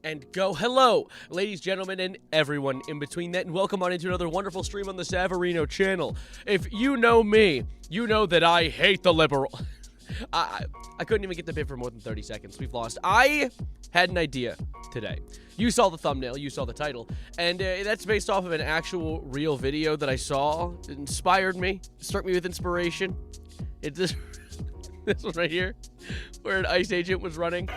and go. Hello, ladies, gentlemen, and everyone in between that, and welcome on into another wonderful stream on the Savarino channel. If you know me, you know that I hate the liberal. I couldn't even get the bit for more than 30 seconds. We've lost. I had an idea today. You saw the thumbnail, you saw the title, and that's based off of an actual real video that I saw. It inspired me, struck me with inspiration. It's this, this one right here, where an ICE agent was running.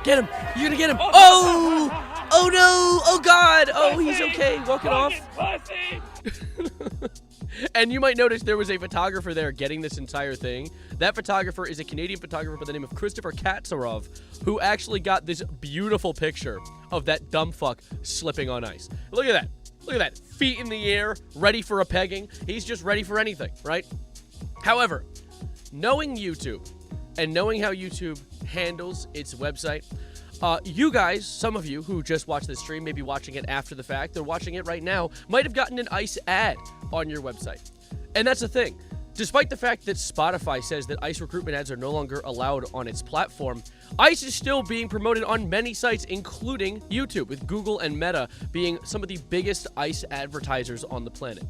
Get him! You're gonna get him! Oh! Oh no! Oh god! Oh, he's okay. Walking off. And you might notice there was a photographer there getting this entire thing. That photographer is a Canadian photographer by the name of Christopher Katsarov, who actually got this beautiful picture of that dumb fuck slipping on ice. Look at that. Look at that. Feet in the air, ready for a pegging. He's just ready for anything, right? However, knowing YouTube and knowing how YouTube handles its website, you guys, some of you who just watched this stream, maybe watching it after the fact, or watching it right now, might have gotten an ICE ad on your website. And that's the thing. Despite the fact that Spotify says that ICE recruitment ads are no longer allowed on its platform, ICE is still being promoted on many sites, including YouTube, with Google and Meta being some of the biggest ICE advertisers on the planet.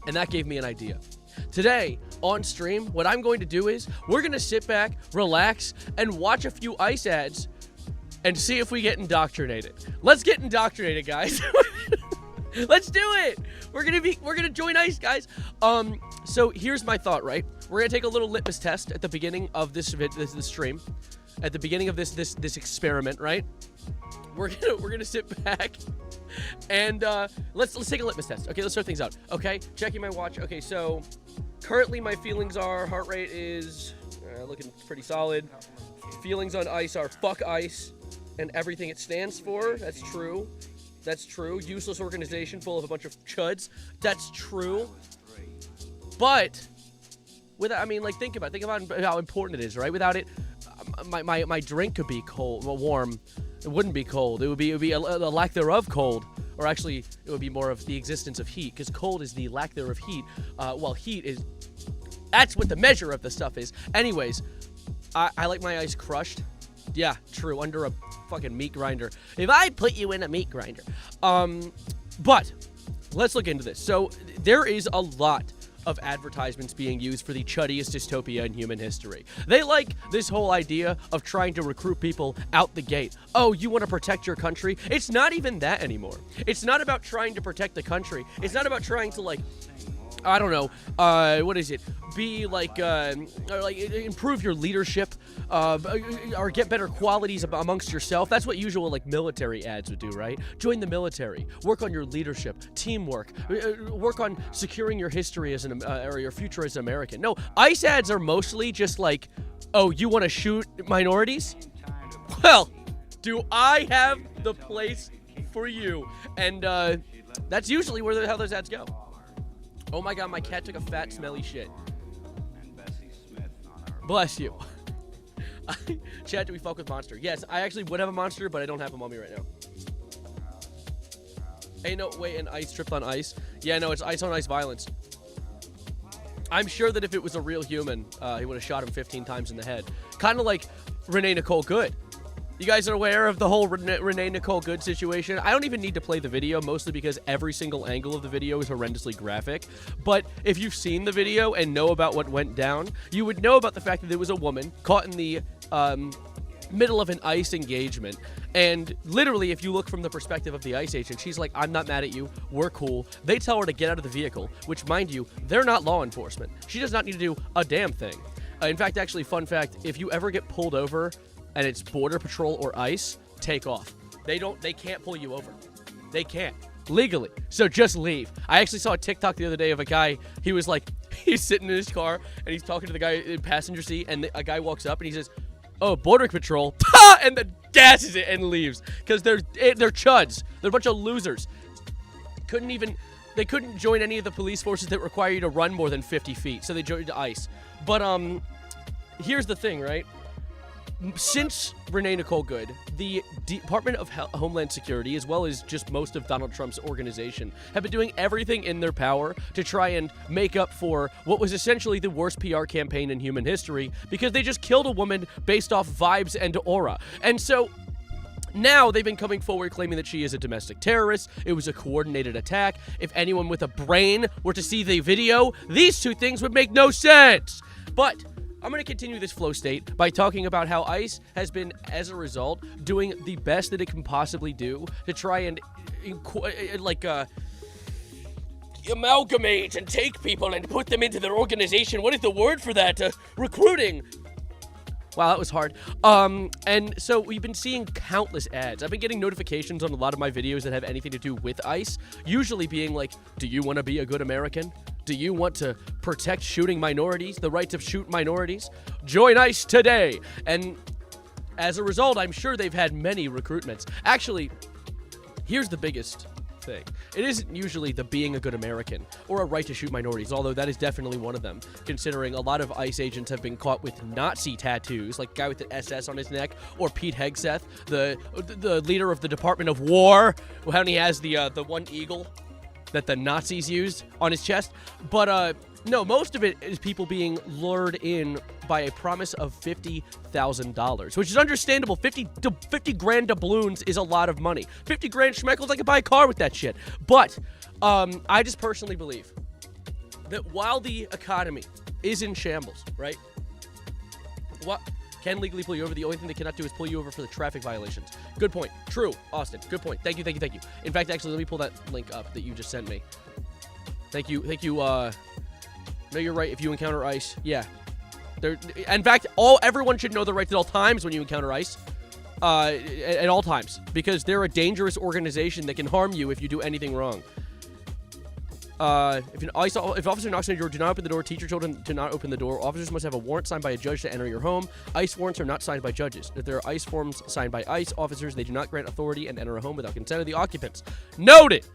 And that gave me an idea. Today, on stream, what I'm going to do is, we're going to sit back, relax, and watch a few ICE ads and see if we get indoctrinated. Let's get indoctrinated, guys. Let's do it. We're gonna join ICE, guys. So here's my thought, right? We're gonna take a little litmus test at the beginning of this stream, at the beginning of this experiment, right? We're gonna sit back and let's take a litmus test. Okay, let's start things out. Okay, checking my watch. Okay, so currently my feelings are heart rate is looking pretty solid. Feelings on ICE are fuck ICE and everything it stands for. That's true. That's true. Useless organization full of a bunch of chuds. That's true. But without, I mean, like, think about how important it is, right? Without it, my drink could be cold, well, warm. It wouldn't be cold. It would be a lack thereof cold, or actually, it would be more of the existence of heat, because cold is the lack thereof heat, while heat is. That's what the measure of the stuff is. Anyways, I like my ice crushed. Yeah, true. Under a fucking meat grinder. If I put you in a meat grinder. But let's look into this. So there is a lot of advertisements being used for the chuddiest dystopia in human history. They like this whole idea of trying to recruit people out the gate. Oh, you want to protect your country? It's not even that anymore. It's not about trying to protect the country. It's not about trying to, like, I don't know, what is it? Be like, improve your leadership, or get better qualities amongst yourself. That's what usual, like, military ads would do, right? Join the military, work on your leadership, teamwork, work on securing your history as or your future as an American. No, ICE ads are mostly just like, oh, you want to shoot minorities? Well, do I have the place for you? And, that's usually how those ads go. Oh my god, my cat took a fat, smelly shit. Bless you. Chat, do we fuck with Monster? Yes, I actually would have a Monster, but I don't have him on me right now. Hey, no, wait, an ice tripped on ice? Yeah, no, it's ice on ice violence. I'm sure that if it was a real human, he would have shot him 15 times in the head. Kind of like Renee Nicole Good. You guys are aware of the whole Renee Nicole Good situation? I don't even need to play the video, mostly because every single angle of the video is horrendously graphic. But if you've seen the video and know about what went down, you would know about the fact that there was a woman caught in the middle of an ICE engagement. And literally, if you look from the perspective of the ICE agent, she's like, I'm not mad at you. We're cool. They tell her to get out of the vehicle, which, mind you, they're not law enforcement. She does not need to do a damn thing. In fact, actually, fun fact, if you ever get pulled over and it's Border Patrol or ICE, take off. They can't pull you over. They can't. Legally. So just leave. I actually saw a TikTok the other day of a guy, he was like, he's sitting in his car, and he's talking to the guy in the passenger seat, and a guy walks up, and he says, oh, Border Patrol, and then gasses it and leaves. Because they're chuds. They're a bunch of losers. They couldn't join any of the police forces that require you to run more than 50 feet, so they joined ICE. But, here's the thing, right? Since Renee Nicole Good, the Department of Homeland Security, as well as just most of Donald Trump's organization, have been doing everything in their power to try and make up for what was essentially the worst PR campaign in human history, because they just killed a woman based off vibes and aura. And so now they've been coming forward claiming that she is a domestic terrorist. It was a coordinated attack. If anyone with a brain were to see the video, these two things would make no sense. But I'm going to continue this flow state by talking about how ICE has been, as a result, doing the best that it can possibly do to try and, amalgamate and take people and put them into their organization. What is the word for that? Recruiting. Wow, that was hard. And so we've been seeing countless ads. I've been getting notifications on a lot of my videos that have anything to do with ICE, usually being like, do you want to be a good American? Do you want to protect shooting minorities, the right to shoot minorities? Join ICE today. And as a result, I'm sure they've had many recruitments. Actually, here's the biggest thing. It isn't usually the being a good American or a right to shoot minorities, although that is definitely one of them, considering a lot of ICE agents have been caught with Nazi tattoos, like guy with the SS on his neck, or Pete Hegseth, the leader of the Department of War, when he has the one eagle that the Nazis used on his chest. But no, most of it is people being lured in by a promise of $50,000, which is understandable. 50 grand doubloons is a lot of money. 50 grand schmeckles, I could buy a car with that shit. But I just personally believe that while the economy is in shambles, right? What can legally pull you over? The only thing they cannot do is pull you over for the traffic violations. Good point. True, Austin. Good point. Thank you. In fact, actually, let me pull that link up that you just sent me. Thank you. No, you're right. If you encounter ICE, yeah. In fact, everyone should know the rights at all times when you encounter ICE. At all times, because they're a dangerous organization that can harm you if you do anything wrong. If officer knocks on your door, do not open the door. Teach your children to not open the door. Officers must have a warrant signed by a judge to enter your home. ICE warrants are not signed by judges. If there are ICE forms signed by ICE officers, they do not grant authority and enter a home without consent of the occupants. Noted!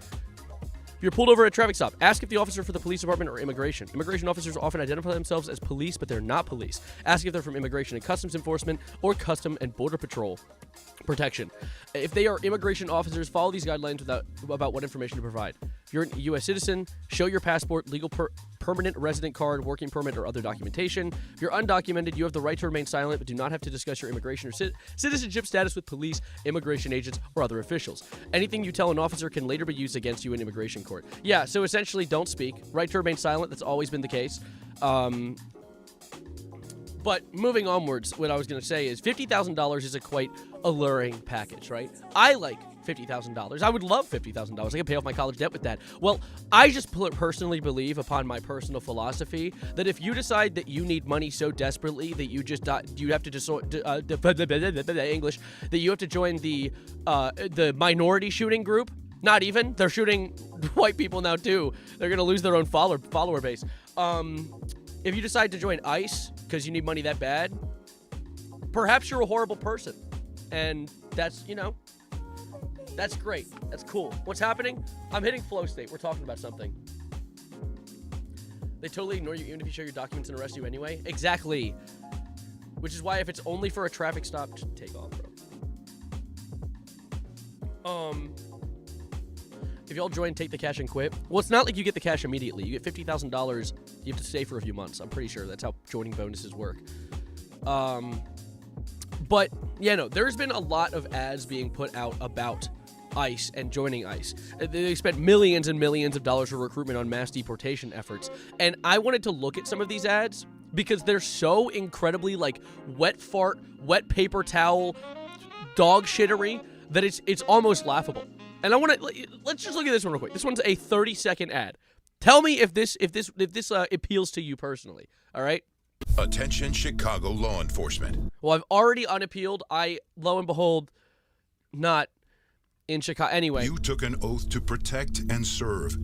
If you're pulled over at a traffic stop, ask if the officer for the police department or immigration. Immigration officers often identify themselves as police, but they're not police. Ask if they're from Immigration and Customs Enforcement or Custom and Border Patrol Protection. If they are immigration officers, follow these guidelines about what information to provide. If you're a U.S. citizen, show your passport, legal permanent resident card, working permit, or other documentation. If you're undocumented, you have the right to remain silent, but do not have to discuss your immigration or citizenship status with police, immigration agents, or other officials. Anything you tell an officer can later be used against you in immigration court. Yeah, so essentially, don't speak. Right to remain silent, that's always been the case. But moving onwards, what I was going to say is $50,000 is a quite alluring package, right? I like $50,000. I would love $50,000. I could pay off my college debt with that. Well, I just personally believe, upon my personal philosophy, that if you decide that you need money so desperately that you have to English, that you have to join the minority shooting group. Not even. They're shooting white people now too. They're gonna lose their own follower base. If you decide to join ICE because you need money that bad, perhaps you're a horrible person. And that's, that's great. That's cool. What's happening? I'm hitting flow state. We're talking about something. They totally ignore you even if you show your documents and arrest you anyway. Exactly. Which is why if it's only for a traffic stop, just take off, bro. If y'all join Take the Cash and Quit, well, it's not like you get the cash immediately. You get $50,000. You have to stay for a few months. I'm pretty sure that's how joining bonuses work. But, yeah, no, there's been a lot of ads being put out about ICE and joining ICE. They spent millions and millions of dollars for recruitment on mass deportation efforts. And I wanted to look at some of these ads because they're so incredibly, wet fart, wet paper towel, dog shittery that it's almost laughable. And let's just look at this one real quick. This one's a 30-second ad. Tell me if this appeals to you personally. All right. Attention, Chicago law enforcement. Well, I've already unappealed. Lo and behold, not in Chicago. Anyway. You took an oath to protect and serve.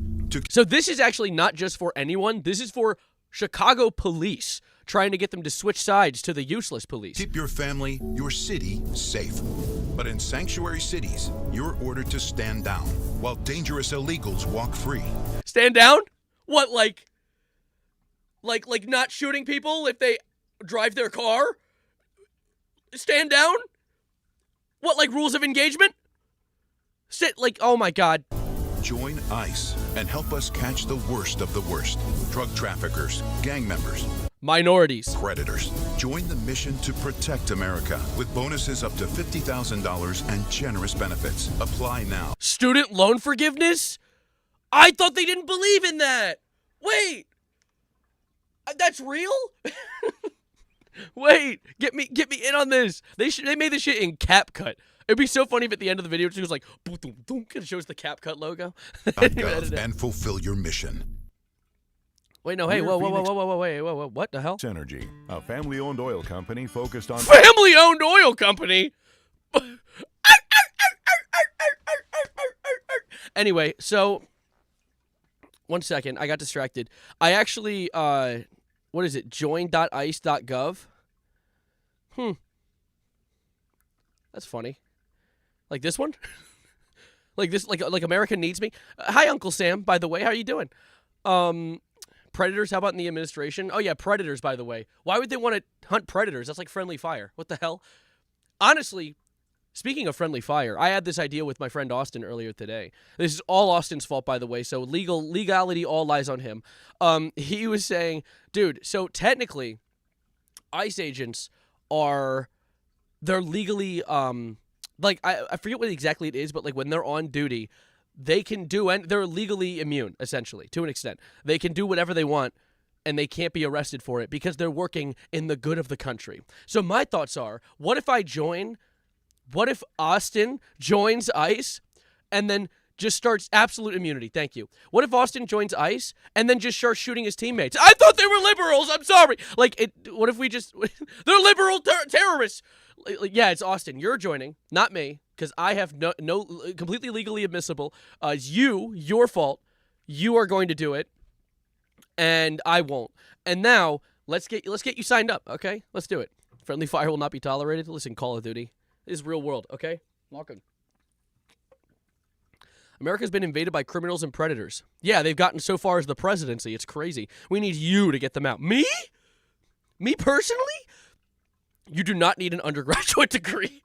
So this is actually not just for anyone. This is for Chicago police trying to get them to switch sides to the useless police. Keep your family, your city safe. But in sanctuary cities, you're ordered to stand down while dangerous illegals walk free. Stand down? What, like not shooting people if they drive their car? Stand down? What, like rules of engagement? Sit, like, oh my God. Join ICE and help us catch the worst of the worst. Drug traffickers, gang members, Minorities. predators. Join the mission to protect America with bonuses up to $50,000 and generous benefits. Apply now. Student loan forgiveness? I thought they didn't believe in that. Wait. That's real? Wait, get me in on this. They made this shit in CapCut. It'd be so funny if at the end of the video it was like, boom, boom, boom, and it shows the CapCut logo. And fulfill your mission. Wait, no, hey, whoa, what the hell? Energy, a family-owned oil company focused on Family-owned oil company? Anyway, so, one second, I got distracted. I actually, what is it, join.ice.gov? That's funny. Like this one? like this, like America needs me? Hi, Uncle Sam, by the way, how are you doing? Predators, how about in the administration? Oh yeah, predators, by the way. Why would they want to hunt predators? That's like friendly fire. What the hell? Honestly, speaking of friendly fire, I had this idea with my friend Austin earlier today. This is all Austin's fault, by the way, so legality all lies on him. He was saying, dude, so technically, ICE agents they're legally, like, I forget what exactly it is, but like when they're on duty, they can do, and they're legally immune, essentially, to an extent. They can do whatever they want, and they can't be arrested for it because they're working in the good of the country. So my thoughts are, what if Austin joins ICE and then just starts absolute immunity? Thank you. What if Austin joins ICE and then just starts shooting his teammates? I thought they were liberals. I'm sorry. Like, what if we just, they're liberal terrorists. Yeah, it's Austin. You're joining, not me, because I have no completely legally admissible. Your fault. You are going to do it, and I won't. And now let's get you signed up, okay? Let's do it. Friendly fire will not be tolerated. Listen, Call of Duty. This is real world, okay? Welcome. America's been invaded by criminals and predators. Yeah, they've gotten so far as the presidency. It's crazy. We need you to get them out. Me? Me personally? You do not need an undergraduate degree.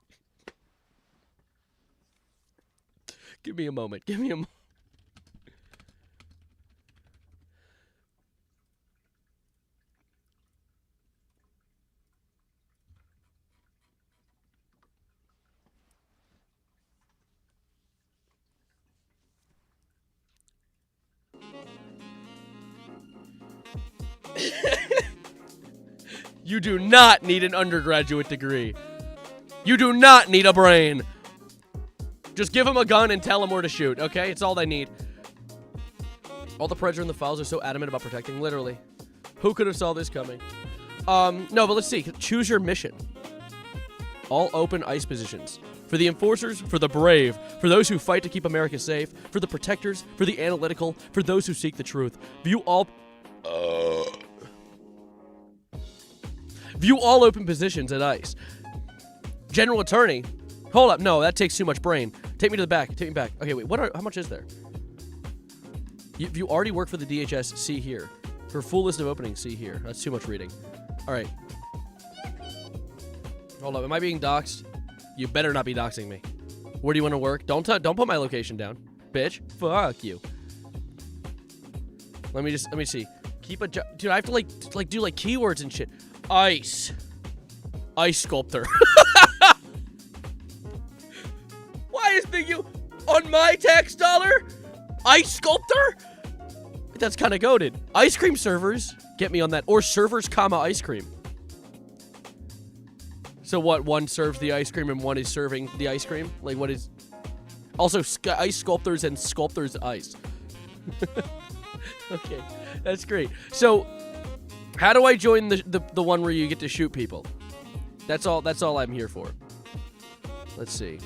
Give me a moment. You do not need an undergraduate degree. You do not need a brain. Just give them a gun and tell them where to shoot, okay? It's all they need. All the predators in the files are so adamant about protecting, literally. Who could have saw this coming? No, but let's see. Choose your mission. All open ICE positions. For the enforcers, for the brave, for those who fight to keep America safe, for the protectors, for the analytical, for those who seek the truth. View all open positions at ICE. General attorney. Hold up. No, that takes too much brain. Take me to the back. Take me back. Okay, wait. How much is there? If you already work for the DHS, see here. For full list of openings, see here. That's too much reading. All right. Hold up. Am I being doxxed? You better not be doxing me. Where do you want to work? Don't put my location down, bitch. Fuck you. Let me see. Keep a job. Dude, I have to like do like keywords and shit. ICE sculptor. Why is the on my tax dollar? ICE sculptor? That's kind of goated. Ice cream servers. Get me on that. Or servers, comma, ice cream. So what? One serves the ice cream and one is serving the ice cream? Like what is... Also, ice sculptors and sculptors ice. Okay, that's great. So, how do I join the one where you get to shoot people? That's all I'm here for. Let's see.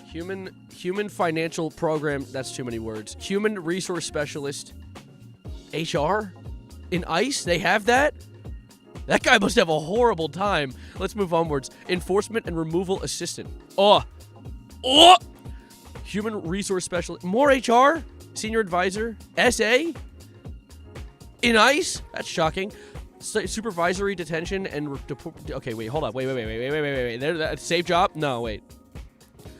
Human financial program. That's too many words. Human resource specialist. HR? In ICE? They have that? That guy must have a horrible time. Let's move onwards. Enforcement and removal assistant. Oh! Human resource specialist. More HR? Senior advisor? SA? In ICE? That's shocking. supervisory detention and okay, wait, hold up. Wait. Safe job? No, wait.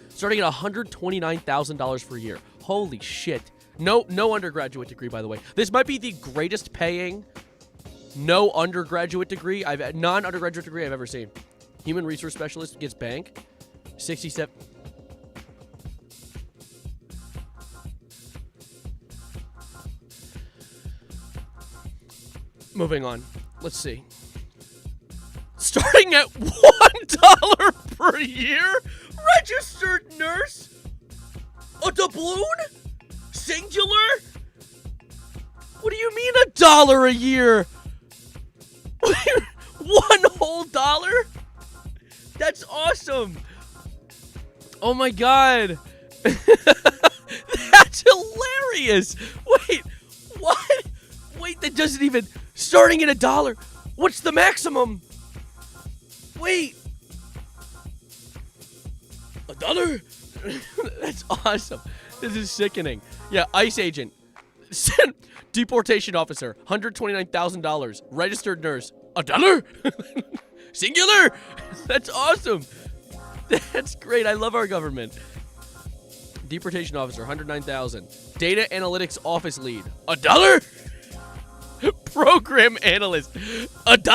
Starting at $129,000 per year. Holy shit. No undergraduate degree, by the way. This might be the greatest paying non-undergraduate degree I've ever seen. Human resource specialist gets bank. 67. Moving on. Let's see. Starting at $1 per year? Registered nurse? A doubloon? Singular? What do you mean $1 a year? One whole dollar? That's awesome. Oh my god. That's hilarious. Wait, what? Wait, that doesn't even... Starting at $1. What's the maximum? Wait. $1? That's awesome. This is sickening. Yeah, ICE agent. Deportation officer. $129,000. Registered nurse. $1? Singular? That's awesome. That's great. I love our government. Deportation officer. $109,000. Data analytics office lead. $1? Program analyst. $1?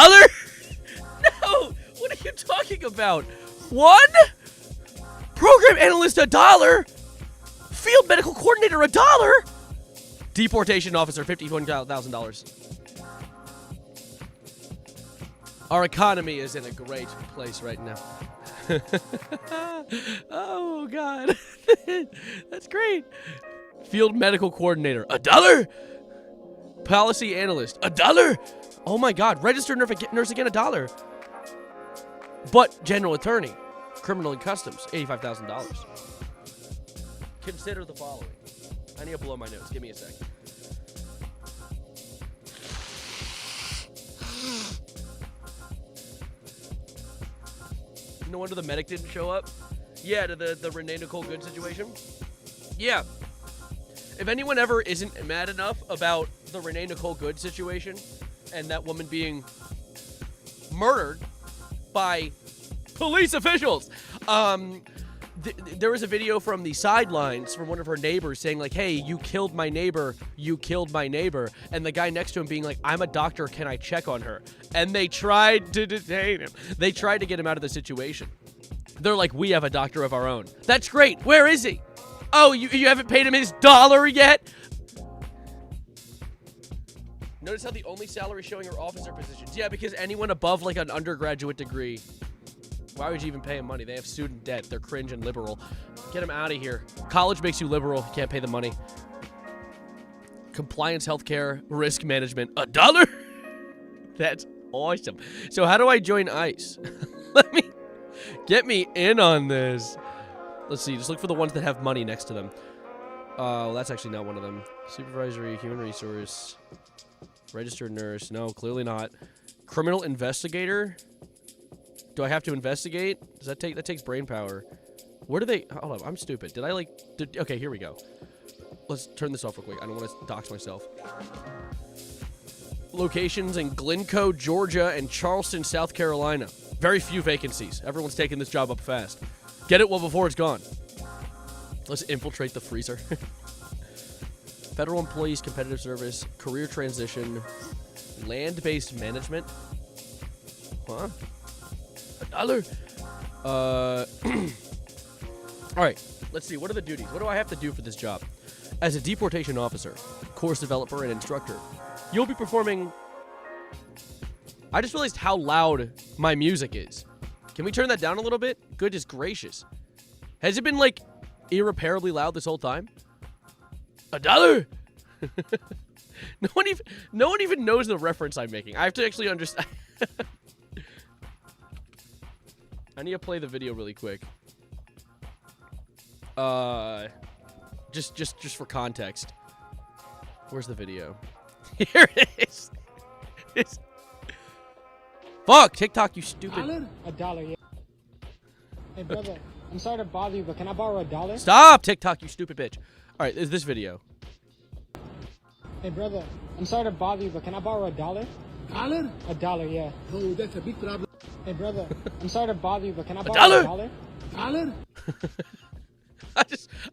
No. What are you talking about? One? Program analyst $1? Field medical coordinator $1? Deportation officer $51,000. Our economy is in a great place right now. Oh god. That's great. Field medical coordinator $1? Policy analyst $1? Oh my god. Registered nurse again $1. But general attorney, criminal and customs $85,000. Consider the following. I need to blow my nose. Give me a sec. No wonder the medic didn't show up. Yeah, to the Renee Nicole Good situation. Yeah. If anyone ever isn't mad enough about the Renee Nicole Good situation and that woman being murdered by police officials, there was a video from the sidelines from one of her neighbors saying like, hey, you killed my neighbor, and the guy next to him being like, I'm a doctor, can I check on her? And they tried to detain him. They tried to get him out of the situation. They're like, we have a doctor of our own. That's great. Where is he? Oh, you haven't paid him his $1 yet? Notice how the only salary showing are officer positions. Yeah, because anyone above like an undergraduate degree, why would you even pay them money? They have student debt. They're cringe and liberal. Get them out of here. College makes you liberal. You can't pay the money. Compliance, healthcare, risk management. $1? That's awesome. So how do I join ICE? Get me in on this. Let's see. Just look for the ones that have money next to them. Well, that's actually not one of them. Supervisory, human resource, registered nurse. No, clearly not. Criminal investigator. Do I have to investigate? Does that takes brain power? Where do they... Hold on, I'm stupid. Did I like... okay, here we go. Let's turn this off real quick. I don't want to dox myself. Locations in Glencoe, Georgia, and Charleston, South Carolina. Very few vacancies. Everyone's taking this job up fast. Get it well before it's gone. Let's infiltrate the freezer. Federal employees, competitive service, career transition, land-based management. Huh? $1? Alright, let's see. What are the duties? What do I have to do for this job? As a deportation officer, course developer, and instructor, you'll be performing... I just realized how loud my music is. Can we turn that down a little bit? Goodness gracious. Has it been, like, irreparably loud this whole time? $1? No one even knows the reference I'm making. I have to actually understand... I need to play the video really quick. Just for context. Where's the video? Here it is. Fuck, TikTok, you stupid. $1, yeah. Hey, brother, I'm sorry to bother you, but can I borrow $1? Stop, TikTok, you stupid bitch. All right, is this video? Hey, brother, I'm sorry to bother you, but can I borrow $1? Dollar? $1, yeah. Oh, that's a big problem. Hey, brother, I'm sorry to bother you, but can I borrow dollar? $1? Dollar? I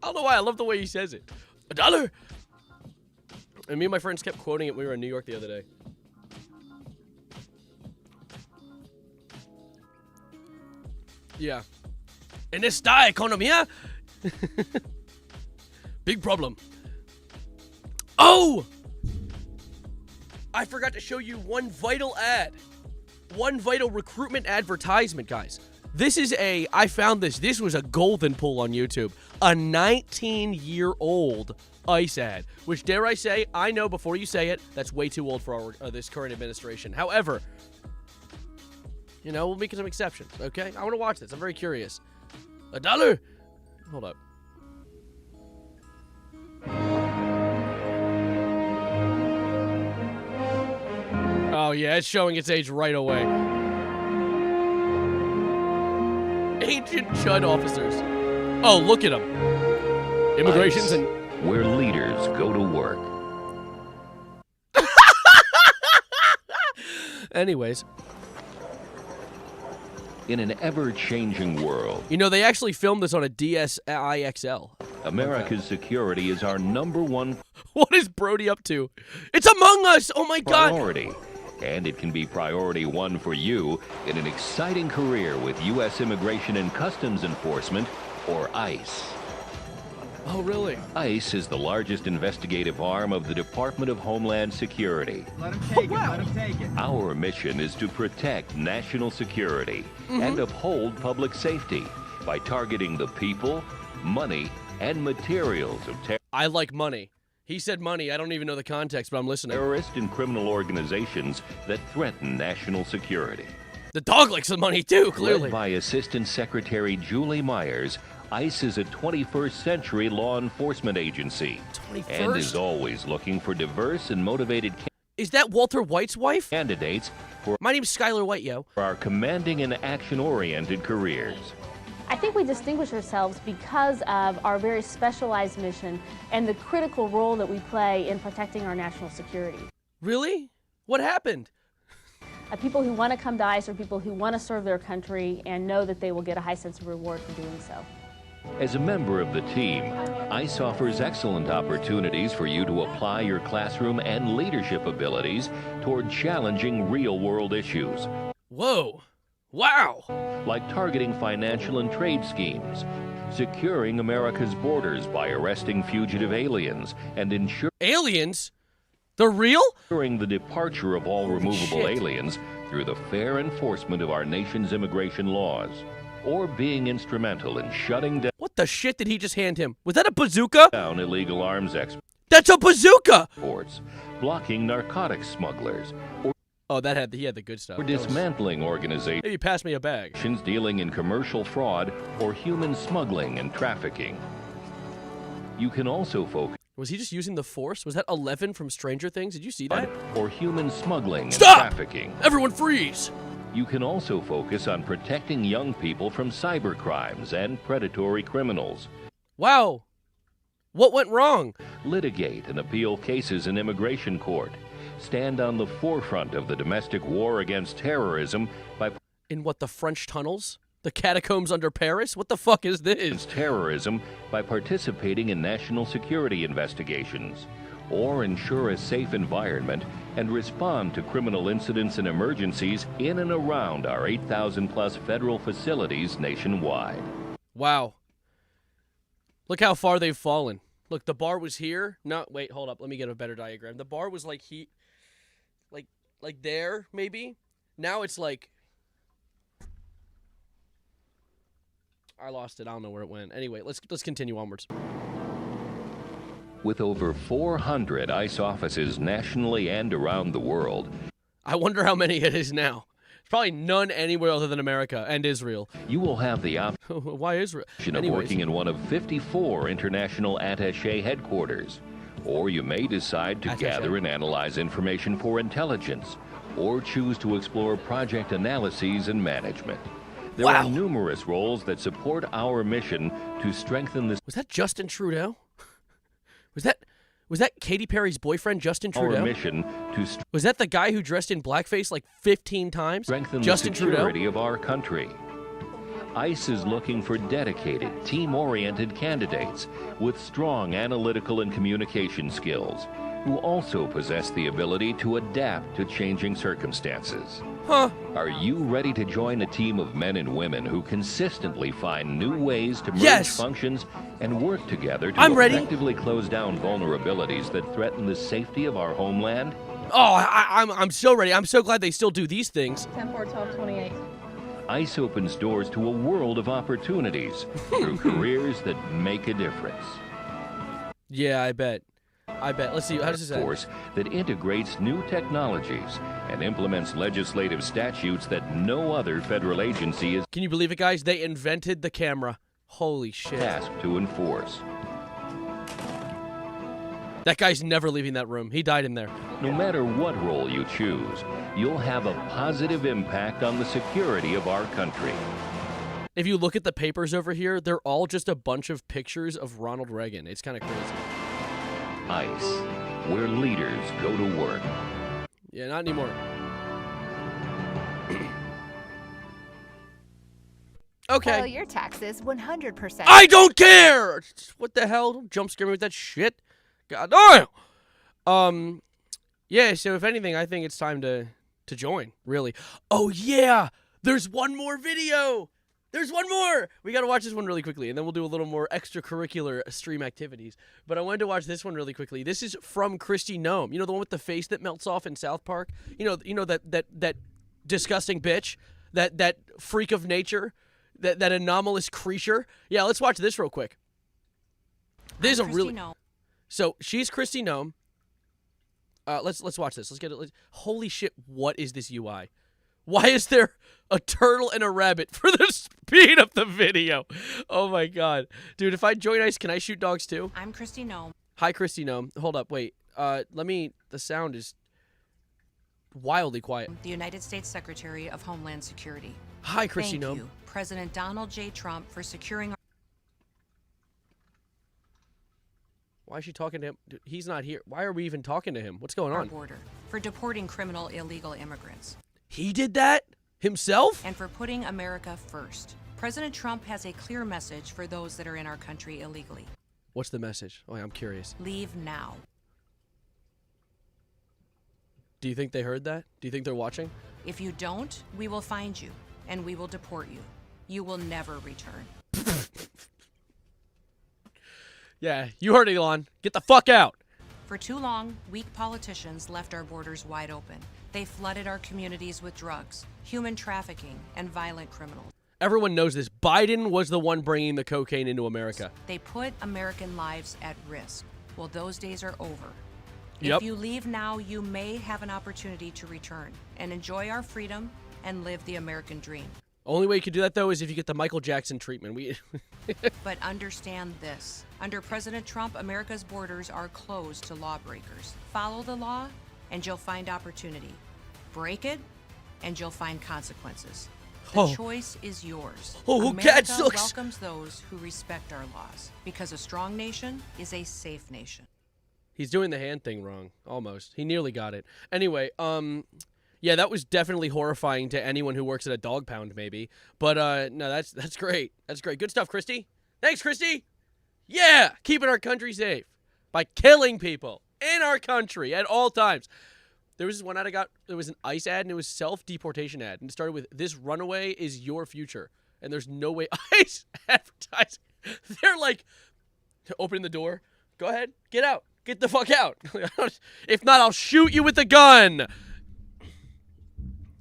don't know why. I love the way he says it. $1. And me and my friends kept quoting it when we were in New York the other day. Yeah. En esta economía. Big problem. Oh! I forgot to show you one vital ad. One vital recruitment advertisement, guys. I found this. This was a golden pull on YouTube. A 19-year-old ICE ad. Which, dare I say, I know before you say it, that's way too old for this current administration. However, you know, we'll make some exceptions, okay? I want to watch this. I'm very curious. $1? Hold up. Oh, yeah, it's showing its age right away. Ancient Chud officers. Oh, look at them. Immigrations and... Where leaders go to work. Anyways. In an ever-changing world, You know, they actually filmed this on a DSi XL. America's security is our #1 What is Brody up to? It's Among Us! Oh my god! priority. And it can be priority 1 for you in an exciting career with U.S. Immigration and Customs Enforcement, or ICE. Oh, really? ICE is the largest investigative arm of the Department of Homeland Security. Let him take it. Let him take it. Our mission is to protect national security and uphold public safety by targeting the people, money, and materials of I like money. He said money. I don't even know the context, but I'm listening. terrorist and criminal organizations that threaten national security. The dog likes the money too, clearly. Led by Assistant Secretary Julie Myers, ICE is a 21st century law enforcement agency 21st? and is always looking for diverse and motivated Is that Walter White's wife? candidates for My name's Skylar White, yo. our commanding and action-oriented careers. I think we distinguish ourselves because of our very specialized mission and the critical role that we play in protecting our national security. Really? What happened? People who want to come to ICE are people who want to serve their country and know that they will get a high sense of reward for doing so. As a member of the team, ICE offers excellent opportunities for you to apply your classroom and leadership abilities toward challenging real-world issues, Whoa. Wow. like targeting financial and trade schemes, securing America's borders by arresting fugitive aliens, and Aliens? They're real? ensuring the departure of all removable Shit. aliens through the fair enforcement of our nation's immigration laws, or being instrumental in shutting What the shit did he just hand him? Was that a bazooka? down illegal arms That's a bazooka! exports, blocking narcotics smugglers, Oh, he had the good stuff. or That was- dismantling organizations Maybe pass me a bag. dealing in commercial fraud or human smuggling and trafficking. You can also focus Was he just using the force? Was that 11 from Stranger Things? Did you see that? or human smuggling Stop! and trafficking. Everyone freeze! You can also focus on protecting young people from cyber crimes and predatory criminals. Wow. What went wrong? Litigate and appeal cases in immigration court. Stand on the forefront of the domestic war against terrorism by In what, the French tunnels? The catacombs under Paris? What the fuck is this? terrorism by participating in national security investigations, or ensure a safe environment and respond to criminal incidents and emergencies in and around our 8,000 plus federal facilities nationwide. Wow. Look how far they've fallen. Look, the bar was here. No, wait, hold up. Let me get a better diagram. The bar was like like there, maybe. Now it's like... I lost it. I don't know where it went. Anyway, let's continue onwards. With over 400 ICE offices nationally and around the world, I wonder how many it is now. There's probably none anywhere other than America and Israel. you will have the Why Israel? option of Anyways. working in one of 54 international attaché headquarters. Or you may decide to Attaché. gather and analyze information for intelligence, or choose to explore project analyses and management. There Wow. are numerous roles that support our mission to strengthen the Was that Justin Trudeau? Was that Was that Katy Perry's boyfriend, Justin Trudeau? Our mission to Was that the guy who dressed in blackface like 15 times? strengthen Justin the Trudeau? security of our country. ICE is looking for dedicated, team-oriented candidates with strong analytical and communication skills who also possess the ability to adapt to changing circumstances. Huh. Are you ready to join a team of men and women who consistently find new ways to merge Yes. functions and work together to I'm ready. effectively close down vulnerabilities that threaten the safety of our homeland? Oh, I'm so ready. I'm so glad they still do these things. 10-4-12-28. ICE opens doors to a world of opportunities through careers that make a difference. Yeah, I bet. Let's see. How does this end? Force that integrates new technologies and implements legislative statutes that no other federal agency is Can you believe it, guys? They invented the camera. Holy shit. tasked to enforce. That guy's never leaving that room. He died in there. No matter what role you choose, you'll have a positive impact on the security of our country. If you look at the papers over here, they're all just a bunch of pictures of Ronald Reagan. It's kind of crazy. ICE, where leaders go to work. Yeah, not anymore. Okay. File your taxes 100%. I don't care! What the hell? Don't jump scare me with that shit. God damn! Yeah, so if anything, I think it's time to join, really. Oh, yeah! There's one more video! There's one more! We gotta watch this one really quickly, and then we'll do a little more extracurricular stream activities. But I wanted to watch this one really quickly. This is from Christy Gnome. You know the one with the face that melts off in South Park? You know that disgusting bitch? That freak of nature? That anomalous creature? Yeah, let's watch this real quick. This is a really... So, she's Christy Gnome. Let's watch this. Let's get it. Holy shit, what is this UI? Why is there a turtle and a rabbit for the speed of the video? Oh my god. Dude, if I join ICE, can I shoot dogs too? I'm Christy Gnome. Hi, Christy Gnome. Hold up, wait. The sound is wildly quiet. The United States Secretary of Homeland Security. Hi, Christy Thank Gnome. you, President Donald J. Trump, for securing Why is she talking to him? Dude, he's not here. Why are we even talking to him? What's going our on? border, for deporting criminal illegal immigrants, He did that? Himself? and for putting America first. President Trump has a clear message for those that are in our country illegally. What's the message? Oh, I'm curious. Leave now. Do you think they heard that? Do you think they're watching? If you don't, we will find you, and we will deport you. You will never return. Yeah, you heard it, Elon. Get the fuck out. For too long, weak politicians left our borders wide open. They flooded our communities with drugs, human trafficking, and violent criminals. Everyone knows this. Biden was the one bringing the cocaine into America. They put American lives at risk. Well, those days are over. Yep. If you leave now, you may have an opportunity to return and enjoy our freedom and live the American dream. Only way you could do that, though, is if you get the Michael Jackson treatment. But understand this. Under President Trump, America's borders are closed to lawbreakers. Follow the law, and you'll find opportunity. Break it, and you'll find consequences. The Oh. choice is yours. Oh, America God, sucks. welcomes those who respect our laws, because a strong nation is a safe nation. He's doing the hand thing wrong. Almost. He nearly got it. Anyway, yeah, that was definitely horrifying to anyone who works at a dog pound, maybe. But, no, that's great. That's great. Good stuff, Christy. Thanks, Christy. Yeah, keeping our country safe by killing people in our country at all times. There was this one ad I got. There was an ICE ad, and it was self-deportation ad. And it started with, "This runaway is your future." And there's no way ICE advertising. They're like, opening the door. Go ahead. Get out. Get the fuck out. If not, I'll shoot you with the gun.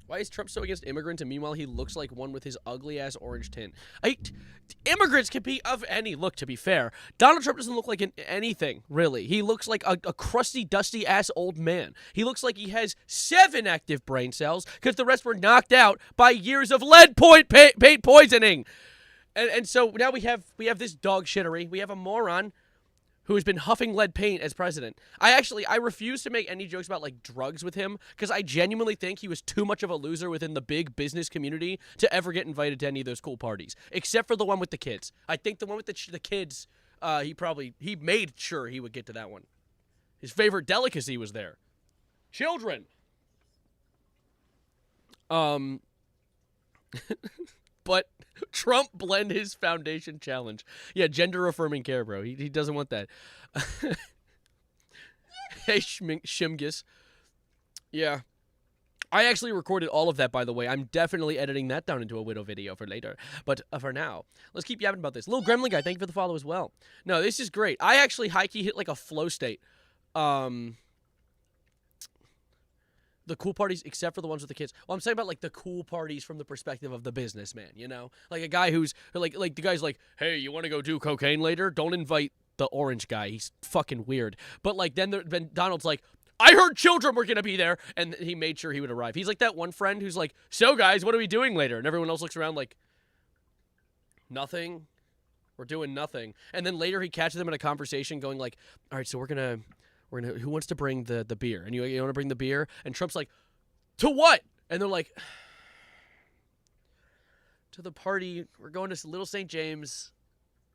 Why is Trump so against immigrants, and meanwhile he looks like one with his ugly-ass orange tint? Immigrants can be of any look, to be fair. Donald Trump doesn't look like anything, really. He looks like a crusty, dusty-ass old man. He looks like he has 7 active brain cells, because the rest were knocked out by years of lead paint poisoning. And so now we have this dog shittery. We have a moron who has been huffing lead paint as president. I refuse to make any jokes about, like, drugs with him, because I genuinely think he was too much of a loser within the big business community to ever get invited to any of those cool parties, except for the one with the kids. I think the one with the kids, he made sure he would get to that one. His favorite delicacy was there. Children. But Trump blend his foundation challenge. Yeah, gender-affirming care, bro. He doesn't want that. Hey, Shimgus. Yeah. I actually recorded all of that, by the way. I'm definitely editing that down into a widow video for later. But for now, let's keep yapping about this. Little Gremlin Guy, thank you for the follow as well. No, this is great. I actually high-key hit like a flow state. The cool parties, except for the ones with the kids. Well, I'm saying about, like, the cool parties from the perspective of the businessman, you know? Like, a guy who's, like the guy's like, hey, you want to go do cocaine later? Don't invite the orange guy. He's fucking weird. But, like, then Donald's like, I heard children were going to be there, and he made sure he would arrive. He's like that one friend who's like, so, guys, what are we doing later? And everyone else looks around like, nothing. We're doing nothing. And then later he catches them in a conversation going like, all right, so we're gonna, who wants to bring the beer? And you want to bring the beer? And Trump's like, to what? And they're like, to the party. We're going to Little St. James.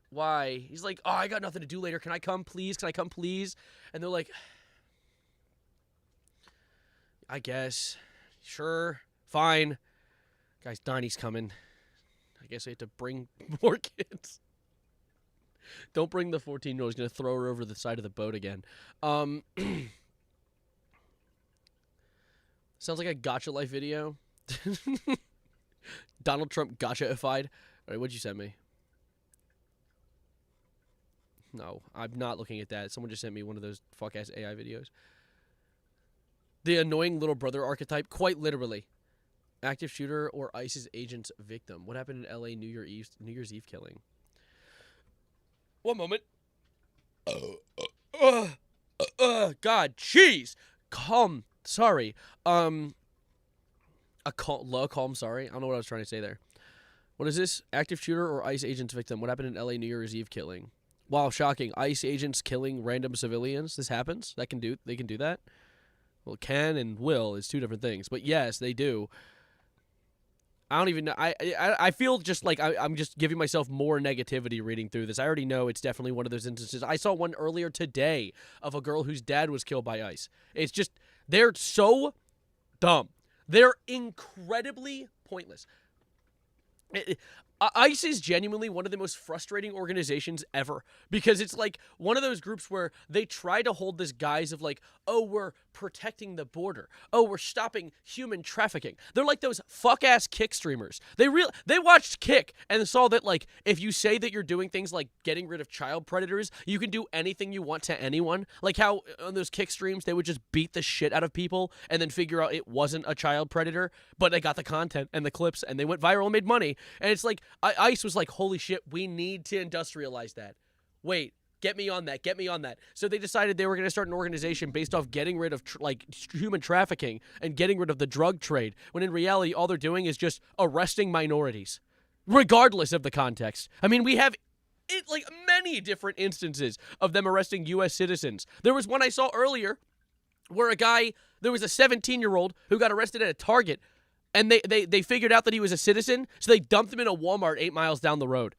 Why? He's like, oh, I got nothing to do later. Can I come, please? Can I come, please? And they're like, I guess. Sure. Fine. Guys, Donnie's coming. I guess I have to bring more kids. Don't bring the 14-year-old. He's going to throw her over the side of the boat again. Sounds like a Gotcha Life video. Donald Trump gotcha-ified. All right, what'd you send me? No, I'm not looking at that. Someone just sent me one of those fuck-ass AI videos. The annoying little brother archetype, quite literally. Active shooter or ISIS agent's victim. What happened in L.A. New Year's Eve killing? One moment. God, jeez. Calm. Sorry. Calm. Sorry. I don't know what I was trying to say there. What is this? Active shooter or ICE agent's victim. What happened in L.A. New Year's Eve killing? Wow, shocking. ICE agents killing random civilians. This happens. They can do that. Well, can and will is two different things. But yes, they do. I don't even know. I feel just like I'm just giving myself more negativity reading through this. I already know it's definitely one of those instances. I saw one earlier today of a girl whose dad was killed by ICE. It's just, they're so dumb. They're incredibly pointless. ICE is genuinely one of the most frustrating organizations ever because it's like one of those groups where they try to hold this guise of like, oh, we're protecting the border. Oh, we're stopping human trafficking. They're like those fuck-ass Kick streamers. They watched Kick and saw that like if you say that you're doing things like getting rid of child predators, you can do anything you want to anyone. Like how on those Kick streams they would just beat the shit out of people and then figure out it wasn't a child predator, but they got the content and the clips and they went viral and made money. And it's like ICE was like, holy shit, we need to industrialize that. Wait, get me on that. So they decided they were going to start an organization based off getting rid of human trafficking and getting rid of the drug trade, when in reality all they're doing is just arresting minorities, regardless of the context. I mean, we have like many different instances of them arresting U.S. citizens. There was one I saw earlier where there was a 17-year-old who got arrested at a Target. And they figured out that he was a citizen, so they dumped him in a Walmart 8 miles down the road.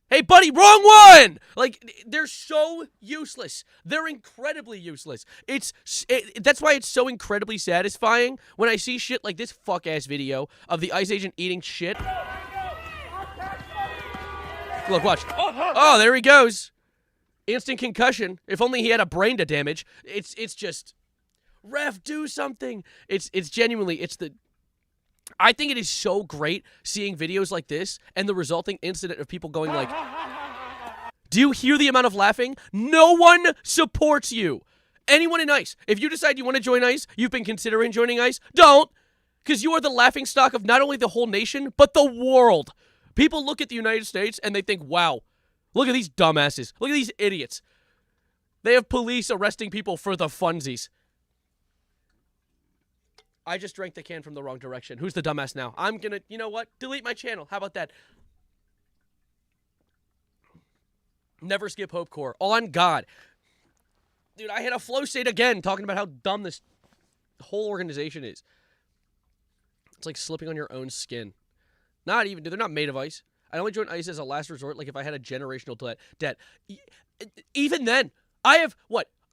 Hey, buddy, wrong one! Like, they're so useless. They're incredibly useless. That's why it's so incredibly satisfying when I see shit like this fuck-ass video of the ICE agent eating shit. Look, watch. Oh, there he goes. Instant concussion. If only he had a brain to damage. It's just, ref, do something. It's genuinely, I think it is so great seeing videos like this and the resulting incident of people going like, do you hear the amount of laughing? No one supports you. Anyone in ICE. If you decide you want to join ICE, you've been considering joining ICE, don't. Because you are the laughingstock of not only the whole nation, but the world. People look at the United States and they think, wow, look at these dumbasses. Look at these idiots. They have police arresting people for the funsies. I just drank the can from the wrong direction. Who's the dumbass now? I'm gonna, you know what? Delete my channel. How about that? Never skip Hope Corps. On God. Dude, I had a flow state again talking about how dumb this whole organization is. It's like slipping on your own skin. Not even, dude, they're not made of ice. I only joined ICE as a last resort, like if I had a generational debt. Even then, I have,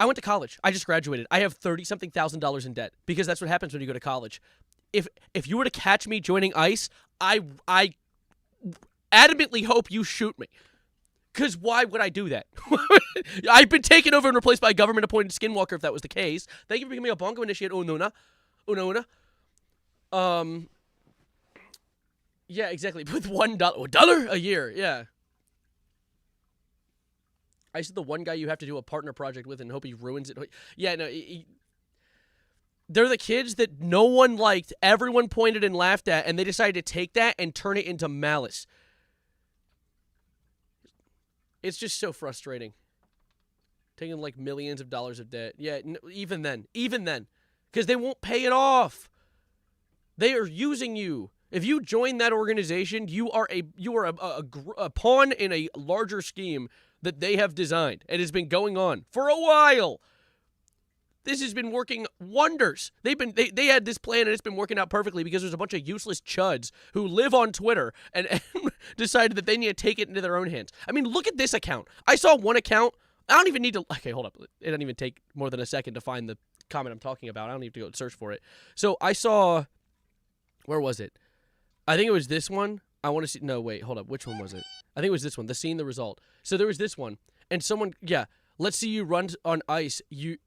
I went to college. I just graduated. I have $30-something thousand in debt because that's what happens when you go to college. If you were to catch me joining ICE, I adamantly hope you shoot me. Because why would I do that? I've been taken over and replaced by a government-appointed skinwalker if that was the case. Thank you for becoming a Bongo initiate, Ununa. Yeah, exactly. With $1 a year, yeah. I said the one guy you have to do a partner project with and hope he ruins it. Yeah, no, they're the kids that no one liked, everyone pointed and laughed at, and they decided to take that and turn it into malice. It's just so frustrating. Taking like millions of dollars of debt. Yeah, even then. Because they won't pay it off. They are using you. If you join that organization, you are a pawn in a larger scheme that they have designed. It has been going on for a while. This has been working wonders. They had this plan and it's been working out perfectly because there's a bunch of useless chuds who live on Twitter and decided that they need to take it into their own hands. I mean, look at this account. I saw one account. I don't even need to. Okay, hold up. It doesn't even take more than a second to find the comment I'm talking about. I don't need to go search for it. So I saw. Where was it? I think it was this one. I want to see. No, wait, hold up. Which one was it? I think it was this one. The scene, the result. So there was this one, and someone, yeah. Let's see you run on ice. You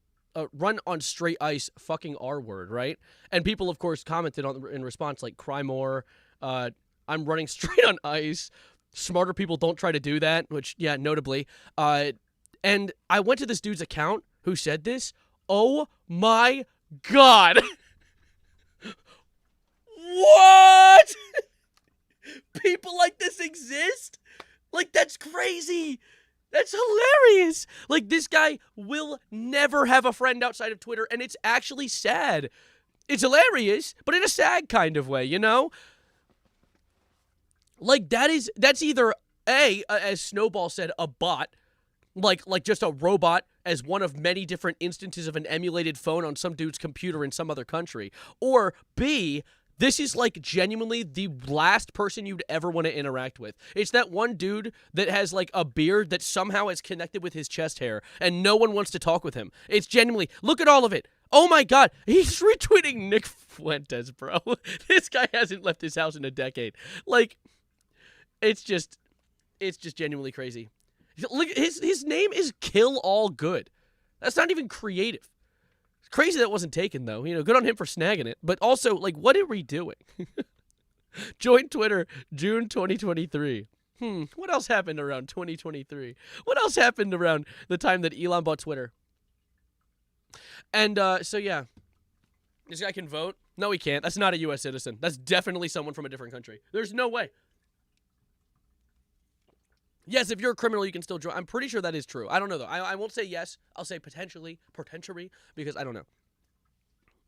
run on straight ice. Fucking R word, right? And people, of course, commented in response like, "Cry more." I'm running straight on ice. Smarter people don't try to do that. Which, yeah, notably. And I went to this dude's account who said this. Oh my God. What? People like this exist? Like, that's crazy. That's hilarious. Like, this guy will never have a friend outside of Twitter, and it's actually sad. It's hilarious, but in a sad kind of way, you know? Like, that's either, as Snowball said, a bot, like just a robot as one of many different instances of an emulated phone on some dude's computer in some other country, or B, this is like genuinely the last person you'd ever want to interact with. It's that one dude that has like a beard that somehow is connected with his chest hair and no one wants to talk with him. It's genuinely, look at all of it. Oh my God, he's retweeting Nick Fuentes, bro. This guy hasn't left his house in a decade. Like, it's just genuinely crazy. Look, his name is Kill All Good. That's not even creative. Crazy that wasn't taken, though. You know, good on him for snagging it. But also, like, what are we doing? Join Twitter, June 2023. What else happened around 2023? What else happened around the time that Elon bought Twitter? And, so, yeah. This guy can vote? No, he can't. That's not a U.S. citizen. That's definitely someone from a different country. There's no way. Yes, if you're a criminal, you can still join. I'm pretty sure that is true. I don't know, though. I won't say yes. I'll say potentially, because I don't know.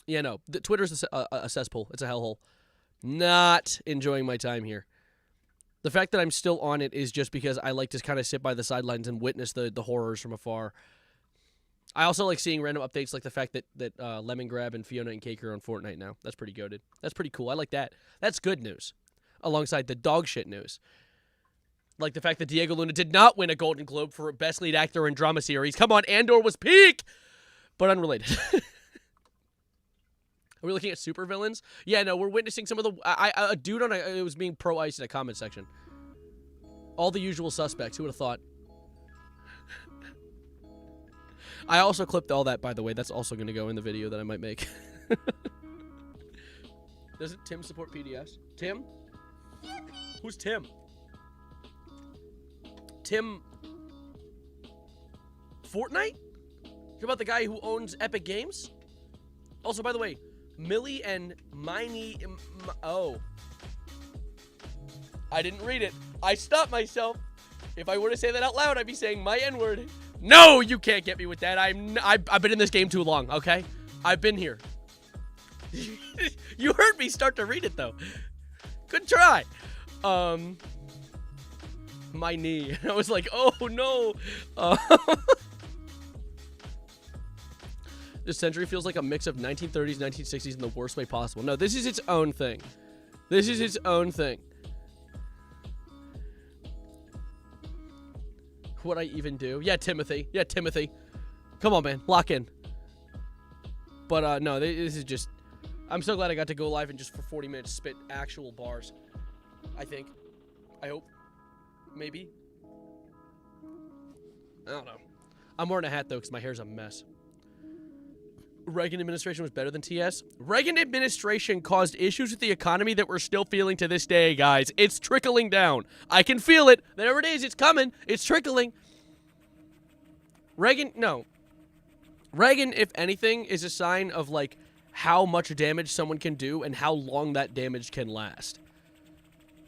Yeah, no. Twitter's a cesspool. It's a hellhole. Not enjoying my time here. The fact that I'm still on it is just because I like to kind of sit by the sidelines and witness the horrors from afar. I also like seeing random updates, like the fact that Lemon Grab and Fiona and Cake are on Fortnite now. That's pretty goated. That's pretty cool. I like that. That's good news, alongside the dog shit news. Like the fact that Diego Luna did not win a Golden Globe for Best Lead Actor in Drama Series. Come on, Andor was peak! But unrelated. Are we looking at supervillains? Yeah, no, we're witnessing some of the... a dude it was being pro-ice in a comment section. All the usual suspects. Who would have thought? I also clipped all that, by the way. That's also going to go in the video that I might make. Doesn't Tim support PDS? Tim? Who's Tim? Tim Fortnite? You're about the guy who owns Epic Games? Also, by the way, Millie and Miney... Oh. I didn't read it. I stopped myself. If I were to say that out loud, I'd be saying my N-word. No, you can't get me with that. I've been in this game too long, okay? I've been here. You heard me start to read it, though. Good try. My knee. I was like, oh, no. This century feels like a mix of 1930s, 1960s in the worst way possible. No, this is its own thing. This is its own thing. What'd I even do? Yeah, Timothy. Come on, man. Lock in. But, no, this is just... I'm so glad I got to go live and just for 40 minutes spit actual bars. I think. I hope. Maybe. I don't know. I'm wearing a hat, though, because my hair's a mess. Reagan administration was better than TS. Reagan administration caused issues with the economy that we're still feeling to this day, guys. It's trickling down. I can feel it. There it is. It's coming. It's trickling. Reagan, if anything, is a sign of, like, how much damage someone can do and how long that damage can last.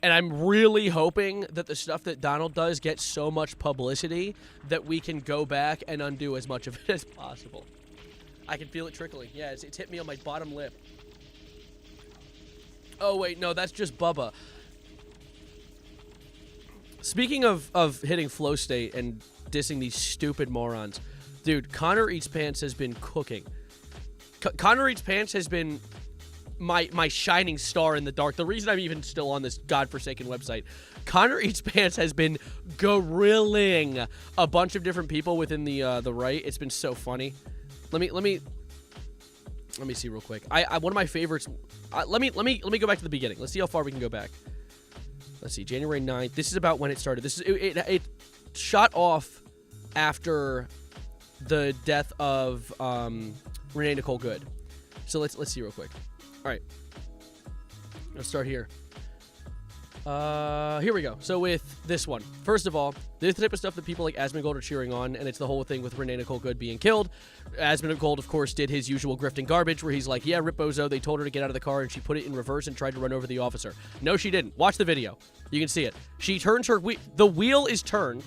And I'm really hoping that the stuff that Donald does gets so much publicity that we can go back and undo as much of it as possible. I can feel it trickling. Yeah, it's hit me on my bottom lip. Oh, wait, no, that's just Bubba. Speaking of hitting flow state and dissing these stupid morons, dude, Connor Eats Pants has been cooking. Connor Eats Pants has been my shining star in the dark. The reason I'm even still on this godforsaken website. Connor Eats Pants has been grilling a bunch of different people within the right. It's been so funny. Let me see real quick. I one of my favorites. Let me go back to the beginning. Let's see how far we can go back. Let's see, January 9th. This is about when it started. This is it shot off after the death of Renee Nicole Good. So let's see real quick. All right, let's start here. Here we go. So with this one, first of all, this is the type of stuff that people like Asmongold are cheering on, and it's the whole thing with Renee Nicole Good being killed. Asmongold, of course, did his usual grifting garbage where he's like, yeah, Rip Bozo, they told her to get out of the car, and she put it in reverse and tried to run over the officer. No, she didn't. Watch the video. You can see it. She turns her the wheel is turned.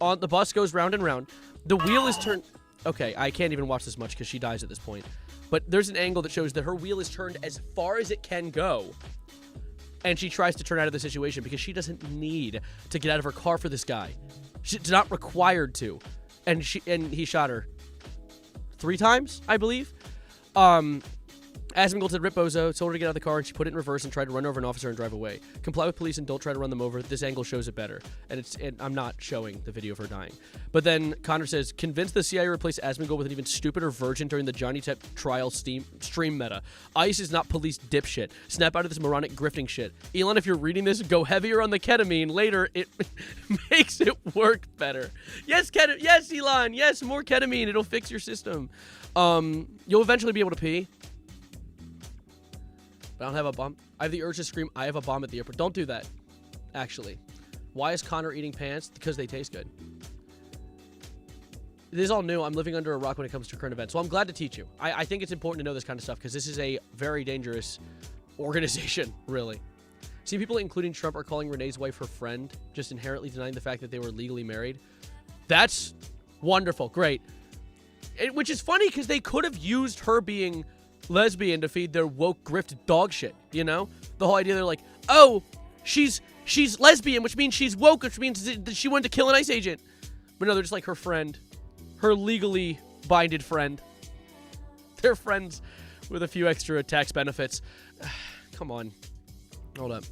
On the bus goes round and round. The wheel is turned. Okay, I can't even watch this much because she dies at this point. But there's an angle that shows that her wheel is turned as far as it can go. And she tries to turn out of the situation because she doesn't need to get out of her car for this guy. She's not required to. And he shot her 3 times, I believe. Asmongold said Rip Bozo, told her to get out of the car, and she put it in reverse and tried to run over an officer and drive away. Comply with police and don't try to run them over. This angle shows it better. And I'm not showing the video of her dying. But then Connor says, convince the CIA to replace Asmongold with an even stupider version during the Johnny Depp trial stream meta. ICE is not police dipshit. Snap out of this moronic grifting shit. Elon, if you're reading this, go heavier on the ketamine. Later, it makes it work better. Yes, yes, Elon. Yes, more ketamine. It'll fix your system. You'll eventually be able to pee. But I don't have a bomb. I have the urge to scream, I have a bomb at the airport. Don't do that, actually. Why is Connor eating pants? Because they taste good. This is all new. I'm living under a rock when it comes to current events. So I'm glad to teach you. I think it's important to know this kind of stuff because this is a very dangerous organization, really. See, people including Trump are calling Renee's wife her friend, just inherently denying the fact that they were legally married. That's wonderful. Great. Which is funny because they could have used her being lesbian to feed their woke grift dog shit, you know? The whole idea, they're like, oh, she's lesbian, which means she's woke, which means that she wanted to kill an ICE agent. But no, they're just like her friend. Her legally binded friend. They're friends with a few extra tax benefits. Come on. Hold up.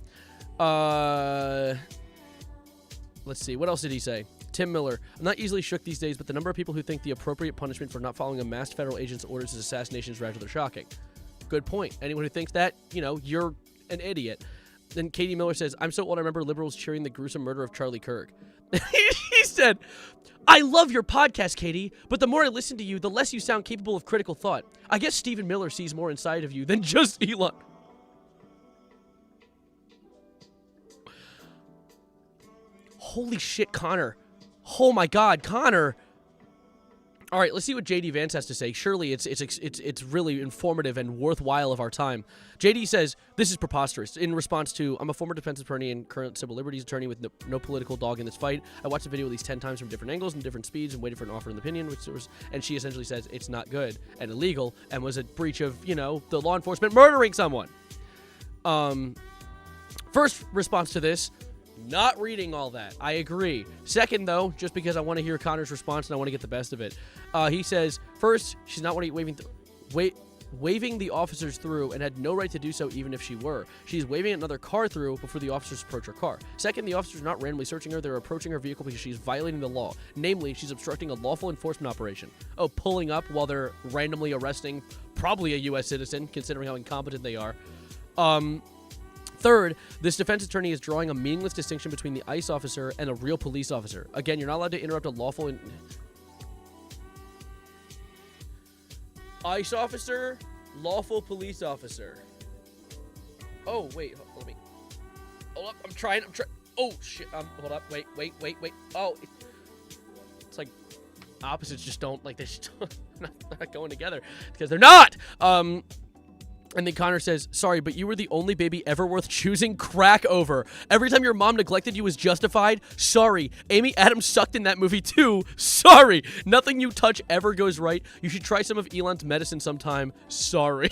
Let's see. What else did he say? Tim Miller. I'm not easily shook these days, but the number of people who think the appropriate punishment for not following a masked federal agent's orders is assassination is rather shocking. Good point. Anyone who thinks that, you're an idiot. Then Katie Miller says, I'm so old I remember liberals cheering the gruesome murder of Charlie Kirk. He said, I love your podcast, Katie, but the more I listen to you, the less you sound capable of critical thought. I guess Stephen Miller sees more inside of you than just Elon. Holy shit, Connor. Oh my God, Connor. All right, let's see what JD Vance has to say. Surely it's really informative and worthwhile of our time. JD says, this is preposterous. In response to, I'm a former defense attorney and current civil liberties attorney with no political dog in this fight. I watched the video at least 10 times from different angles and different speeds and waited for an offer of opinion, and she essentially says it's not good and illegal and was a breach of, the law enforcement murdering someone. First response to this, not reading all that. I agree. Second, though, just because I want to hear Connor's response and I want to get the best of it. He says, first, she's not waving... waving the officers through and had no right to do so even if she were. She's waving another car through before the officers approach her car. Second, the officers are not randomly searching her. They're approaching her vehicle because she's violating the law. Namely, she's obstructing a lawful enforcement operation. Oh, pulling up while they're randomly arresting probably a U.S. citizen, considering how incompetent they are. Third, this defense attorney is drawing a meaningless distinction between the ICE officer and a real police officer. Again, you're not allowed to interrupt a lawful... ICE officer, lawful police officer. Oh, wait, let me... Hold up, I'm trying... Oh, shit, hold up, wait. Oh, it's like opposites just don't, like, they're not going together. Because they're not! And then Connor says, sorry, but you were the only baby ever worth choosing crack over. Every time your mom neglected you was justified. Sorry. Amy Adams sucked in that movie too. Sorry. Nothing you touch ever goes right. You should try some of Elon's medicine sometime. Sorry.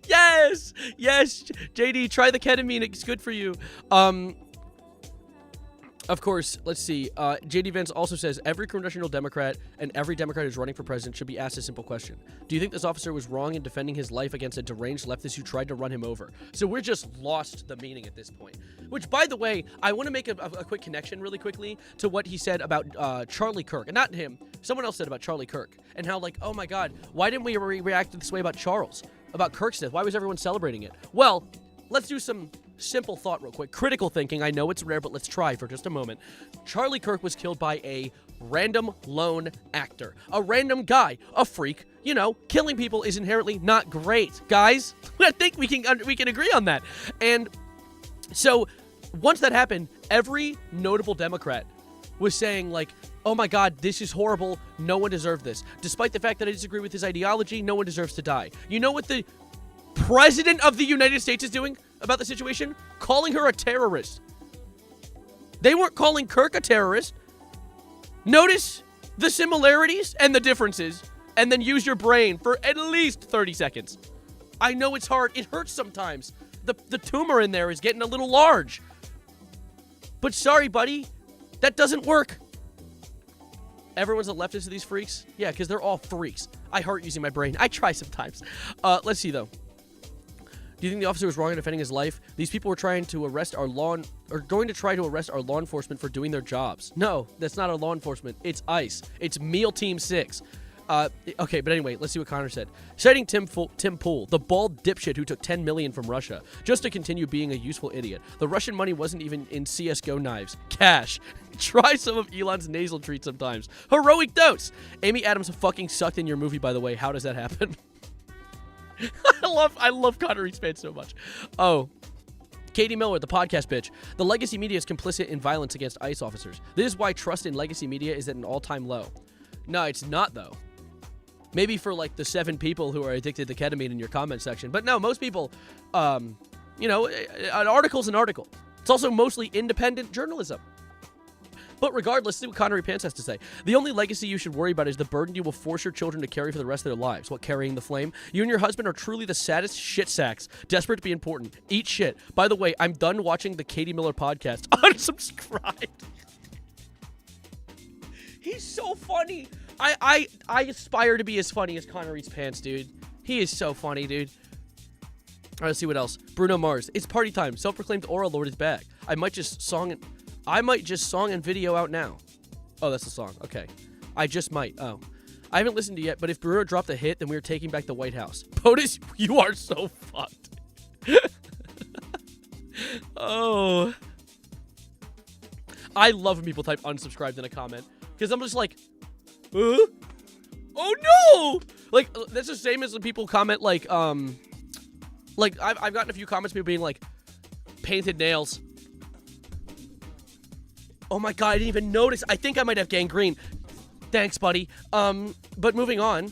Yes. JD, try the ketamine. It's good for you. Of course, let's see. J.D. Vance also says, every congressional Democrat and every Democrat who's running for president should be asked a simple question. Do you think this officer was wrong in defending his life against a deranged leftist who tried to run him over? So we're just lost the meaning at this point. Which, by the way, I want to make a quick connection really quickly to what he said about Charlie Kirk. And not him. Someone else said about Charlie Kirk. And how, like, oh my God, why didn't we react this way about Charles? About Kirk's death? Why was everyone celebrating it? Well, let's do some simple thought real quick. Critical thinking. I know it's rare, but let's try for just a moment. Charlie Kirk was killed by a random lone actor. A random guy. A freak. You know, killing people is inherently not great. Guys, I think we can agree on that. And so once that happened, every notable Democrat was saying, like, oh my God, this is horrible. No one deserved this. Despite the fact that I disagree with his ideology, no one deserves to die. You know what the President of the United States is doing about the situation? Calling her a terrorist. They weren't calling Kirk a terrorist. Notice the similarities and the differences, and then use your brain for at least 30 seconds. I know it's hard. It hurts sometimes. The tumor in there is getting a little large. But sorry, buddy. That doesn't work. Everyone's a leftist to these freaks? Yeah, because they're all freaks. I hurt using my brain. I try sometimes. Let's see, though. Do you think the officer was wrong in defending his life? These people were going to try to arrest our law enforcement for doing their jobs. No, that's not our law enforcement. It's ICE. It's MEAL Team 6. Okay, but anyway, let's see what Connor said. Citing Tim Pool, the bald dipshit who took $10 million from Russia, just to continue being a useful idiot. The Russian money wasn't even in CSGO knives. Cash. Try some of Elon's nasal treat sometimes. Heroic dose. Amy Adams fucking sucked in your movie, by the way. How does that happen? I love Connor Eastman so much. Oh. Katie Miller, the podcast bitch. The legacy media is complicit in violence against ICE officers. This is why trust in legacy media is at an all-time low. No, it's not, though. Maybe for, like, the 7 people who are addicted to ketamine in your comment section. But no, most people, you know, an article's an article. It's also mostly independent journalism. But regardless, see what Connery Pants has to say. The only legacy you should worry about is the burden you will force your children to carry for the rest of their lives. What, carrying the flame? You and your husband are truly the saddest shit sacks, desperate to be important. Eat shit. By the way, I'm done watching the Katie Miller podcast. Unsubscribed. He's so funny. I aspire to be as funny as Connery's Pants, dude. He is so funny, dude. All right, let's see what else. Bruno Mars. It's party time. Self-proclaimed Aura Lord is back. I might just song and video out now. Oh, that's the song. Okay. I just might. Oh. I haven't listened to it yet, but if Bruno dropped a hit, then we're taking back the White House. POTUS, you are so fucked. Oh. I love when people type unsubscribed in a comment. Because I'm just like, huh? Oh no! Like, that's the same as when people comment like I've gotten a few comments people being like, painted nails. Oh my God, I didn't even notice. I think I might have gangrene. Thanks, buddy. But moving on.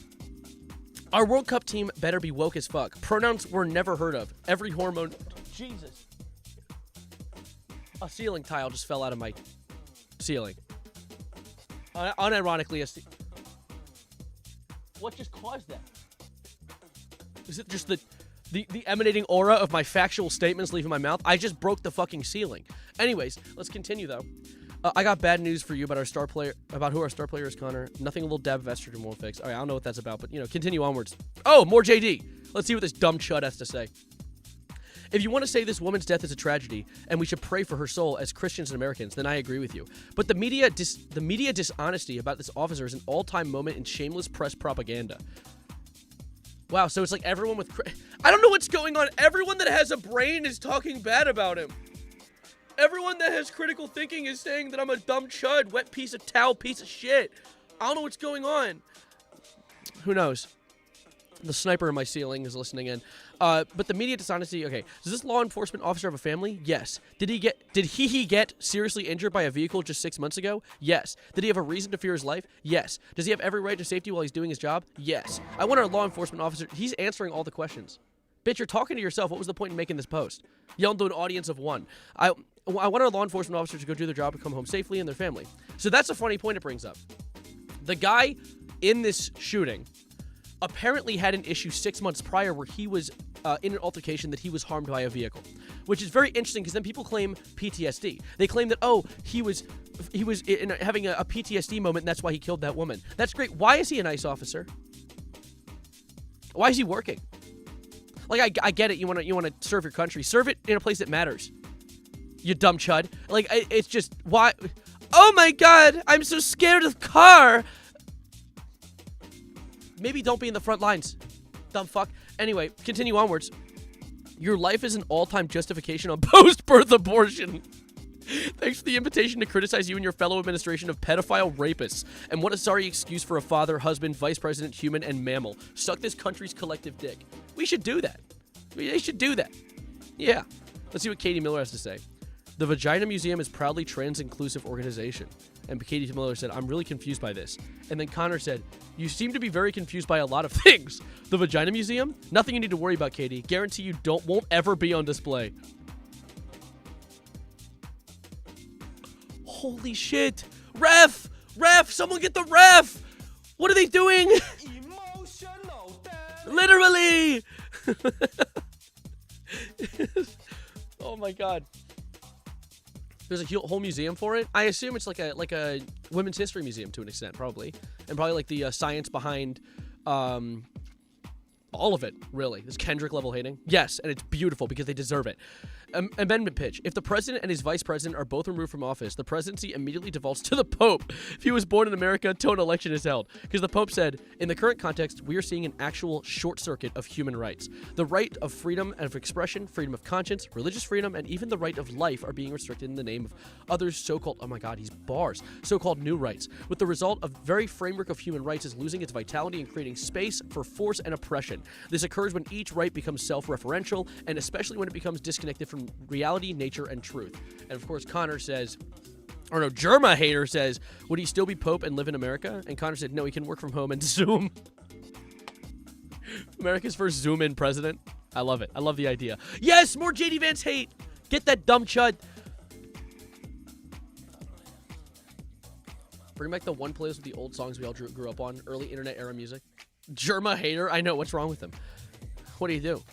Our World Cup team better be woke as fuck. Pronouns were never heard of. Every hormone. Jesus. A ceiling tile just fell out of my ceiling. Unironically, what just caused that? Is it just the emanating aura of my factual statements leaving my mouth? I just broke the fucking ceiling. Anyways, let's continue, though. I got bad news for you about who our star player is, Connor. Nothing a little dab of estrogen won't fix. All right, I don't know what that's about, but continue onwards. Oh, more JD. Let's see what this dumb chud has to say. If you want to say this woman's death is a tragedy and we should pray for her soul as Christians and Americans, then I agree with you. But the media dishonesty about this officer is an all-time moment in shameless press propaganda. Wow, so it's like everyone with... I don't know what's going on. Everyone that has a brain is talking bad about him. Everyone that has critical thinking is saying that I'm a dumb chud, wet piece of towel, piece of shit. I don't know what's going on. Who knows? The sniper in my ceiling is listening in. But the media dishonesty, okay. Does this law enforcement officer have a family? Yes. Did he get seriously injured by a vehicle just 6 months ago? Yes. Did he have a reason to fear his life? Yes. Does he have every right to safety while he's doing his job? Yes. I want our law enforcement officer, he's answering all the questions. Bitch, you're talking to yourself. What was the point in making this post? Yelling to an audience of one. I want our law enforcement officers to go do their job and come home safely and their family. So that's a funny point it brings up. The guy in this shooting apparently had an issue 6 months prior where he was in an altercation that he was harmed by a vehicle, which is very interesting because then people claim PTSD. They claim that, oh, he was having a PTSD moment and that's why he killed that woman. That's great. Why is he a nice officer? Why is he working? Like, I get it. You want to serve your country. Serve it in a place that matters. You dumb chud. Like, it's just, why? Oh my God, I'm so scared of the car. Maybe don't be in the front lines. Dumb fuck. Anyway, continue onwards. Your life is an all-time justification on post-birth abortion. Thanks for the invitation to criticize you and your fellow administration of pedophile rapists. And what a sorry excuse for a father, husband, vice president, human, and mammal. Suck this country's collective dick. We should do that. They should do that. Yeah. Let's see what Katie Miller has to say. The Vagina Museum is proudly trans-inclusive organization. And Katie Miller said, I'm really confused by this. And then Connor said, you seem to be very confused by a lot of things. The Vagina Museum? Nothing you need to worry about, Katie. Guarantee you won't ever be on display. Holy shit. Ref! Someone get the ref! What are they doing? Literally! Oh my God. There's a whole museum for it. I assume it's like a women's history museum to an extent, probably. And probably like the science behind all of it, really. This Kendrick level hating. Yes, and it's beautiful because they deserve it. Amendment pitch. If the president and his vice president are both removed from office, the presidency immediately defaults to the Pope. If he was born in America until an election is held. Because the Pope said, in the current context, we are seeing an actual short circuit of human rights. The right of freedom of expression, freedom of conscience, religious freedom, and even the right of life are being restricted in the name of others so-called, oh my God, he's bars, so-called new rights. With the result of very framework of human rights is losing its vitality and creating space for force and oppression. This occurs when each right becomes self-referential, and especially when it becomes disconnected from reality, nature, and truth. And of course, Connor says, or no, Germa Hater says, would he still be Pope and live in America? And Connor said, no, he can work from home and Zoom. America's first Zoom-in president. I love it. I love the idea. Yes, more JD Vance hate. Get that dumb chud. Bring back the one playlist with the old songs we all grew up on. Early internet era music. Germa Hater. I know. What's wrong with him? What do you do?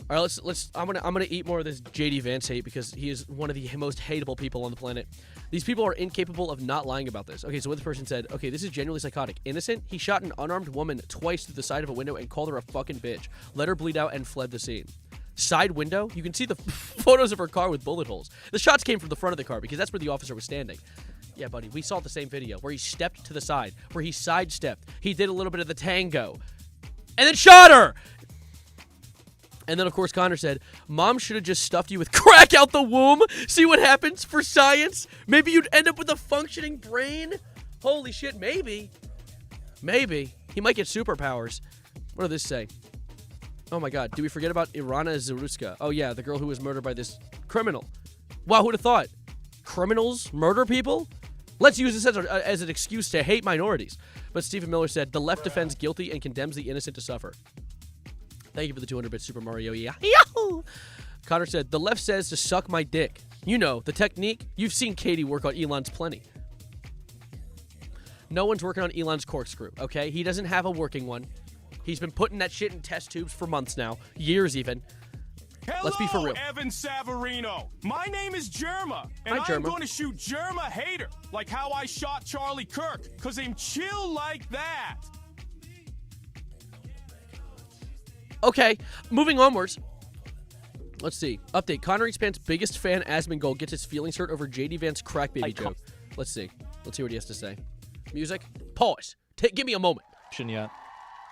All right, let's. I'm gonna eat more of this JD Vance hate because he is one of the most hateable people on the planet. These people are incapable of not lying about this. Okay, so what this person said. Okay, this is genuinely psychotic. Innocent. He shot an unarmed woman twice through the side of a window and called her a fucking bitch. Let her bleed out and fled the scene. Side window. You can see the photos of her car with bullet holes. The shots came from the front of the car because that's where the officer was standing. Yeah, buddy, we saw the same video where he stepped to the side, where he sidestepped. He did a little bit of the tango, and then shot her. And then, of course, Connor said, Mom should have just stuffed you with crack out the womb. See what happens for science? Maybe you'd end up with a functioning brain? Holy shit, maybe. Maybe. He might get superpowers. What did this say? Oh, my God. Did we forget about Irana Zaruska? Oh, yeah, the girl who was murdered by this criminal. Wow, who'd have thought? Criminals murder people? Let's use this as an excuse to hate minorities. But Stephen Miller said, the left defends guilty and condemns the innocent to suffer. Thank you for the 200-bit Super Mario. Yahoo! Connor said, the left says to suck my dick. You know, the technique. You've seen Katie work on Elon's plenty. No one's working on Elon's corkscrew, okay? He doesn't have a working one. He's been putting that shit in test tubes for months now. Years even. Let's be for real. Evan Savarino. My name is Jerma, and Hi, I'm Jerma. going to shoot Jerma Hater, like how I shot Charlie Kirk, because I'm chill like that. Okay, moving onwards. Let's see. Update. Connor Expan's biggest fan, Asmongold, gets his feelings hurt over JD Vance crack baby joke. Let's see. Let's see what he has to say. Music. Pause. Give me a moment. Yet.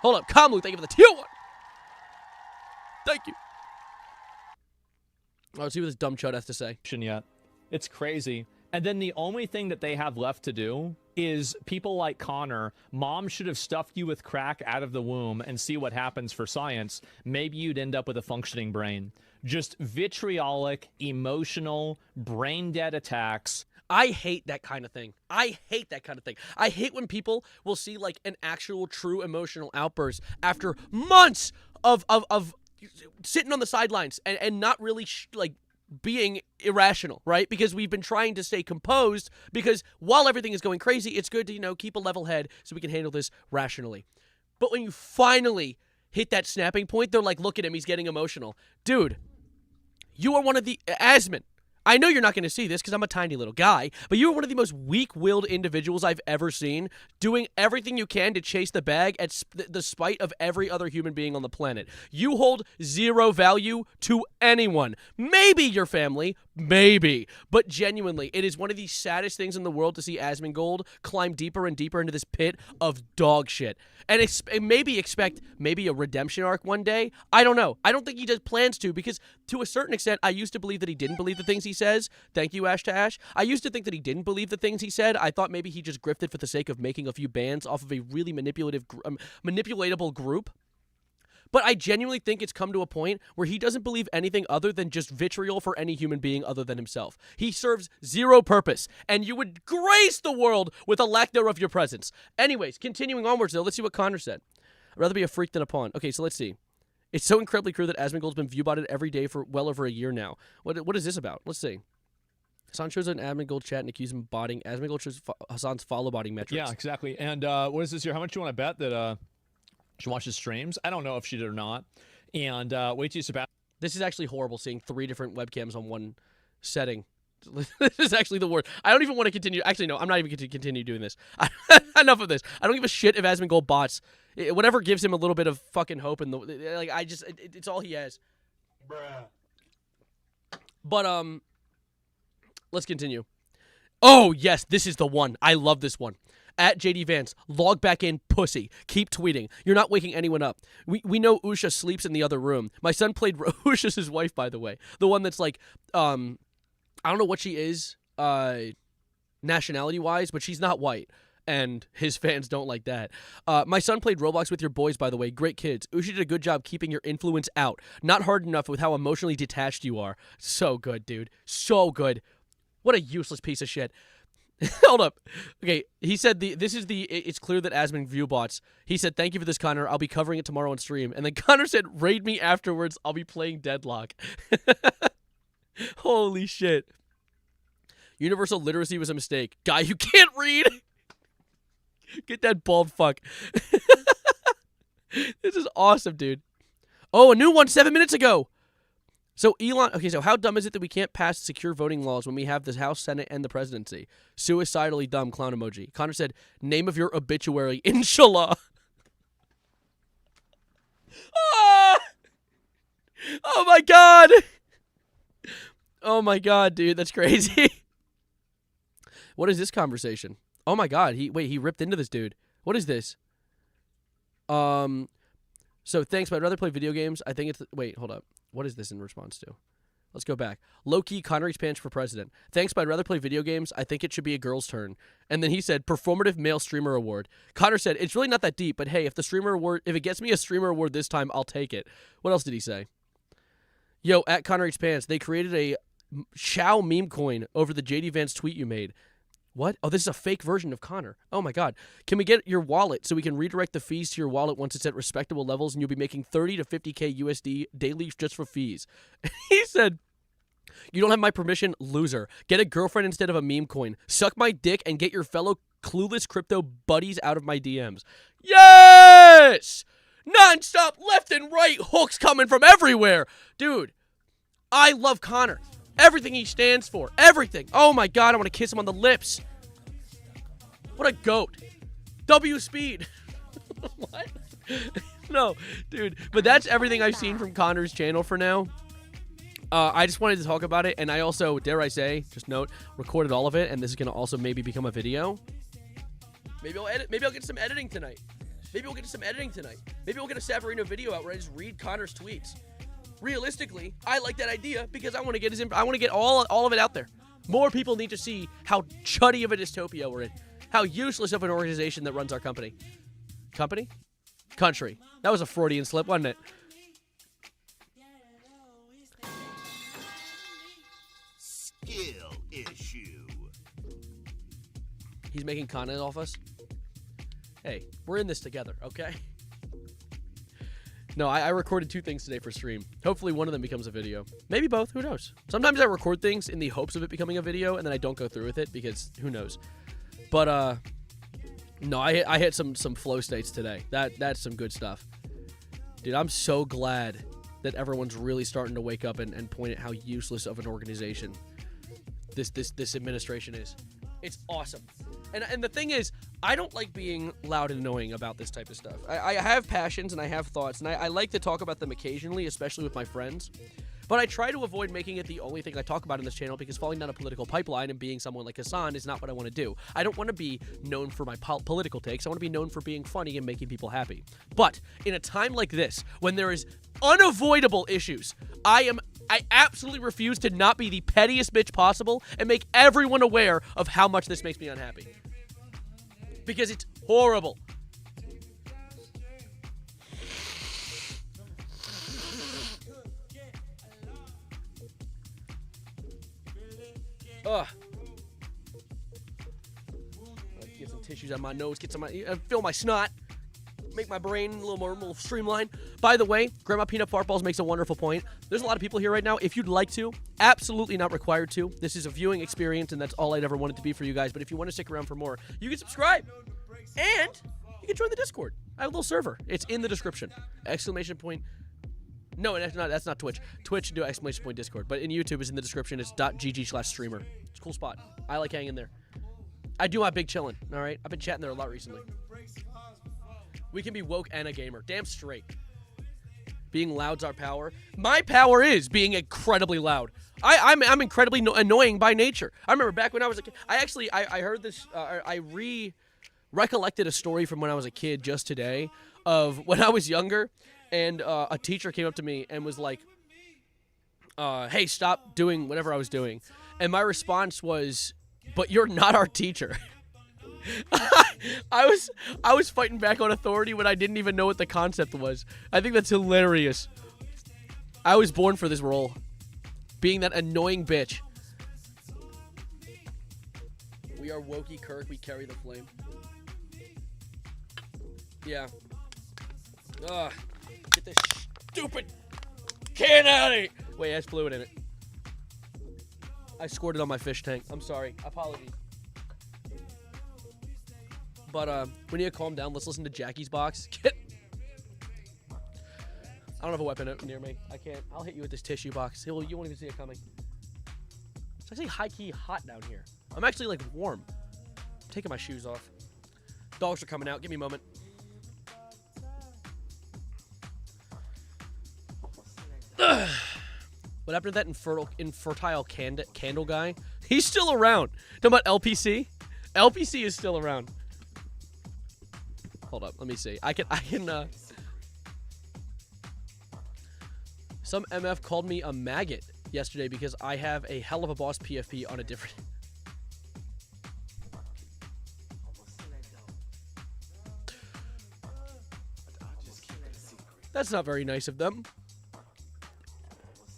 Hold up. Kamlu, thank you for the tier 1. Thank you. Let's see what this dumb chud has to say. Yet. It's crazy. And then the only thing that they have left to do is people like Connor. Mom should have stuffed you with crack out of the womb and see what happens for science. Maybe you'd end up with a functioning brain. Just vitriolic, emotional, brain-dead attacks. I hate that kind of thing. I hate that kind of thing. I hate when people will see like an actual true emotional outburst after months of sitting on the sidelines and not really being irrational, right? Because we've been trying to stay composed because while everything is going crazy, it's good to, keep a level head so we can handle this rationally. But when you finally hit that snapping point, they're like, look at him, he's getting emotional. Dude, you are one of the... Asmon, I know you're not going to see this because I'm a tiny little guy, but you are one of the most weak-willed individuals I've ever seen, doing everything you can to chase the bag at the spite of every other human being on the planet. You hold zero value to anyone. Maybe your family, maybe, but genuinely, it is one of the saddest things in the world to see Asmongold climb deeper and deeper into this pit of dog shit. And maybe expect maybe a redemption arc one day. I don't know. I don't think he does plans to because to a certain extent, I used to believe that he didn't believe the things he says. Thank you, Ash to Ash. I used to think that he didn't believe the things he said. I thought maybe he just grifted for the sake of making a few bands off of a really manipulatable group. But I genuinely think it's come to a point where he doesn't believe anything other than just vitriol for any human being other than himself. He serves zero purpose, and you would grace the world with a lack thereof your presence. Anyways, continuing onwards, though, let's see what Connor said. I'd rather be a freak than a pawn. Okay, so let's see. It's so incredibly clear that Asmongold's been viewbotted every day for well over a year now. What is this about? Let's see. Hassan shows an Asmongold chat and accuses him of botting. Asmongold shows Hassan's follow botting metrics. Yeah, exactly. And what is this here? How much do you want to bet that she watches streams? I don't know if she did or not. And wait till you Sebastian. This is actually horrible seeing 3 different webcams on one setting. This is actually the worst. I don't even want to continue. Actually, no, I'm not even going to continue doing this. Enough of this. I don't give a shit if Asmongold bots. Whatever gives him a little bit of fucking hope and it's all he has. Bruh. But let's continue. Oh yes, this is the one. I love this one. At JD Vance, log back in, pussy. Keep tweeting. You're not waking anyone up. We know Usha sleeps in the other room. My son played Usha's his wife, by the way. The one that's like, I don't know what she is, nationality-wise, but she's not white. And his fans don't like that. My son played Roblox with your boys, by the way. Great kids. Usha did a good job keeping your influence out. Not hard enough with how emotionally detached you are. So good, dude. So good. What a useless piece of shit. Hold up. Okay, he said it's clear that Asmon view bots. He said, thank you for this, Connor. I'll be covering it tomorrow on stream. And then Connor said, raid me afterwards. I'll be playing Deadlock. Holy shit. Universal literacy was a mistake. Guy, you can't read. Get that bald fuck. This is awesome, dude. Oh, a new one 7 minutes ago. So Elon, okay, so how dumb is it that we can't pass secure voting laws when we have the House, Senate, and the presidency? Suicidally dumb clown emoji. Connor said, name of your obituary, inshallah. Ah! Oh my god. Oh my god, dude, that's crazy. What is this conversation? Oh my god, he ripped into this dude. What is this? So thanks, but I'd rather play video games. I think it's, wait, hold up. What is this in response to? Let's go back. Low-key, Connor expands for president. Thanks, but I'd rather play video games. I think it should be a girl's turn. And then he said, performative male streamer award. Connor said, it's really not that deep, but hey, if it gets me a streamer award this time, I'll take it. What else did he say? Yo, at Connor expands, they created a Chow meme coin over the JD Vance tweet you made. What? Oh, this is a fake version of Connor. Oh my god. Can we get your wallet so we can redirect the fees to your wallet once it's at respectable levels and you'll be making 30 to 50k USD daily just for fees? He said, you don't have my permission, loser. Get a girlfriend instead of a meme coin. Suck my dick and get your fellow clueless crypto buddies out of my DMs. Yes! Non-stop left and right hooks coming from everywhere. Dude, I love Connor. Everything he stands for. Everything. Oh my God, I want to kiss him on the lips. What a goat. W Speed. What? No, dude. But that's everything I've seen from Connor's channel for now. I just wanted to talk about it, and I also, dare I say, just note, recorded all of it, and this is going to also maybe become a video. Maybe I'll edit. Maybe I'll get some editing tonight. Maybe we'll get some editing tonight. Maybe we'll get a Savarino video out where I just read Connor's tweets. Realistically, I like that idea because I want to get I want to get all of it out there. More people need to see how chuddy of a dystopia we're in. How useless of an organization that runs our company. Company? Country. That was a Freudian slip, wasn't it? Skill issue. He's making content off us. Hey, we're in this together, okay? No, I recorded 2 things today for stream. Hopefully one of them becomes a video. Maybe both, who knows? Sometimes I record things in the hopes of it becoming a video, and then I don't go through with it because who knows? But, no, I hit some flow states today. That's some good stuff. Dude, I'm so glad that everyone's really starting to wake up and point at how useless of an organization this administration is. It's awesome. And the thing is, I don't like being loud and annoying about this type of stuff. I have passions and I have thoughts, and I like to talk about them occasionally, especially with my friends. But I try to avoid making it the only thing I talk about in this channel because falling down a political pipeline and being someone like Hassan is not what I want to do. I don't want to be known for my political takes. I want to be known for being funny and making people happy. But in a time like this, when there is unavoidable issues, I absolutely refuse to not be the pettiest bitch possible and make everyone aware of how much this makes me unhappy. Because it's horrible. Ugh. Get some tissues on my nose, fill my snot, make my brain a little more streamlined. By the way, Grandma Peanut Fart Balls makes a wonderful point. There's a lot of people here right now. If you'd like to, absolutely not required to. This is a viewing experience, and that's all I'd ever want it to be for you guys. But if you want to stick around for more, you can subscribe. And you can join the Discord. I have a little server. It's in the description. Exclamation point. No, that's not Twitch. Twitch, do exclamation point Discord. But in YouTube, it's in the description. It's .gg/streamer. It's a cool spot. I like hanging there. I do my big chillin', all right? I've been chatting there a lot recently. We can be woke and a gamer. Damn straight. Being loud's our power. My power is being incredibly loud. I'm incredibly annoying by nature. I remember back when I was a kid. I heard this. I recollected a story from when I was a kid just today of when I was younger. And a teacher came up to me and was like, hey, stop doing whatever I was doing. And my response was, but you're not our teacher. I was fighting back on authority when I didn't even know what the concept was. I think that's hilarious. I was born for this role. Being that annoying bitch. We are Wokey Kirk. We carry the flame. Yeah. Ugh. Get this stupid can out of here. Wait, it has fluid in it. I scored it on my fish tank. I'm sorry. Apologies. But we need to calm down. Let's listen to Jackie's box. I don't have a weapon near me. I can't. I'll hit you with this tissue box. You won't even see it coming. It's actually high-key hot down here. I'm actually, like, warm. I'm taking my shoes off. Dogs are coming out. Give me a moment. What happened to that infertile candle guy? He's still around. Talking about LPC? LPC is still around. Hold up, let me see. I can Some MF called me a maggot yesterday because I have a hell of a boss PFP on a different... That's not very nice of them.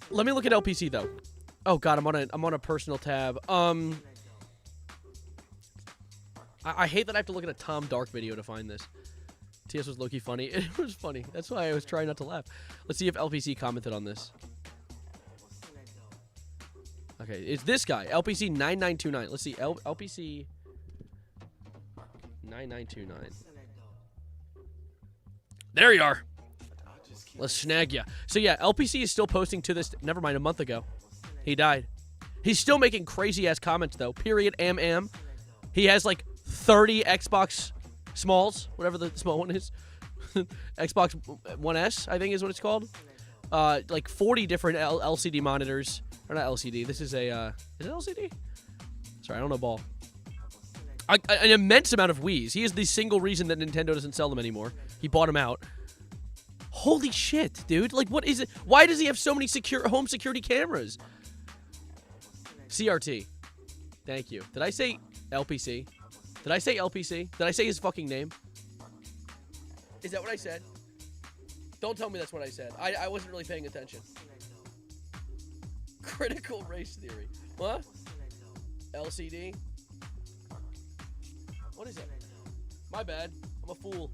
Let me look at LPC though. Oh god, I'm on a personal tab. I hate that I have to look at a Tom Dark video to find this. TS was low-key funny. It was funny. That's why I was trying not to laugh. Let's see if LPC commented on this. Okay, it's this guy, LPC 9929. Let's see, LPC 9929. There you are. Let's snag ya. So yeah, LPC is still posting to this. Never mind, a month ago, he died. He's still making crazy ass comments though. Period. Am. He has like 30 Xbox Smalls, whatever the small one is. Xbox One S, I think is what it's called. Like 40 different LCD monitors. Or not LCD. This is a, is it LCD? Sorry, I don't know ball. An immense amount of Wiis. He is the single reason that Nintendo doesn't sell them anymore. He bought them out. Holy shit, dude. Like, what is it? Why does he have so many home security cameras? CRT. Thank you. Did I say LPC? Did I say LPC? Did I say his fucking name? Is that what I said? Don't tell me that's what I said. I wasn't really paying attention. Critical race theory. What? LCD? What is it? My bad. I'm a fool.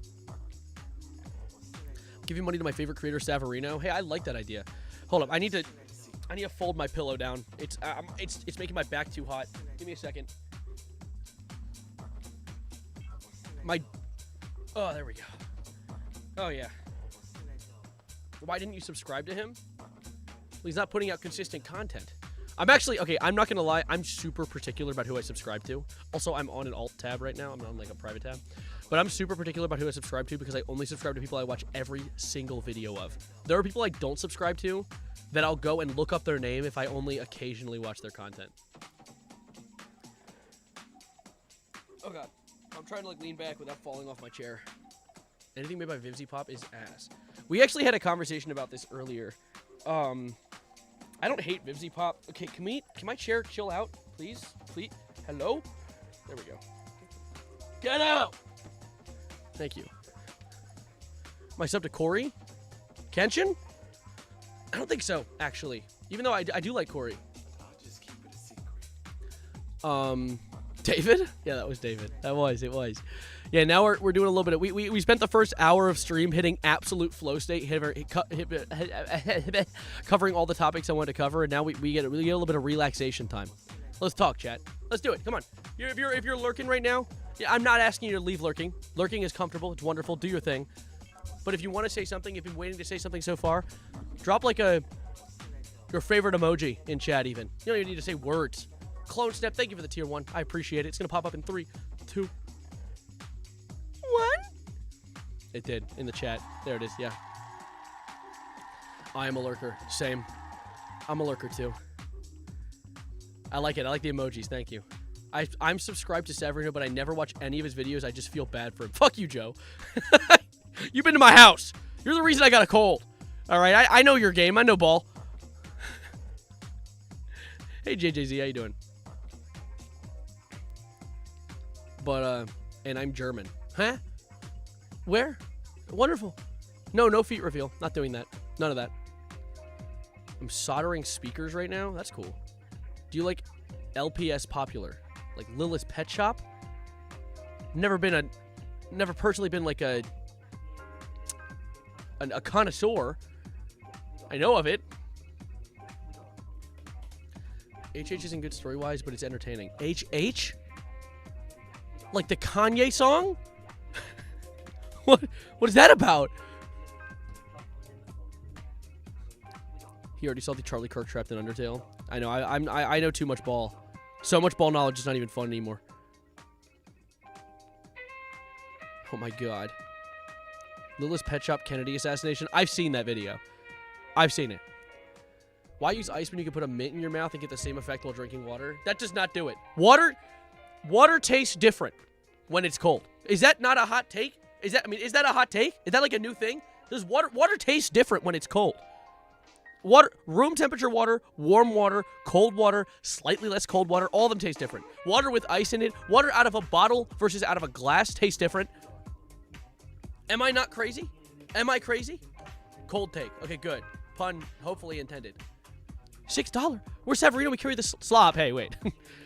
Giving money to my favorite creator, Savarino. Hey, I like that idea. Hold up. I need to fold my pillow down. It's making my back too hot. Give me a second. Oh, there we go. Oh, yeah. Why didn't you subscribe to him? Well, he's not putting out consistent content. I'm actually, okay, I'm not going to lie. I'm super particular about who I subscribe to. Also, I'm on an alt tab right now. I'm on like a private tab. But I'm super particular about who I subscribe to because I only subscribe to people I watch every single video of. There are people I don't subscribe to that I'll go and look up their name if I only occasionally watch their content. Oh, God. I'm trying to like lean back without falling off my chair. Anything made by Vivzy Pop is ass. We actually had a conversation about this earlier. I don't hate Vivzy Pop. Okay, can my chair chill out, please? Please. Hello? There we go. Get out! Thank you. Am I sub to Corey? Kenshin? I don't think so, actually. Even though I do like Corey. I'll just keep it a secret. David? Yeah, that was David. It was. Yeah, now we're doing a little bit of... We spent the first hour of stream hitting absolute flow state, covering all the topics I wanted to cover, and now we get a little bit of relaxation time. Let's talk, chat. Let's do it. Come on. If you're lurking right now, yeah, I'm not asking you to leave lurking. Lurking is comfortable. It's wonderful. Do your thing. But if you want to say something, if you've been waiting to say something so far, drop like your favorite emoji in chat even. You don't even need to say words. Clone Snap, thank you for the tier 1. I appreciate it. It's going to pop up in 3, 2, 1. It did in the chat. There it is. Yeah. I am a lurker. Same. I'm a lurker too. I like it. I like the emojis. Thank you. I'm subscribed to Severino, but I never watch any of his videos. I just feel bad for him. Fuck you, Joe. You've been to my house. You're the reason I got a cold. All right. I know your game. I know ball. Hey, JJZ. How you doing? But, and I'm German. Huh? Where? Wonderful. No feet reveal. Not doing that. None of that. I'm soldering speakers right now. That's cool. Do you like LPS Popular? Like Lilith's Pet Shop? Never personally been like a connoisseur. I know of it. HH isn't good story-wise, but it's entertaining. HH? Like the Kanye song? What is that about? He already saw the Charlie Kirk trapped in Undertale. I know. I know too much ball. So much ball knowledge is not even fun anymore. Oh my god. Lilith's Pet Shop Kennedy assassination. I've seen that video. I've seen it. Why use ice when you can put a mint in your mouth and get the same effect while drinking water? That does not do it. Water tastes different when it's cold. Is that not a hot take? Is that a hot take? Is that like a new thing? Does water taste different when it's cold? Water, room temperature water, warm water, cold water, slightly less cold water, all of them taste different. Water with ice in it, water out of a bottle versus out of a glass tastes different. Am I not crazy? Am I crazy? Cold take. Okay, good. Pun hopefully intended. $6. We're Severino. We carry the slop. Hey, wait.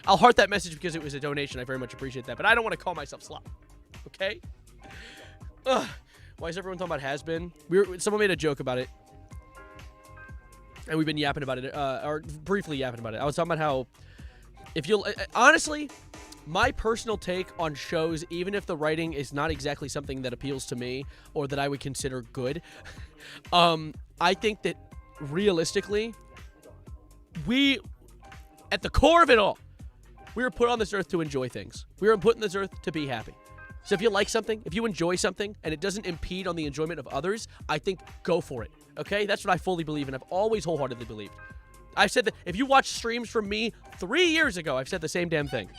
I'll heart that message because it was a donation. I very much appreciate that. But I don't want to call myself slop. Okay? Ugh. Why is everyone talking about has-been? Someone made a joke about it. And we've been yapping about it. Or briefly yapping about it. I was talking about how... If you'll... honestly, my personal take on shows, even if the writing is not exactly something that appeals to me or that I would consider good, I think that realistically, at the core of it all, we were put on this earth to enjoy things. We were put on this earth to be happy. So if you like something, if you enjoy something, and it doesn't impede on the enjoyment of others, I think go for it, okay? That's what I fully believe, and I've always wholeheartedly believed. I've said that if you watch streams from me 3 years ago, I've said the same damn thing.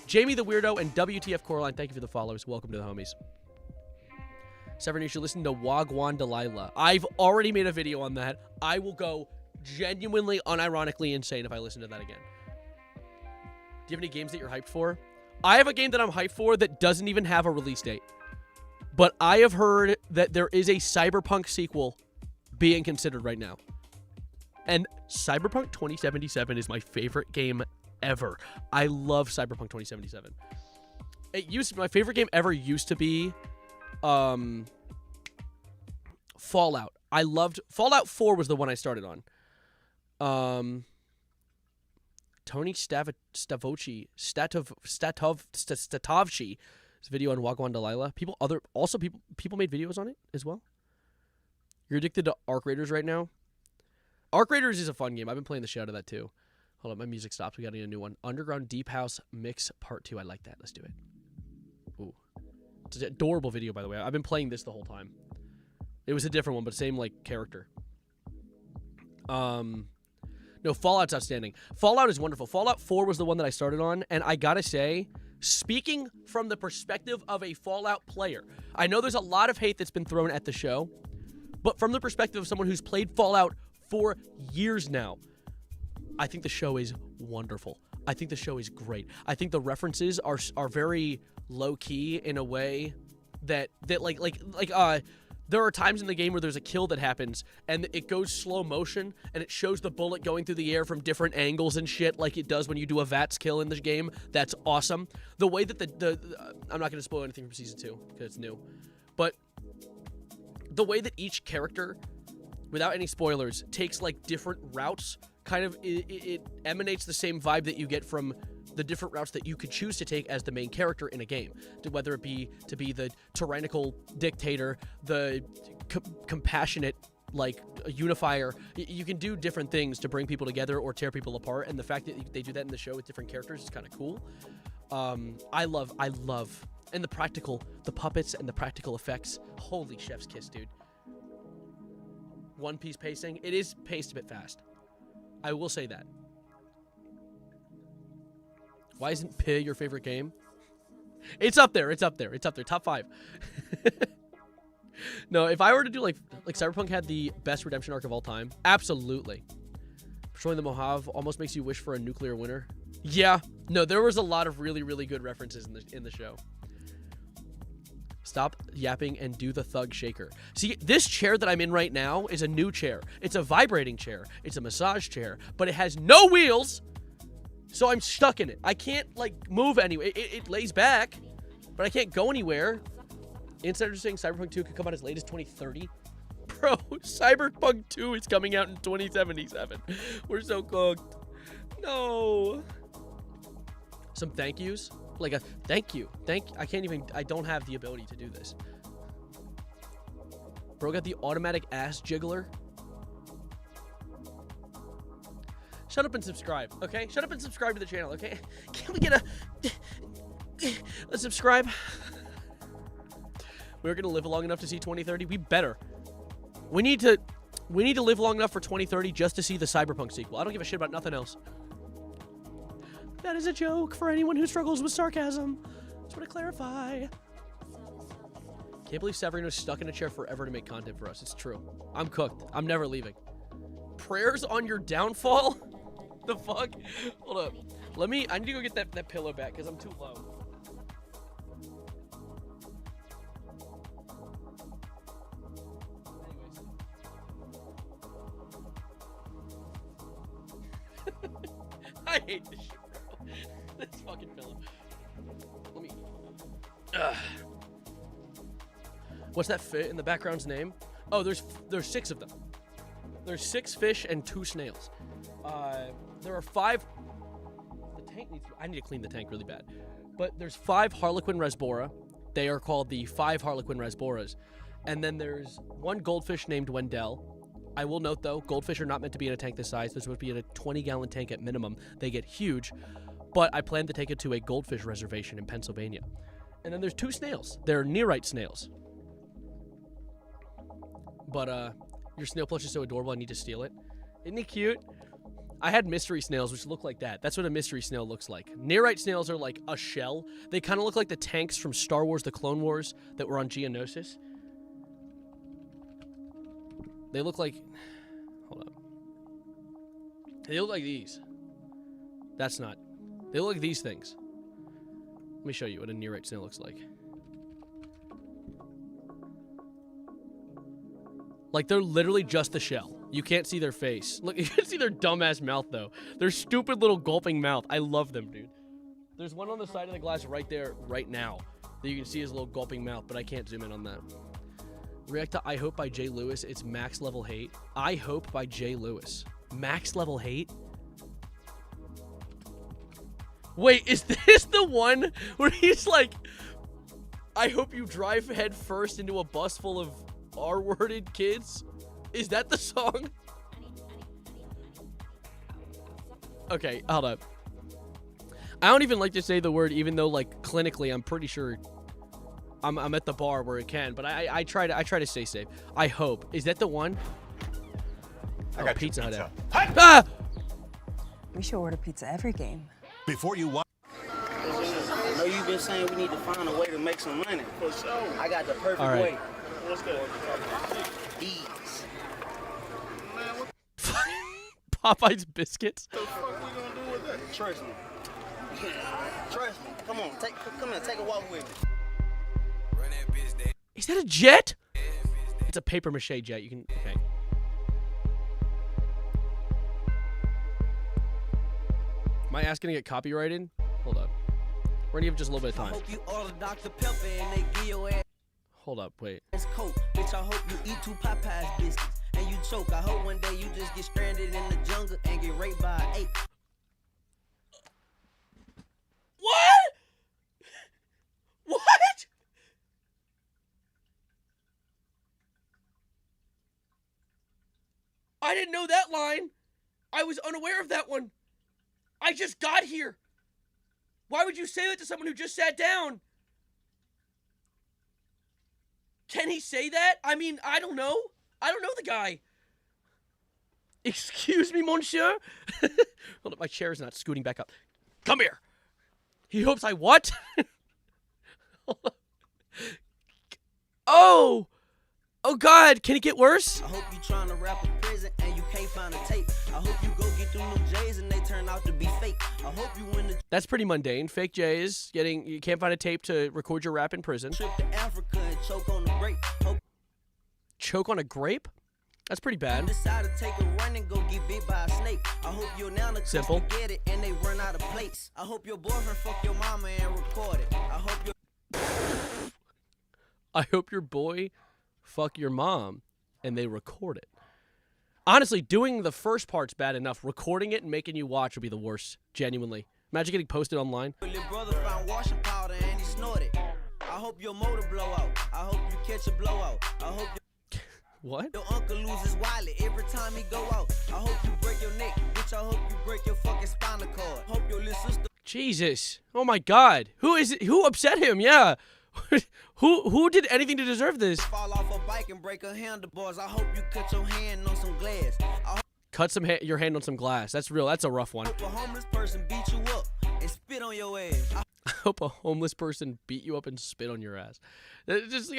Jamie the Weirdo and WTF Coraline, thank you for the follows. Welcome to the homies. Severin, you should listen to Wagwan Delilah. I've already made a video on that. I will go genuinely, unironically insane if I listen to that again. Do you have any games that you're hyped for? I have a game that I'm hyped for that doesn't even have a release date. But I have heard that there is a Cyberpunk sequel being considered right now. And Cyberpunk 2077 is my favorite game ever. I love Cyberpunk 2077. My favorite game ever used to be Fallout. I loved Fallout 4 was the one I started on. Tony Statovchi's video on Wagwan Delilah. People made videos on it as well. You're addicted to Arc Raiders right now? Arc Raiders is a fun game. I've been playing the shit out of that too. Hold on, my music stopped. We got to get a new one. Underground Deep House Mix Part 2. I like that. Let's do it. Ooh. It's an adorable video, by the way. I've been playing this the whole time. It was a different one, but same, like, character. No, Fallout's outstanding. Fallout is wonderful. Fallout 4 was the one that I started on, and I gotta say, speaking from the perspective of a Fallout player, I know there's a lot of hate that's been thrown at the show, but from the perspective of someone who's played Fallout for years now, I think the show is wonderful. I think the show is great. I think the references are very low-key in a way that there are times in the game where there's a kill that happens, and it goes slow motion, and it shows the bullet going through the air from different angles and shit, like it does when you do a VATS kill in the game. That's awesome. The way that I'm not going to spoil anything from Season 2, because it's new, but the way that each character, without any spoilers, takes, like, different routes, kind of, it emanates the same vibe that you get from the different routes that you could choose to take as the main character in a game, whether it be to be the tyrannical dictator, the compassionate, like, unifier. You can do different things to bring people together or tear people apart, and the fact that they do that in the show with different characters is kind of cool. I love, and the puppets and the practical effects. Holy chef's kiss, dude. One Piece pacing, it is paced a bit fast. I will say that. Why isn't P your favorite game? It's up there. It's up there. It's up there. Top 5. No, if I were to do like Cyberpunk had the best redemption arc of all time, absolutely. Patrolling the Mojave almost makes you wish for a nuclear winter. Yeah. No, there was a lot of really, really good references in the show. Stop yapping and do the thug shaker. See, this chair that I'm in right now is a new chair. It's a vibrating chair. It's a massage chair, but it has no wheels, so I'm stuck in it. I can't, like, move anywhere. It lays back, but I can't go anywhere. Insiders are saying Cyberpunk 2 could come out as late as 2030. Bro, Cyberpunk 2 is coming out in 2077. We're so cooked. No. Some thank yous. Like a thank you. I don't have the ability to do this. Bro got the automatic ass jiggler. Shut up and subscribe, okay? Shut up and subscribe to the channel, okay? Can we get let's subscribe. We're gonna live long enough to see 2030. We better. We need to live long enough for 2030 just to see the Cyberpunk sequel. I don't give a shit about nothing else. That is a joke for anyone who struggles with sarcasm. Just want to clarify. Can't believe Severino's stuck in a chair forever to make content for us. It's true. I'm cooked. I'm never leaving. Prayers on your downfall? The fuck? Hold up. I need to go get that pillow back because I'm too low. I hate this shit. This fucking pillow. Let me. What's that fit in the background's name? Oh, there's 6 of them. There's 6 fish and 2 snails. There are 5. The tank needs to, I need to clean the tank really bad. But there's 5 Harlequin Resbora. They are called the 5 Harlequin Resboras. And then there's 1 goldfish named Wendell. I will note, though, goldfish are not meant to be in a tank this size. They're supposed to be in a 20-gallon tank at minimum. They get huge. But I plan to take it to a goldfish reservation in Pennsylvania. And then there's 2 snails. They're Nearite snails. But your snail plush is so adorable, I need to steal it. Isn't he cute? I had mystery snails, which look like that. That's what a mystery snail looks like. Nearite snails are like a shell. They kind of look like the tanks from Star Wars: The Clone Wars that were on Geonosis. They look like... Hold up. They look like these. That's not... They look like these things. Let me show you what a Nearite snail looks like. Like, they're literally just the shell. You can't see their face. Look, you can see their dumbass mouth, though. Their stupid little gulping mouth. I love them, dude. There's one on the side of the glass right there, right now, that you can see his little gulping mouth, but I can't zoom in on that. React to I Hope by Jay Lewis. It's max level hate. I Hope by Jay Lewis. Max level hate? Wait, is this the one where he's like, I hope you drive head first into a bus full of R-worded kids? Is that the song? Okay, hold up. I don't even like to say the word, even though, like, clinically, I'm pretty sure I'm at the bar where it can. But I try to stay safe. I hope. Is that the one? I got Pizza Hut. Ah! We should order pizza every game. Before you watch. I know you've been saying we need to find a way to make some money. For sure. I got the perfect way. Let's go. These. Popeye's biscuits. What the fuck we gonna do with that? Trust me. Trust me. Come on, come here, take a walk with me. Is that a jet? It's a paper mache jet. You can, okay. Am I asking to get copyrighted? Hold up. We're gonna give just a little bit of time. I hope you order Dr. Pepper and they give your ass. Hold up, wait. Coke. Bitch, I hope you eat 2 Popeyes biscuits and you choke. I hope one day you just get stranded in the jungle and get raped by an ape. What? What? I didn't know that line. I was unaware of that one. I just got here. Why would you say that to someone who just sat down? Can he say that? I mean, I don't know. I don't know the guy. Excuse me, monsieur? Hold up, my chair is not scooting back up. Come here. He hopes I what? Oh! Oh, God. Can it get worse? I hope you trying to rap in prison and you can't find a tape. I hope you go get them new J's and they turn out to be fake. I hope you win the... That's pretty mundane. Fake J's. You can't find a tape to record your rap in prison. Trip to Africa and choke on the grape. Choke on a grape? That's pretty bad. Decide to take a run and go get bit by a snake. I hope you're now the simple. Get it and they run out of plates. I hope your boyfriend fuck your mama and record it. I hope your boy fuck your mom and they record it. Honestly, doing the first part's bad enough. Recording it and making you watch would be the worst. Genuinely. Imagine getting posted online. Your brother found washing powder and he snorted. I hope your motor blow out. I hope you catch a blowout. I hope what? Your uncle loses wallet every time he go out. I hope you break your neck. Bitch, I hope you break your fucking spinal cord. Hope your little sister. Jesus. Oh my God. Who is it? Who upset him? Yeah. Who did anything to deserve this? Fall off a bike and break her handlebars. I hope you cut your hand on some glass. Cut your hand on some glass. That's real. That's a rough one. I hope a homeless person beat you up and spit on your ass. I hope a homeless person beat you up and spit on your ass. Just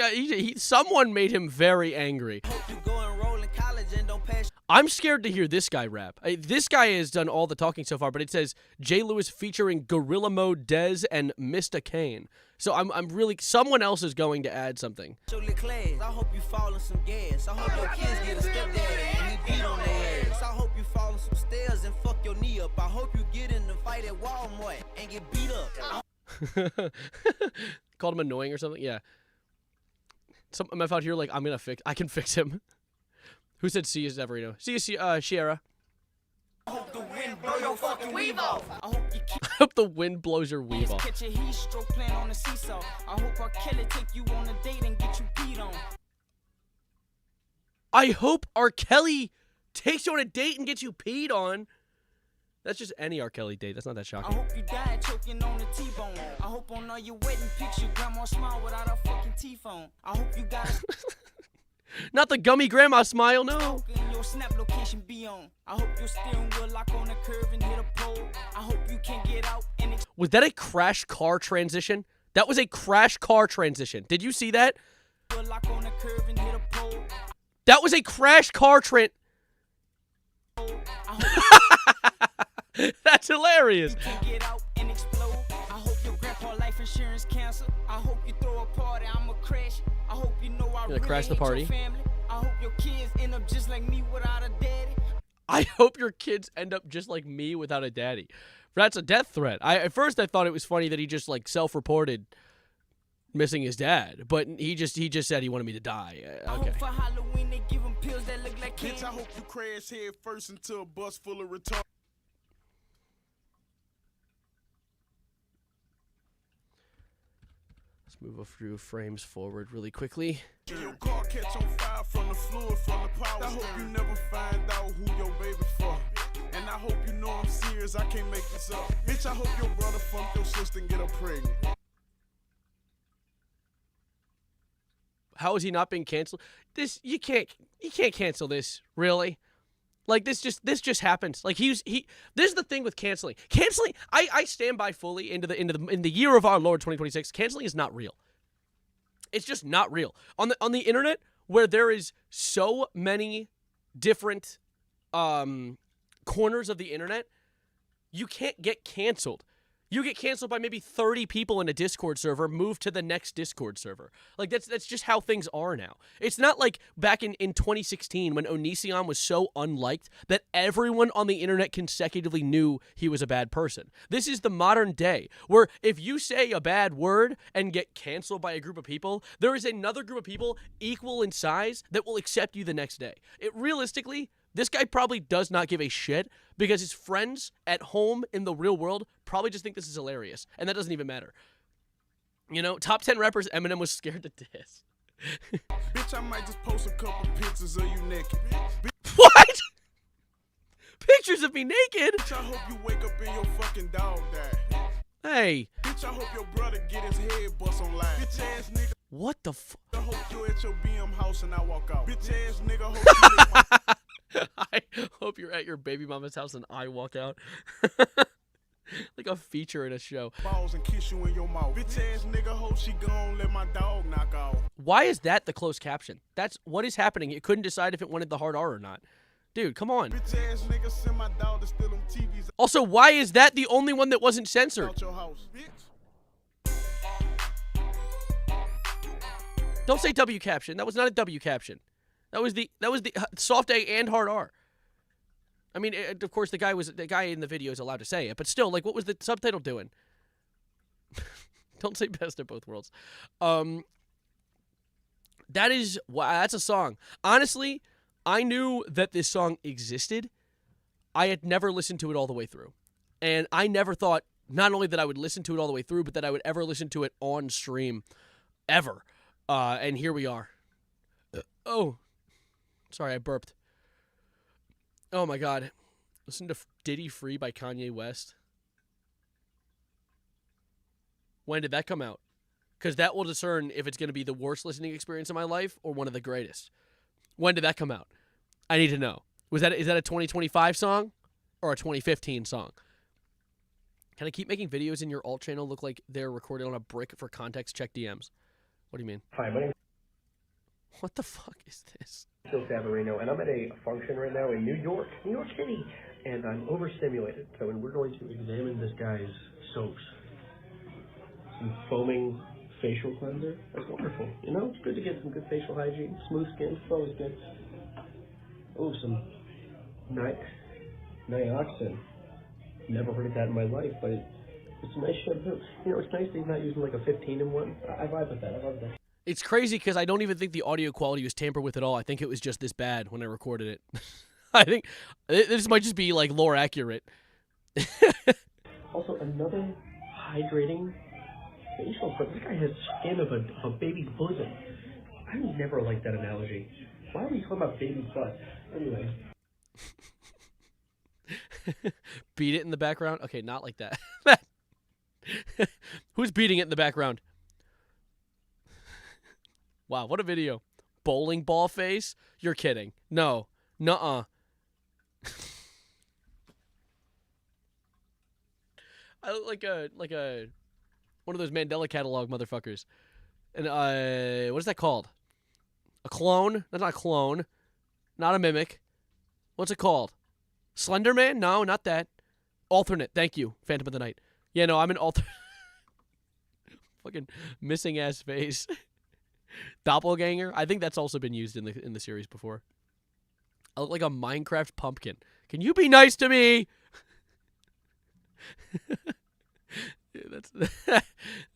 someone made him very angry. Hope you go enroll in college and don't pass. I'm scared to hear this guy rap. This guy has done all the talking so far, but it says Jay Lewis featuring Gorilla Mode Dez and Mr. Kane. So I'm really, someone else is going to add something. I hope you fall in some gas. I hope your kids get a stepdad and he beat on their ass. I hope you fall in some stairs and fuck your knee up. I hope you get in the fight at Walmart and get beat up. Called him annoying or something? Yeah. I'm out here like, I can fix him. Who said see you, Severino? See you, Sierra. I hope the wind blow your fucking weave off. I hope you I hope the wind blows your weave off. catch a heat stroke playing on the seesaw. I hope R. Kelly take you on a date and get you peed on. I hope R. Kelly takes you on a date and gets you peed on. That's just any R. Kelly date. That's not that shocking. I hope you died choking on the T-bone. I hope on all your wedding pics your grandma smile without a fucking T-phone. I hope you got Not the gummy grandma smile, no. your snap location be on. I hope your steering wheel lock on the curve and hit a pole. I hope you can get out and Was that a crash car transition? That was a crash car transition. Did you see that? lock on the curve and hit a pole. That was a crash car That's hilarious. Get out and explode. I hope your grandpa life insurance cancel. I hope you throw a party. I'ma crash. I hope you know I Gonna crash the party. Family. I hope your kids end up just like me without a daddy. I hope your kids end up just like me without a daddy. That's a death threat. At first I thought it was funny that he just like self-reported missing his dad, but he just said he wanted me to die. Okay. For Halloween they give him pills that look like candy. Bitch, I hope you crash head first into a bus full of retards. Move a few frames forward really quickly. Your car catch on fire from the fluid from the power. I hope you never find out who your baby for. And I hope you know I'm serious, I can't make this up. Bitch, I hope your brother funked your sister and get her pregnant. How is he not being canceled? You can't cancel this, really. Like this just happens. Like this is the thing with canceling. Canceling, I stand by fully in the year of our Lord 2026. Canceling is not real. It's just not real. On the internet, where there is so many different corners of the internet, you can't get canceled. You get canceled by maybe 30 people in a Discord server, move to the next Discord server. Like, that's just how things are now. It's not like back in 2016 when Onision was so unliked that everyone on the internet consecutively knew he was a bad person. This is the modern day, where if you say a bad word and get canceled by a group of people, there is another group of people equal in size that will accept you the next day. Realistically, this guy probably does not give a shit because his friends at home in the real world probably just think this is hilarious, and that doesn't even matter. You know, top 10 rappers Eminem was scared to diss. Bitch, I might just post a couple pictures of you naked. What? Pictures of me naked? Bitch, I hope you wake up and your fucking dog die. Hey. Bitch, I hope your brother get his head bust on live. Bitch ass nigga. What the fuck? I hope you at your BM house and I walk out. Bitch ass nigga, hope you I hope you're at your baby mama's house and I walk out. Like a feature in a show. Balls and kiss you in your mouth. Bitch ass nigga, hope she gone let my dog knock off. Why is that the closed caption? That's what is happening. It couldn't decide if it wanted the hard R or not. Dude, come on. Bitch ass nigga, send my dog to steal them TVs. Also, why is that the only one that wasn't censored? Out your house, bitch. Don't say W caption. That was not a W caption. That was the soft A and hard R. I mean, of course, the guy in the video is allowed to say it, but still, like, what was the subtitle doing? Don't say best of both worlds. That's a song. Honestly, I knew that this song existed. I had never listened to it all the way through, and I never thought not only that I would listen to it all the way through, but that I would ever listen to it on stream, ever. And here we are. Oh. Sorry, I burped. Oh my god. Listen to Diddy Free by Kanye West. When did that come out? Because that will discern if it's going to be the worst listening experience of my life or one of the greatest. When did that come out? I need to know. Is that a 2025 song or a 2015 song? Can I keep making videos in your alt channel look like they're recorded on a brick for context? Check DMs. What do you mean? Hi, my name. What the fuck is this? Phil Savarino, and I'm at a function right now in New York City, and I'm overstimulated. So, we're going to examine this guy's soaps. Some foaming facial cleanser. That's wonderful. You know, it's good to get some good facial hygiene. Smooth skin, it's always good. Oh, some Nioxin. Never heard of that in my life, but it's a nice shampoo. You know, it's nice that he's not using like a 15-in-1. I vibe with that. I love that. It's crazy because I don't even think the audio quality was tampered with at all. I think it was just this bad when I recorded it. I think this might just be like lore accurate. Also, another hydrating facial cleanser. This guy has skin of a baby's bosom. I never liked that analogy. Why are we talking about baby's butt? Anyway. Beat it in the background? Okay, not like that. Who's beating it in the background? Wow, what a video. Bowling ball face? You're kidding. No. Nuh-uh. I look like a one of those Mandela catalog motherfuckers. And what is that called? A clone? That's not a clone. Not a mimic. What's it called? Slender Man? No, not that. Alternate. Thank you. Phantom of the Night. Yeah, no, I'm an alternate. Fucking missing ass face. Doppelganger. I think that's also been used in the series before. I look like a Minecraft pumpkin. Can you be nice to me? Yeah,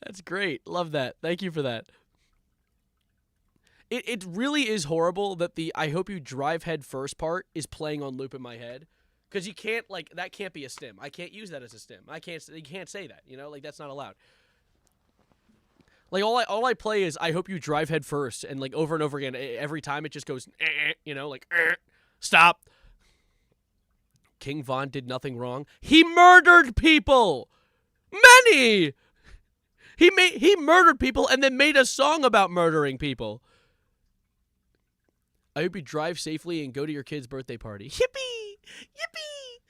that's great. Love that. Thank you for that. It really is horrible that the I hope you drive head first part is playing on loop in my head. Because you can't, like, that can't be a stim. I can't use that as a stim. You can't say that, you know? Like, that's not allowed. Like, all I play is I hope you drive head first. And, like, over and over again, every time it just goes, you know, like, stop. King Von did nothing wrong. He murdered people. Many. He murdered people and then made a song about murdering people. I hope you drive safely and go to your kid's birthday party. Yippee! Yippee!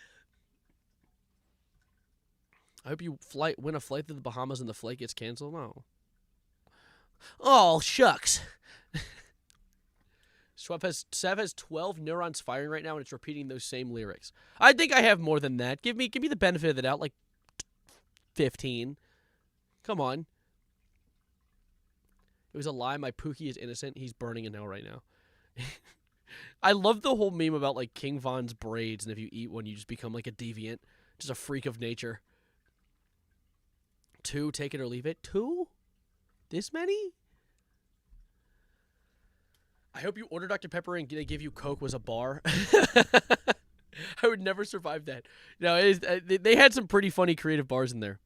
I hope you win a flight to the Bahamas and the flight gets canceled. No. Oh, shucks. Sev has 12 neurons firing right now, and it's repeating those same lyrics. I think I have more than that. Give me the benefit of the doubt, like 15. Come on. It was a lie. My Pookie is innocent. He's burning in hell right now. I love the whole meme about, like, King Von's braids, and if you eat one, you just become, like, a deviant. Just a freak of nature. 2, take it or leave it. 2? This many? I hope you order Dr. Pepper and they give you Coke was a bar. I would never survive that. No, they had some pretty funny creative bars in there.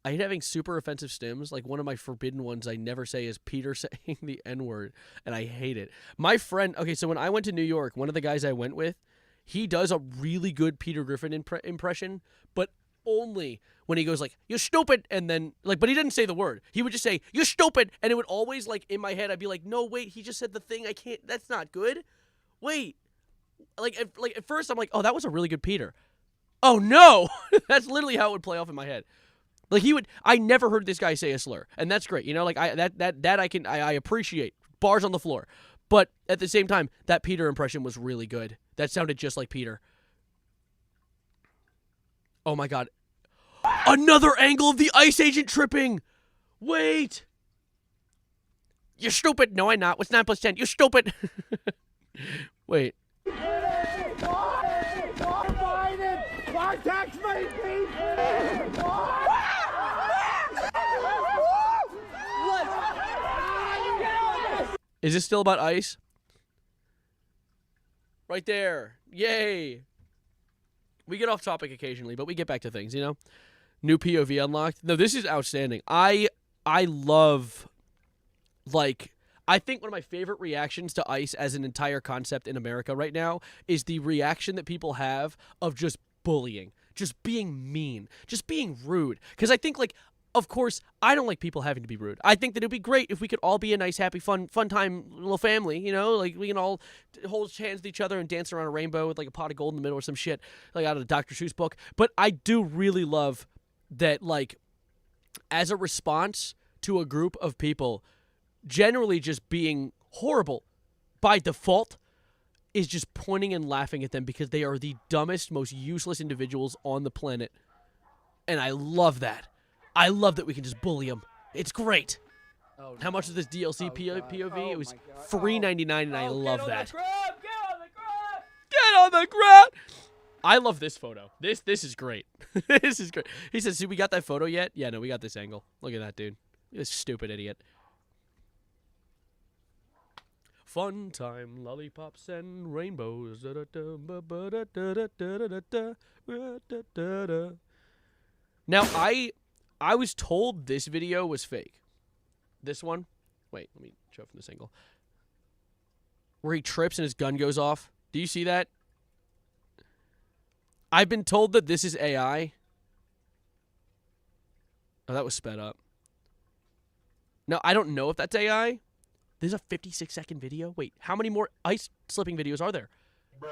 I hate having super offensive stims. Like, one of my forbidden ones I never say is Peter saying the N-word, and I hate it. My friend, okay, so when I went to New York, one of the guys I went with, he does a really good Peter Griffin impression, but only when he goes like, "You stupid," and then, like, but he didn't say the word. He would just say, "You stupid," and it would always, like, in my head, I'd be like, no, wait, he just said the thing. I can't, that's not good. Wait. Like, at first, I'm like, oh, that was a really good Peter. Oh, no. That's literally how it would play off in my head. Like, I never heard this guy say a slur, and that's great. You know, like, I appreciate bars on the floor. But at the same time, that Peter impression was really good. That sounded just like Peter. Oh my God. Another angle of the Ice Agent tripping. Wait. You're stupid. No, I'm not. What's 9 plus 10? You're stupid. Wait. Is this still about ice? Right there. Yay. We get off topic occasionally, but we get back to things, you know? New POV unlocked. No, this is outstanding. I love, like, I think one of my favorite reactions to ICE as an entire concept in America right now is the reaction that people have of just bullying, just being mean, just being rude. Because I think, like, of course, I don't like people having to be rude. I think that it'd be great if we could all be a nice, happy, fun time little family, you know? Like, we can all hold hands with each other and dance around a rainbow with, like, a pot of gold in the middle or some shit, like out of the Dr. Seuss book. But I do really love that, like, as a response to a group of people generally just being horrible by default is just pointing and laughing at them because they are the dumbest, most useless individuals on the planet. And I love that. I love that we can just bully them. It's great. Oh, no. How much is this DLC POV? It was $3.99, and I love that. Get on the ground! I love this photo. This is great. This is great. He says, "See, we got that photo yet?" Yeah, no, we got this angle. Look at that, dude. This stupid idiot. Fun time, lollipops and rainbows. Now, I was told this video was fake. This one? Wait, let me show it from this angle. Where he trips and his gun goes off. Do you see that? I've been told that this is AI. Oh, that was sped up. Now, I don't know if that's AI. There's a 56-second video. Wait, how many more ice slipping videos are there?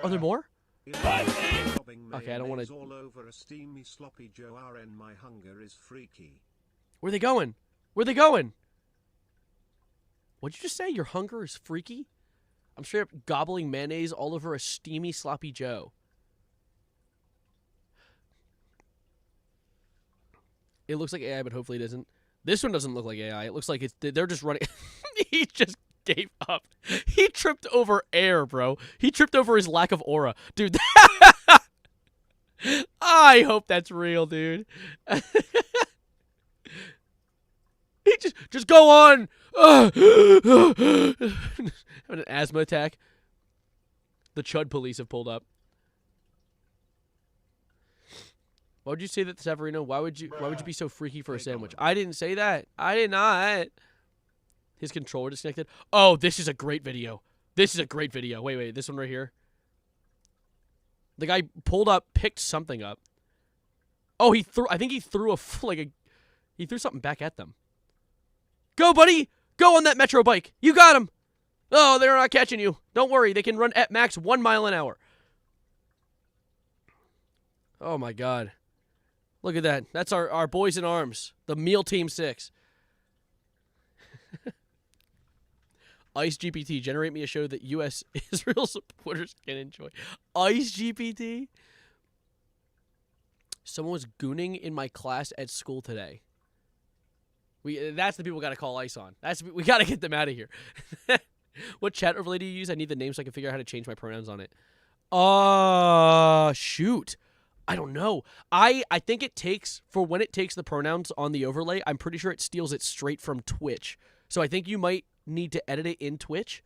Are there more? Okay, I don't want to... all over a steamy sloppy Joe RN. My hunger is freaky. Where are they going? Where are they going? What'd you just say? Your hunger is freaky? I'm straight up gobbling mayonnaise all over a steamy sloppy Joe. It looks like AI, but hopefully it isn't. This one doesn't look like AI. It looks like they're just running. He just gave up. He tripped over air, bro. He tripped over his lack of aura. Dude, I hope that's real, dude. He just go on. Having an asthma attack. The Chud police have pulled up. Why would you say that, Severino? Why would you be so freaky for a sandwich? I didn't say that. I did not. His controller disconnected. Oh, this is a great video. This is a great video. Wait, this one right here. The guy pulled up, picked something up. Oh, I think he threw he threw something back at them. Go, buddy! Go on that Metro bike. You got him. Oh, they're not catching you. Don't worry. They can run at max 1 mile an hour. Oh, my God. Look at that. That's our boys in arms. The Meal Team 6. Ice GPT, generate me a show that U.S. Israel supporters can enjoy. Ice GPT? Someone was gooning in my class at school today. That's the people we got to call ICE on. We got to get them out of here. What chat overlay do you use? I need the name so I can figure out how to change my pronouns on it. Shoot. I don't know. I think it takes, for when it takes the pronouns on the overlay, I'm pretty sure it steals it straight from Twitch. So I think you might need to edit it in Twitch.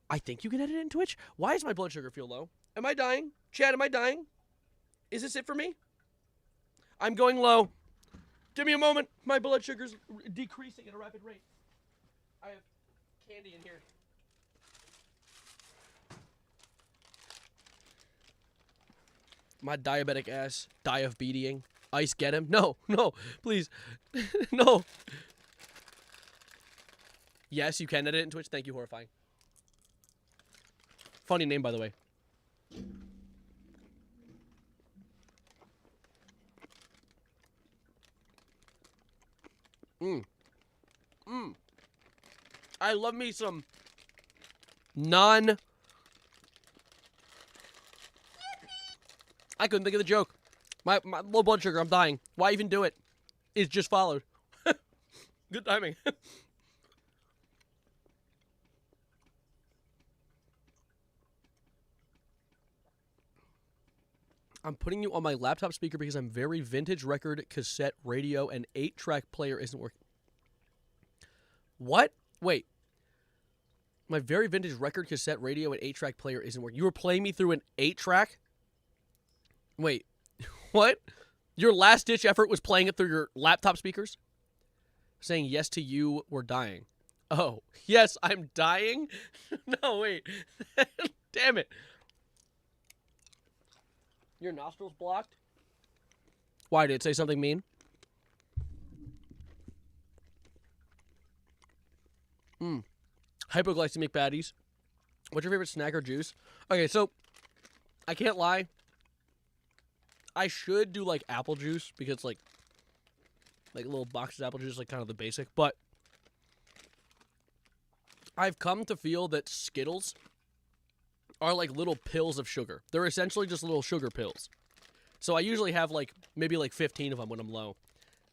I think you can edit it in Twitch. Why does my blood sugar feel low? Am I dying? Chad, am I dying? Is this it for me? I'm going low. Give me a moment. My blood sugar's decreasing at a rapid rate. I have candy in here. My diabetic ass die of beating. Ice, get him. No, please. No. Yes, you can edit it in Twitch. Thank you, Horrifying. Funny name, by the way. I love me some I couldn't think of the joke. My low blood sugar, I'm dying. Why even do it? It just followed. Good timing. I'm putting you on my laptop speaker because I'm very vintage record, cassette, radio, and 8-track player isn't working. What? Wait. My very vintage record, cassette, radio, and 8-track player isn't working. You were playing me through an 8-track? Wait. What? Your last-ditch effort was playing it through your laptop speakers? Saying yes to you, we're dying. Oh. Yes, I'm dying? No, wait. Damn it. Your nostrils blocked? Why, did it say something mean? Hypoglycemic baddies. What's your favorite snack or juice? Okay, so I can't lie. I should do like apple juice because like little boxes of apple juice is like kind of the basic, but I've come to feel that Skittles are like little pills of sugar. They're essentially just little sugar pills. So I usually have like maybe like 15 of them when I'm low,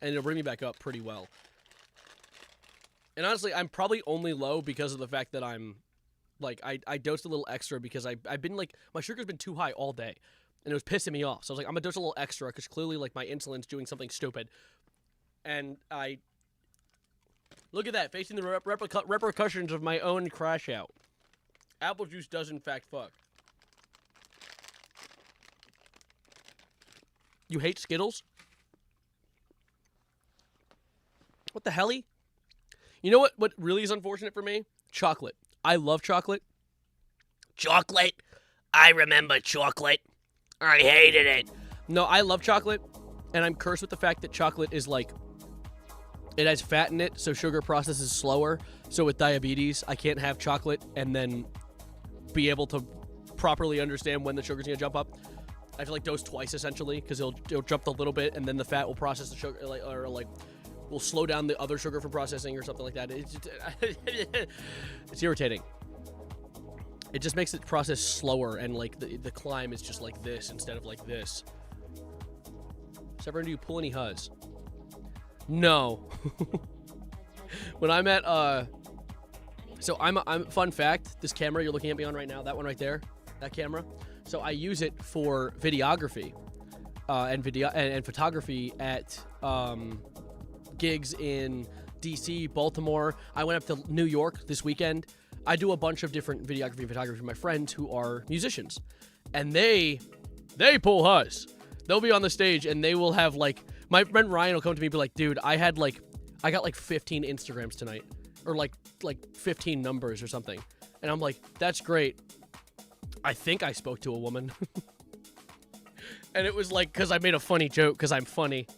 and it'll bring me back up pretty well. And honestly, I'm probably only low because of the fact that I'm like I dosed a little extra because I've been like my sugar's been too high all day, and it was pissing me off. So I was like, I'm gonna dose a little extra because clearly like my insulin's doing something stupid, and Look at that, facing the repercussions of my own crash out. Apple juice does, in fact, fuck. You hate Skittles? What the helly? You know what really is unfortunate for me? Chocolate. I love chocolate. Chocolate? I remember chocolate. I hated it. No, I love chocolate, and I'm cursed with the fact that chocolate is like, it has fat in it, so sugar processes slower. So with diabetes, I can't have chocolate and then be able to properly understand when the sugar's gonna jump up. I have to like dose twice essentially, because it'll jump a little bit, and then the fat will process the sugar, will slow down the other sugar from processing or something like that. It's irritating. It just makes it process slower, and like the climb is just like this instead of like this. Severin, do you pull any huzz? No. When I'm at so I'm fun fact, this camera you're looking at me on right now, that one right there, that camera. So I use it for videography and photography at gigs in DC, Baltimore. I went up to New York this weekend. I do a bunch of different videography and photography with my friends who are musicians, and they pull huzz. They'll be on the stage and they will have like, my friend Ryan will come to me and be like, dude, I got like 15 Instagrams tonight, or like 15 numbers or something. And I'm like, that's great. I think I spoke to a woman. And it was like, because I made a funny joke because I'm funny.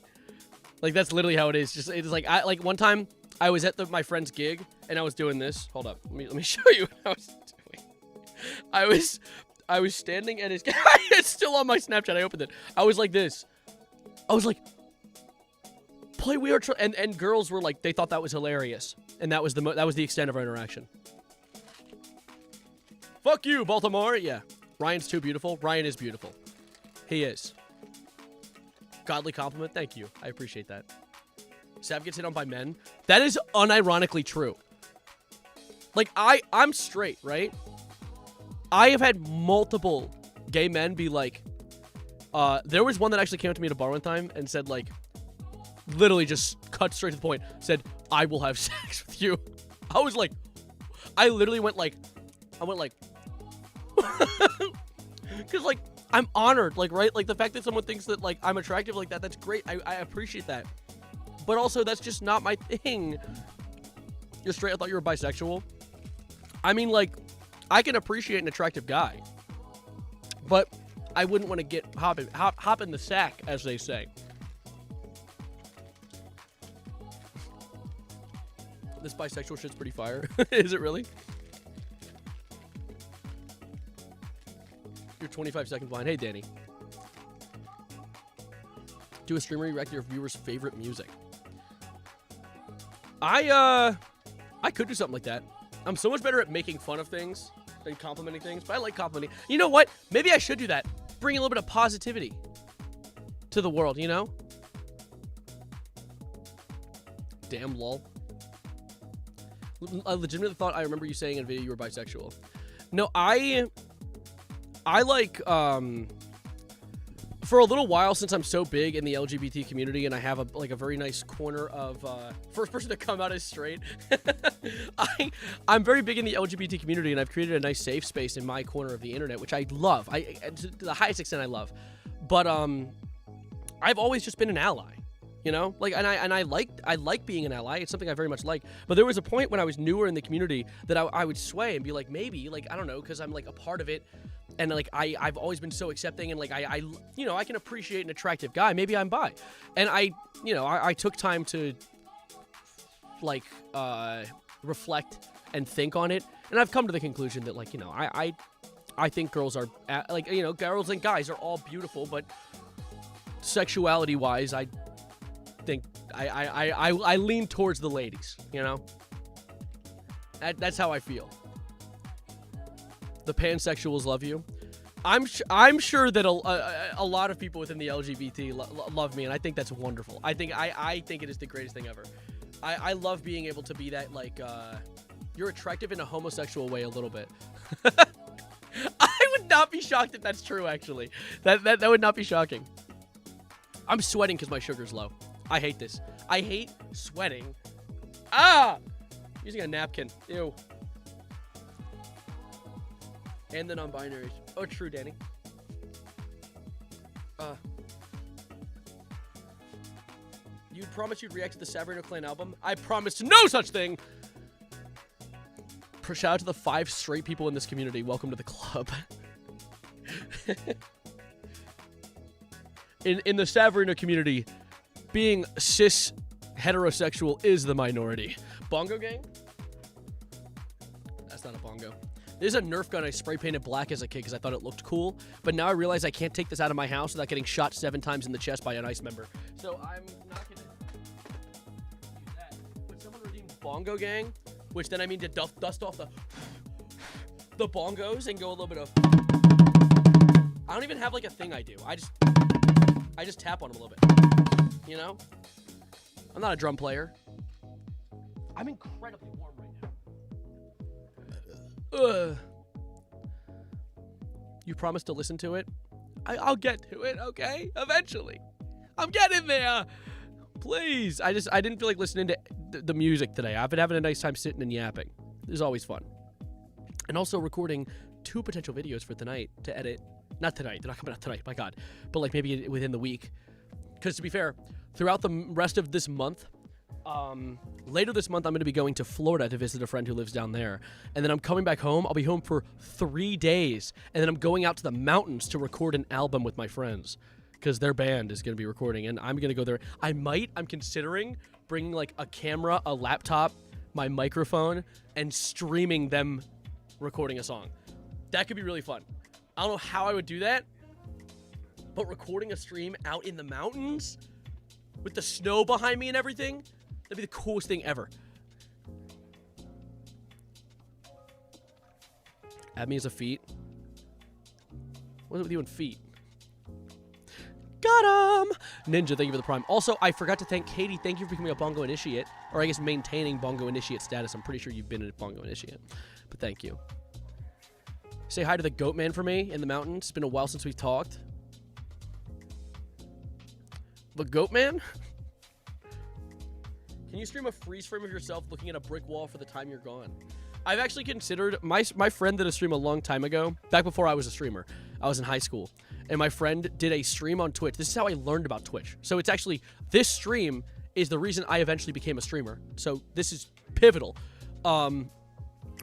Like, that's literally how it is. Just, it's like, like one time I was at my friend's gig and I was doing this. Hold up. Let me show you what I was doing. I was standing at his, it's still on my Snapchat. I opened it. I was like this. I was like, play We Are and girls were like, they thought that was hilarious. And that was the extent of our interaction. Fuck you, Baltimore. Yeah. Ryan's too beautiful. Ryan is beautiful. He is. Godly compliment. Thank you. I appreciate that. Sav gets hit on by men. That is unironically true. Like, I'm straight, right? I have had multiple gay men be like, there was one that actually came up to me at a bar one time and said, like, literally just cut straight to the point, said, I will have sex with you. I was like, I literally went like, because, like, I'm honored, like, right? Like, the fact that someone thinks that, like, I'm attractive like that, that's great. I appreciate that. But also, that's just not my thing. You're straight? I thought you were bisexual. I mean, like, I can appreciate an attractive guy, but I wouldn't want to hop in the sack, as they say. This bisexual shit's pretty fire. Is it really? You're 25 seconds blind. Hey, Danny. Do a stream where you react to your viewers' favorite music. I could do something like that. I'm so much better at making fun of things than complimenting things, but I like complimenting. You know what? Maybe I should do that. Bring a little bit of positivity to the world, you know? Damn, lol. I legitimately thought I remember you saying in a video you were bisexual. No, I like, for a little while, since I'm so big in the LGBT community and I have a very nice corner of first person to come out as straight, I'm very big in the LGBT community, and I've created a nice safe space in my corner of the internet, which I love. To the highest extent I love. But I've always just been an ally. You know, like, and I like being an ally. It's something I very much like. But there was a point when I was newer in the community that I would sway and be like, maybe, like, I don't know, because I'm like a part of it, and like I've always been so accepting, and like I you know, I can appreciate an attractive guy. Maybe I'm bi, and I took time to like reflect and think on it, and I've come to the conclusion that, like, you know, I think girls are like, you know, girls and guys are all beautiful, but sexuality wise, I think I lean towards the ladies, you know? That's how I feel. The pansexuals love you. I'm sure that a lot of people within the LGBT love me, and I think that's wonderful. I think it is the greatest thing ever. I love being able to be that, like, you're attractive in a homosexual way a little bit. I would not be shocked if that's true, actually. That would not be shocking. I'm sweating because my sugar's low. I hate this. I hate sweating Ah! Using a napkin. Ew. And the non-binaries. Oh, true, Danny. You'd promise you'd react to the Sabrina Clan album? I promised no such thing! Shout out to the 5 straight people in this community. Welcome to the club. In the Sabrina community, being cis heterosexual is the minority. Bongo gang? That's not a bongo. This is a Nerf gun I spray painted black as a kid because I thought it looked cool. But now I realize I can't take this out of my house without getting shot 7 times in the chest by an ICE member. So I'm not going to use that. But someone redeemed Bongo gang, which then I mean to dust off the bongos and go a little bit of... I don't even have like a thing I do. I just tap on them a little bit. You know? I'm not a drum player. I'm incredibly warm right now. You promised to listen to it? I'll get to it, okay? Eventually. I'm getting there. Please. I didn't feel like listening to the music today. I've been having a nice time sitting and yapping. This is always fun. And also recording 2 potential videos for tonight to edit. Not tonight. They're not coming out tonight, my God. But like maybe within the week. Because to be fair, throughout the rest of this month, later this month, I'm going to be going to Florida to visit a friend who lives down there. And then I'm coming back home. I'll be home for 3 days. And then I'm going out to the mountains to record an album with my friends. Because their band is going to be recording. And I'm going to go there. I'm considering bringing like a camera, a laptop, my microphone, and streaming them recording a song. That could be really fun. I don't know how I would do that. But recording a stream out in the mountains with the snow behind me and everything, that'd be the coolest thing ever. Add me as a feat. What's it with you and feet? Got him! Ninja, thank you for the prime. Also, I forgot to thank Katie. Thank you for becoming a Bongo Initiate. Or I guess maintaining Bongo Initiate status. I'm pretty sure you've been a Bongo Initiate. But thank you. Say hi to the Goat Man for me in the mountains. It's been a while since we've talked. The Goat Man? Can you stream a freeze frame of yourself looking at a brick wall for the time you're gone? I've actually considered... My friend did a stream a long time ago, back before I was a streamer. I was in high school. And my friend did a stream on Twitch. This is how I learned about Twitch. So it's actually... This stream is the reason I eventually became a streamer. So this is pivotal.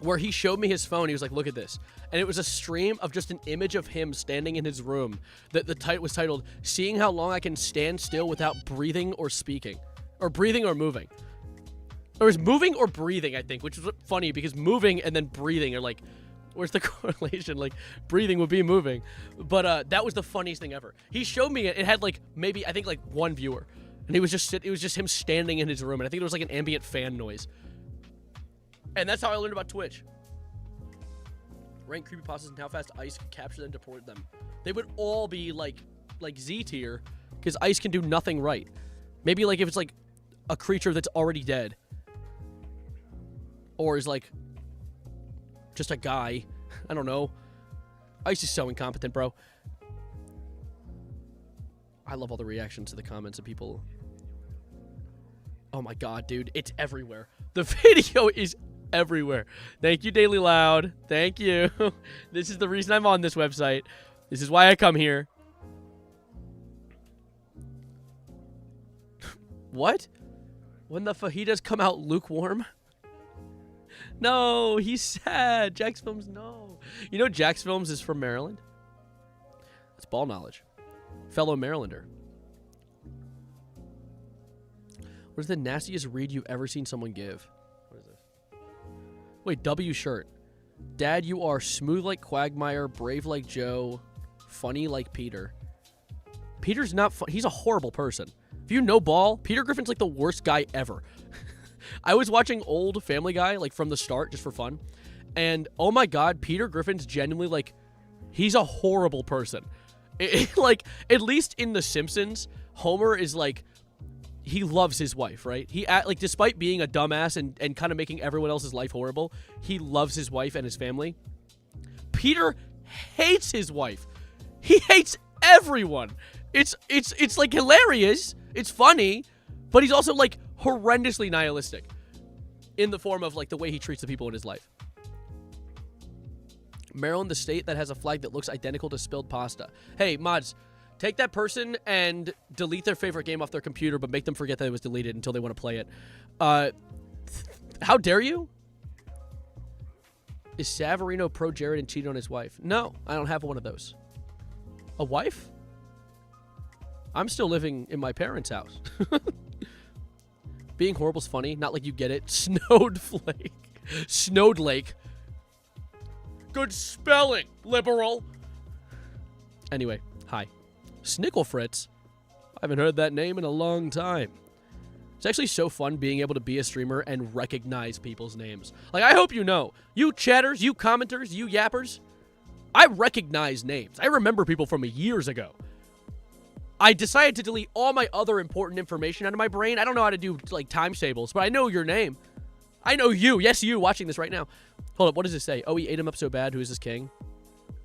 Where he showed me his phone. He was like, look at this. And it was a stream of just an image of him standing in his room. The title was titled, Seeing How Long I Can Stand Still Without Breathing or Speaking. Or breathing or moving. Or it was moving or breathing, I think, which was funny because moving and then breathing are like, where's the correlation? Like, breathing would be moving. But that was the funniest thing ever. He showed me it. It had like, maybe, I think like 1 viewer. And it was just him standing in his room. And I think it was like an ambient fan noise. And that's how I learned about Twitch. Rank creepypastas and how fast ICE could capture them and deport them. They would all be like Z tier, because ICE can do nothing right. Maybe like if it's like a creature that's already dead. Or is like just a guy. I don't know. ICE is so incompetent, bro. I love all the reactions to the comments of people. Oh my God, dude. It's everywhere. The video is everywhere. Thank you, Daily Loud. Thank you. This is the reason I'm on this website. This is why I come here. What? When the fajitas come out lukewarm? No, he's sad. Jax Films, no. You know Jax Films is from Maryland? That's ball knowledge. Fellow Marylander. What is the nastiest read you've ever seen someone give? What is this? Wait, W shirt. Dad, you are smooth like Quagmire, brave like Joe, funny like Peter. Peter's not fun. He's a horrible person. If you know ball, Peter Griffin's like the worst guy ever. I was watching old Family Guy, like from the start, just for fun. And oh my God, Peter Griffin's genuinely like, he's a horrible person. Like, at least in The Simpsons, Homer is like, he loves his wife, right? He, like, despite being a dumbass and kind of making everyone else's life horrible, he loves his wife and his family. Peter hates his wife. He hates everyone. It's like hilarious. It's funny, but he's also like horrendously nihilistic. in the form of like the way he treats the people in his life. Maryland, the state that has a flag that looks identical to spilled pasta. Hey, mods, take that person and delete their favorite game off their computer, but make them forget that it was deleted until they want to play it. How dare you? Is Savarino pro Jared and cheated on his wife? No, I don't have one of those. A wife? I'm still living in my parents' house. Being horrible's funny. Not like you get it. Snowed flake. Snowed lake. Good spelling, liberal. Anyway, hi. Snickle Fritz. I haven't heard that name in a long time. It's actually so fun being able to be a streamer and recognize people's names. Like, I hope you know. You chatters, you commenters, you yappers. I recognize names. I remember people from years ago. I decided to delete all my other important information out of my brain. I don't know how to do, like, times tables, but I know your name. I know you. Yes, you watching this right now. Hold up. What does it say? Oh, he ate him up so bad. Who is this king?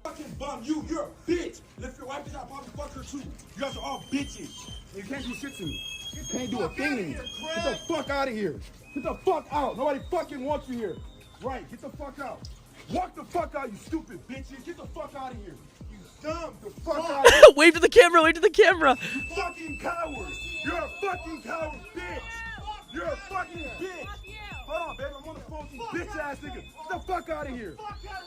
Fucking bum. You're a bitch. And if your wife is out, probably fuck her too. You guys are all bitches. And you can't do shit to me. You can't do a thing to me. Get the fuck out of here. Get the fuck out. Nobody fucking wants you here. Right. Get the fuck out. Walk the fuck out, you stupid bitches. Get the fuck out of here. You dumb. The fuck out of here. Wave to the camera. Wave to the camera. You fucking coward. You're a fucking coward, bitch. You're a fucking bitch. Hold on, baby. I'm on the phone with you bitch ass nigga. Get the fuck out of here.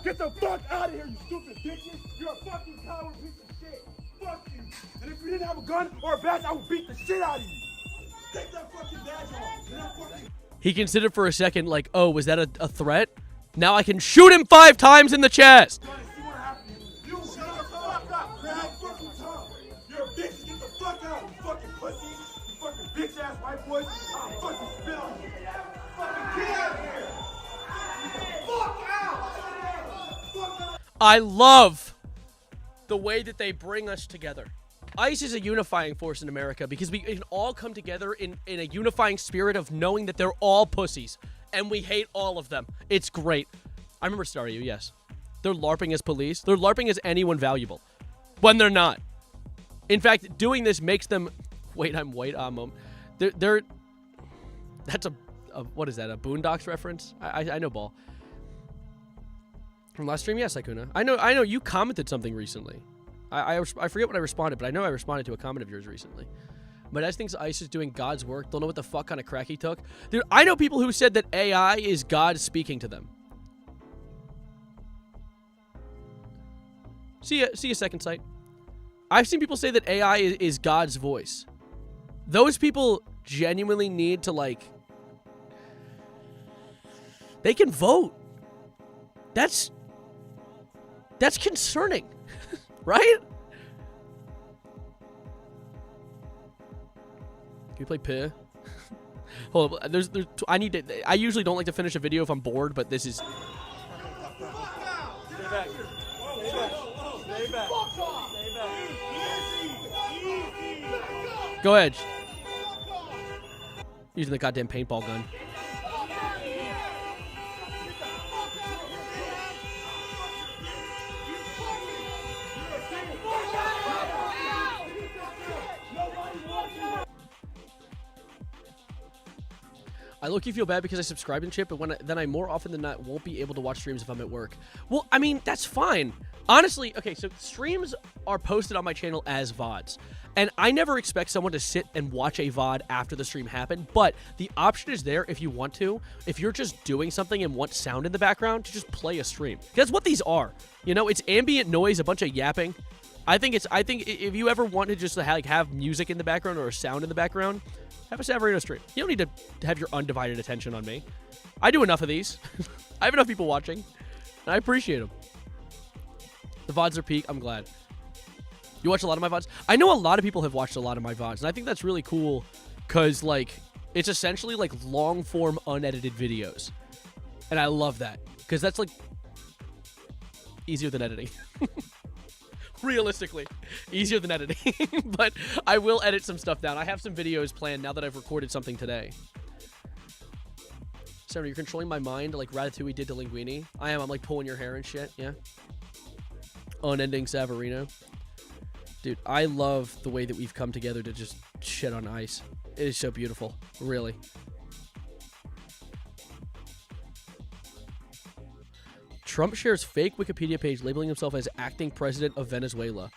Get the fuck out of here, you stupid bitches. You're a fucking coward piece of shit. Fuck you. And if you didn't have a gun or a badge, I would beat the shit out of you. Take that fucking badge off. You're not fucking... He considered for a second, like, oh, was that a threat? Now I can shoot him 5 times in the chest. You shut the fuck up. You're not fucking tongue. You're a bitch. Get the fuck out, you fucking pussy. You fucking bitch ass white boys. I'll fucking spit on you. Fucking get out of here. Get the fuck out. I love the way that they bring us together. ICE is a unifying force in America because we can all come together in a unifying spirit of knowing that they're all pussies and we hate all of them. It's great. I remember Staryu, yes. They're LARPing as police. They're LARPing as anyone valuable when they're not. In fact, doing this makes them... Wait, I'm white. They're... That's a... What is that? A Boondocks reference? I know ball. From last stream? Yes, Ikuna. I know you commented something recently. I forget what I responded, but I know I responded to a comment of yours recently. But as thinks ICE is doing God's work, don't know what the fuck kind of crack he took. Dude, I know people who said that AI is God speaking to them. See a second sight. I've seen people say that AI is God's voice. Those people genuinely need to, like... They can vote. That's concerning. Right? Can you play P? Hold up. I usually don't like to finish a video if I'm bored, but this is... Stay back. Stay back. Go ahead. Using the goddamn paintball gun. I low-key feel bad because I subscribe and shit, but then I more often than not won't be able to watch streams if I'm at work. Well, I mean, that's fine. Honestly, okay, so streams are posted on my channel as VODs. And I never expect someone to sit and watch a VOD after the stream happened, but the option is there if you want to. If you're just doing something and want sound in the background, to just play a stream. That's what these are. You know, it's ambient noise, a bunch of yapping. I think if you ever want to just have music in the background or a sound in the background, have a Savarino stream. You don't need to have your undivided attention on me. I do enough of these. I have enough people watching, and I appreciate them. The VODs are peak. I'm glad. You watch a lot of my VODs? I know a lot of people have watched a lot of my VODs, and I think that's really cool because, like, it's essentially, like, long-form, unedited videos. And I love that because that's, like, easier than editing. Realistically, easier than editing, but I will edit some stuff down. I have some videos planned now that I've recorded something today. Sarah, you're controlling my mind like Ratatouille did to Linguini. I am. I'm like pulling your hair and shit. Yeah. Unending Savarino. Dude, I love the way that we've come together to just shit on ICE. It is so beautiful. Really. Trump shares fake Wikipedia page labeling himself as acting president of Venezuela.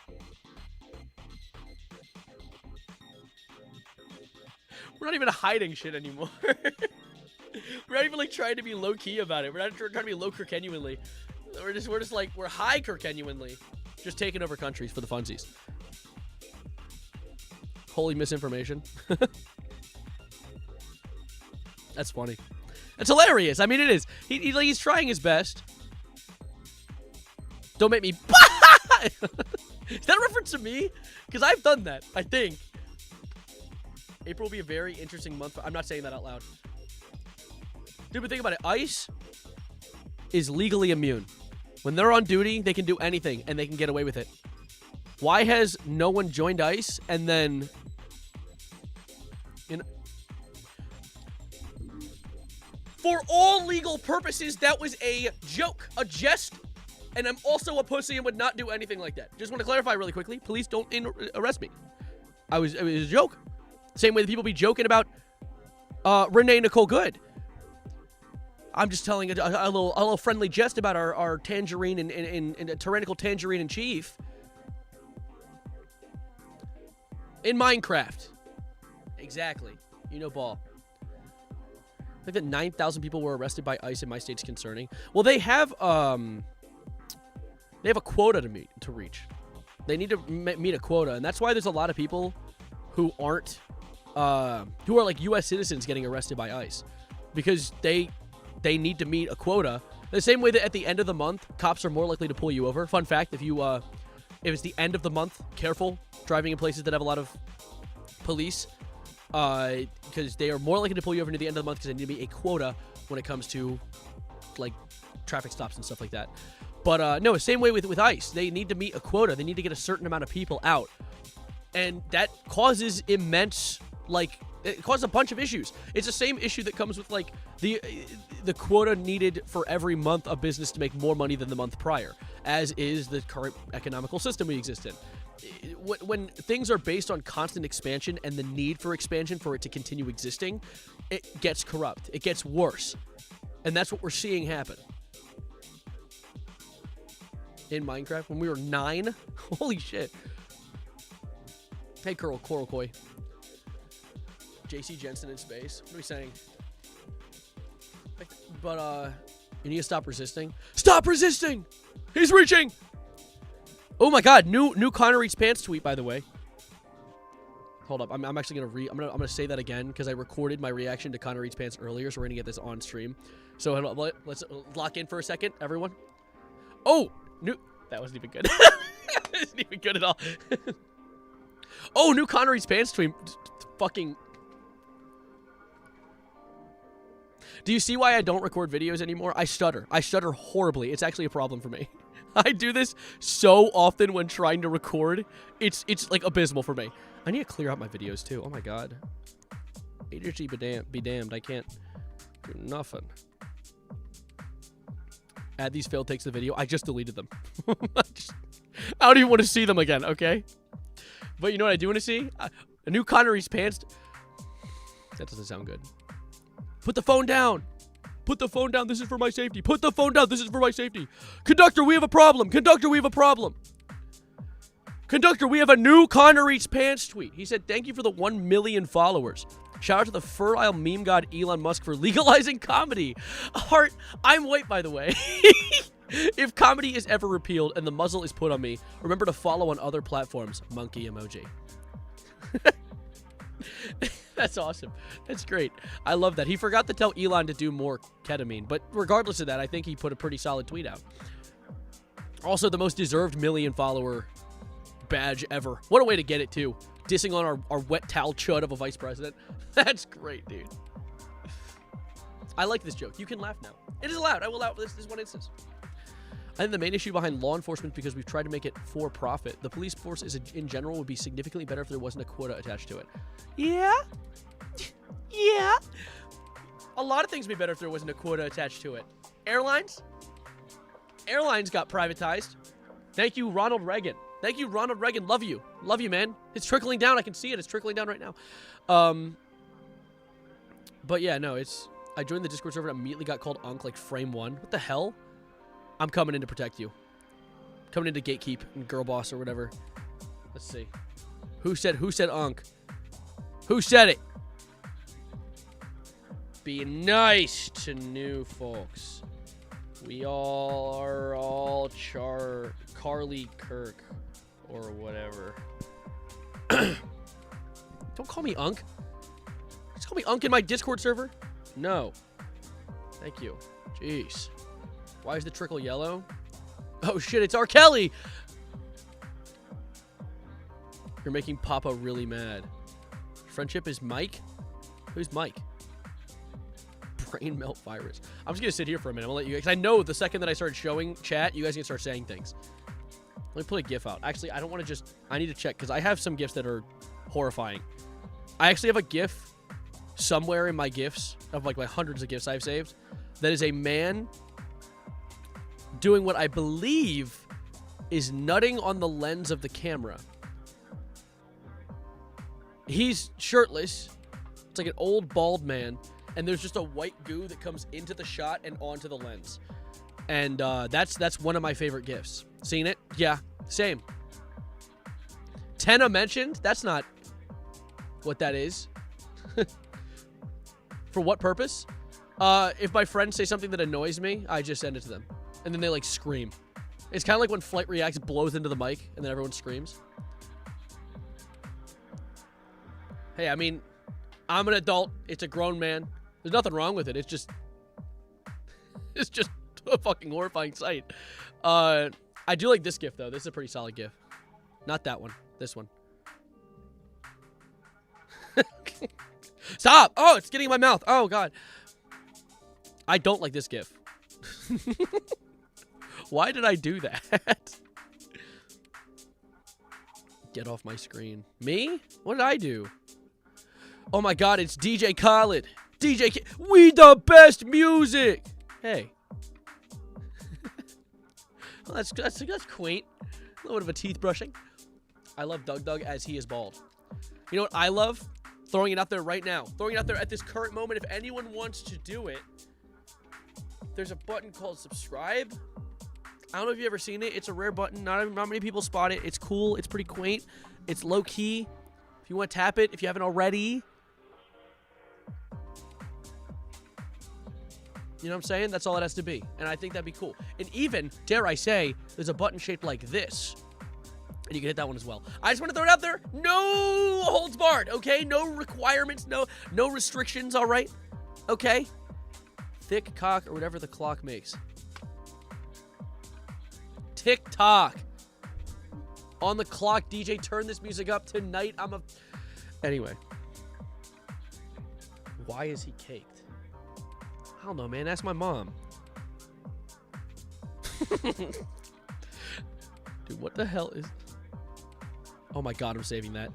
We're not even hiding shit anymore. We're not even like trying to be low key about it. We're not trying to be low Kirkenuinly. We're just like we're high Kirkenuinly, just taking over countries for the funsies. Holy misinformation. That's funny. It's hilarious. I mean, it is. He's trying his best. Don't make me. Is that a reference to me? Because I've done that, I think. April will be a very interesting month. I'm not saying that out loud. Dude, but think about it. ICE is legally immune. When they're on duty, they can do anything, and they can get away with it. Why has no one joined ICE and then... For all legal purposes, that was a joke, a jest, and I'm also a pussy and would not do anything like that. Just want to clarify really quickly. Please don't arrest me. It was a joke. Same way that people be joking about Renee Nicole Good. I'm just telling a little friendly jest about our tangerine and tyrannical tangerine in chief in Minecraft. Exactly. You know, ball. I think that 9,000 people were arrested by ICE in my state's concerning. Well, they have a quota to reach. They need to meet a quota, and that's why there's a lot of people who aren't who are like U.S. citizens getting arrested by ICE because they need to meet a quota. The same way that at the end of the month, cops are more likely to pull you over. Fun fact: if it's the end of the month, careful driving in places that have a lot of police. Because they are more likely to pull you over near the end of the month because they need to be a quota when it comes to, like, traffic stops and stuff like that. But, no, same way with ICE. They need to meet a quota. They need to get a certain amount of people out. And that causes immense, like, it causes a bunch of issues. It's the same issue that comes with, like, the quota needed for every month of business to make more money than the month prior, as is the current economical system we exist in. When things are based on constant expansion and the need for expansion for it to continue existing, it gets corrupt. It gets worse. And that's what we're seeing happen. In Minecraft, when we were 9? Holy shit. Hey, Coral Koi. JC Jensen in space. What are we saying? But, you need to stop resisting. Stop resisting! He's reaching! Oh my God! New Connor Eats Pants tweet, by the way. Hold up, I'm actually gonna I'm gonna say that again because I recorded my reaction to Connor Eats Pants earlier, so we're gonna get this on stream. So let's lock in for a second, everyone. Oh, that wasn't even good. That isn't even good at all. Oh, new Connor Eats Pants tweet. Fucking. Do you see why I don't record videos anymore? I stutter. I stutter horribly. It's actually a problem for me. I do this so often when trying to record. It's like abysmal for me. I need to clear out my videos too. Oh my God. ADHD be damned. I can't do nothing. Add these failed takes to the video. I just deleted them. I don't even want to see them again, okay? But you know what I do want to see? A new Connor Eats Pants. That doesn't sound good. Put the phone down. Put the phone down. This is for my safety. Put the phone down. This is for my safety. Conductor, we have a problem. Conductor, we have a problem. Conductor, we have a new Connor Eats Pants tweet. He said, thank you for the 1 million followers. Shout out to the fertile meme god Elon Musk for legalizing comedy. Heart, I'm white, by the way. If comedy is ever repealed and the muzzle is put on me, remember to follow on other platforms. Monkey emoji. That's awesome. That's great. I love that. He forgot to tell Elon to do more ketamine, but regardless of that, I think he put a pretty solid tweet out. Also, the most deserved million follower badge ever. What a way to get it, too. Dissing on our wet towel chud of a vice president. That's great, dude. I like this joke. You can laugh now. It is allowed. I will allow this one instance. I think the main issue behind law enforcement, because we've tried to make it for profit, the police force in general would be significantly better if there wasn't a quota attached to it. Yeah? Yeah? A lot of things would be better if there wasn't a quota attached to it. Airlines? Airlines got privatized. Thank you, Ronald Reagan. Thank you, Ronald Reagan. Love you. Love you, man. It's trickling down. I can see it. It's trickling down right now. But yeah, no, I joined the Discord server and immediately got called Unk like frame 1. What the hell? I'm coming in to protect you. Coming in to gatekeep and girl boss or whatever. Let's see. Who said Unk? Who said it? Be nice to new folks. We all are all Carly Kirk or whatever. Don't call me Unk. Just call me Unk in my Discord server? No. Thank you. Jeez. Why is the trickle yellow? Oh shit, it's R. Kelly! You're making Papa really mad. Friendship is Mike? Who's Mike? Brain melt virus. I'm just gonna sit here for a minute. I'm gonna let you guys. I know the second that I started showing chat, you guys can start saying things. Let me put a GIF out. Actually, I don't want to just. I need to check because I have some GIFs that are horrifying. I actually have a GIF somewhere in my GIFs of like my hundreds of GIFs I've saved. That is a man doing what I believe is nutting on the lens of the camera. He's shirtless. It's like an old bald man. And there's just a white goo that comes into the shot and onto the lens. And that's one of my favorite GIFs. Seen it? Yeah, same. Tenna mentioned? That's not what that is. For what purpose? If my friends say something that annoys me, I just send it to them. And then they, like, scream. It's kind of like when Flight Reacts blows into the mic and then everyone screams. Hey, I mean, I'm an adult. It's a grown man. There's nothing wrong with it. It's just a fucking horrifying sight. I do like this GIF, though. This is a pretty solid GIF. Not that one. This one. Stop! Oh, it's getting in my mouth. Oh, God. I don't like this GIF. Why did I do that? Get off my screen. Me? What did I do? Oh, my God. It's DJ Khaled. We the best music. Hey. Well, that's quaint. A little bit of a teeth brushing. I love Doug as he is bald. You know what I love? Throwing it out there right now. Throwing it out there at this current moment. If anyone wants to do it, there's a button called subscribe. I don't know if you've ever seen it. It's a rare button. Not many people spot it. It's cool. It's pretty quaint. It's low key. If you want to tap it, if you haven't already. You know what I'm saying? That's all it has to be. And I think that'd be cool. And even, dare I say, there's a button shaped like this. And you can hit that one as well. I just want to throw it out there. No holds barred, okay? No requirements, no restrictions, all right? Okay? Thick cock or whatever the clock makes. TikTok. On the clock, DJ, turn this music up tonight. Anyway. Why is he caked? I don't know, man. Ask my mom. Dude, what the hell is... Oh my God, I'm saving that.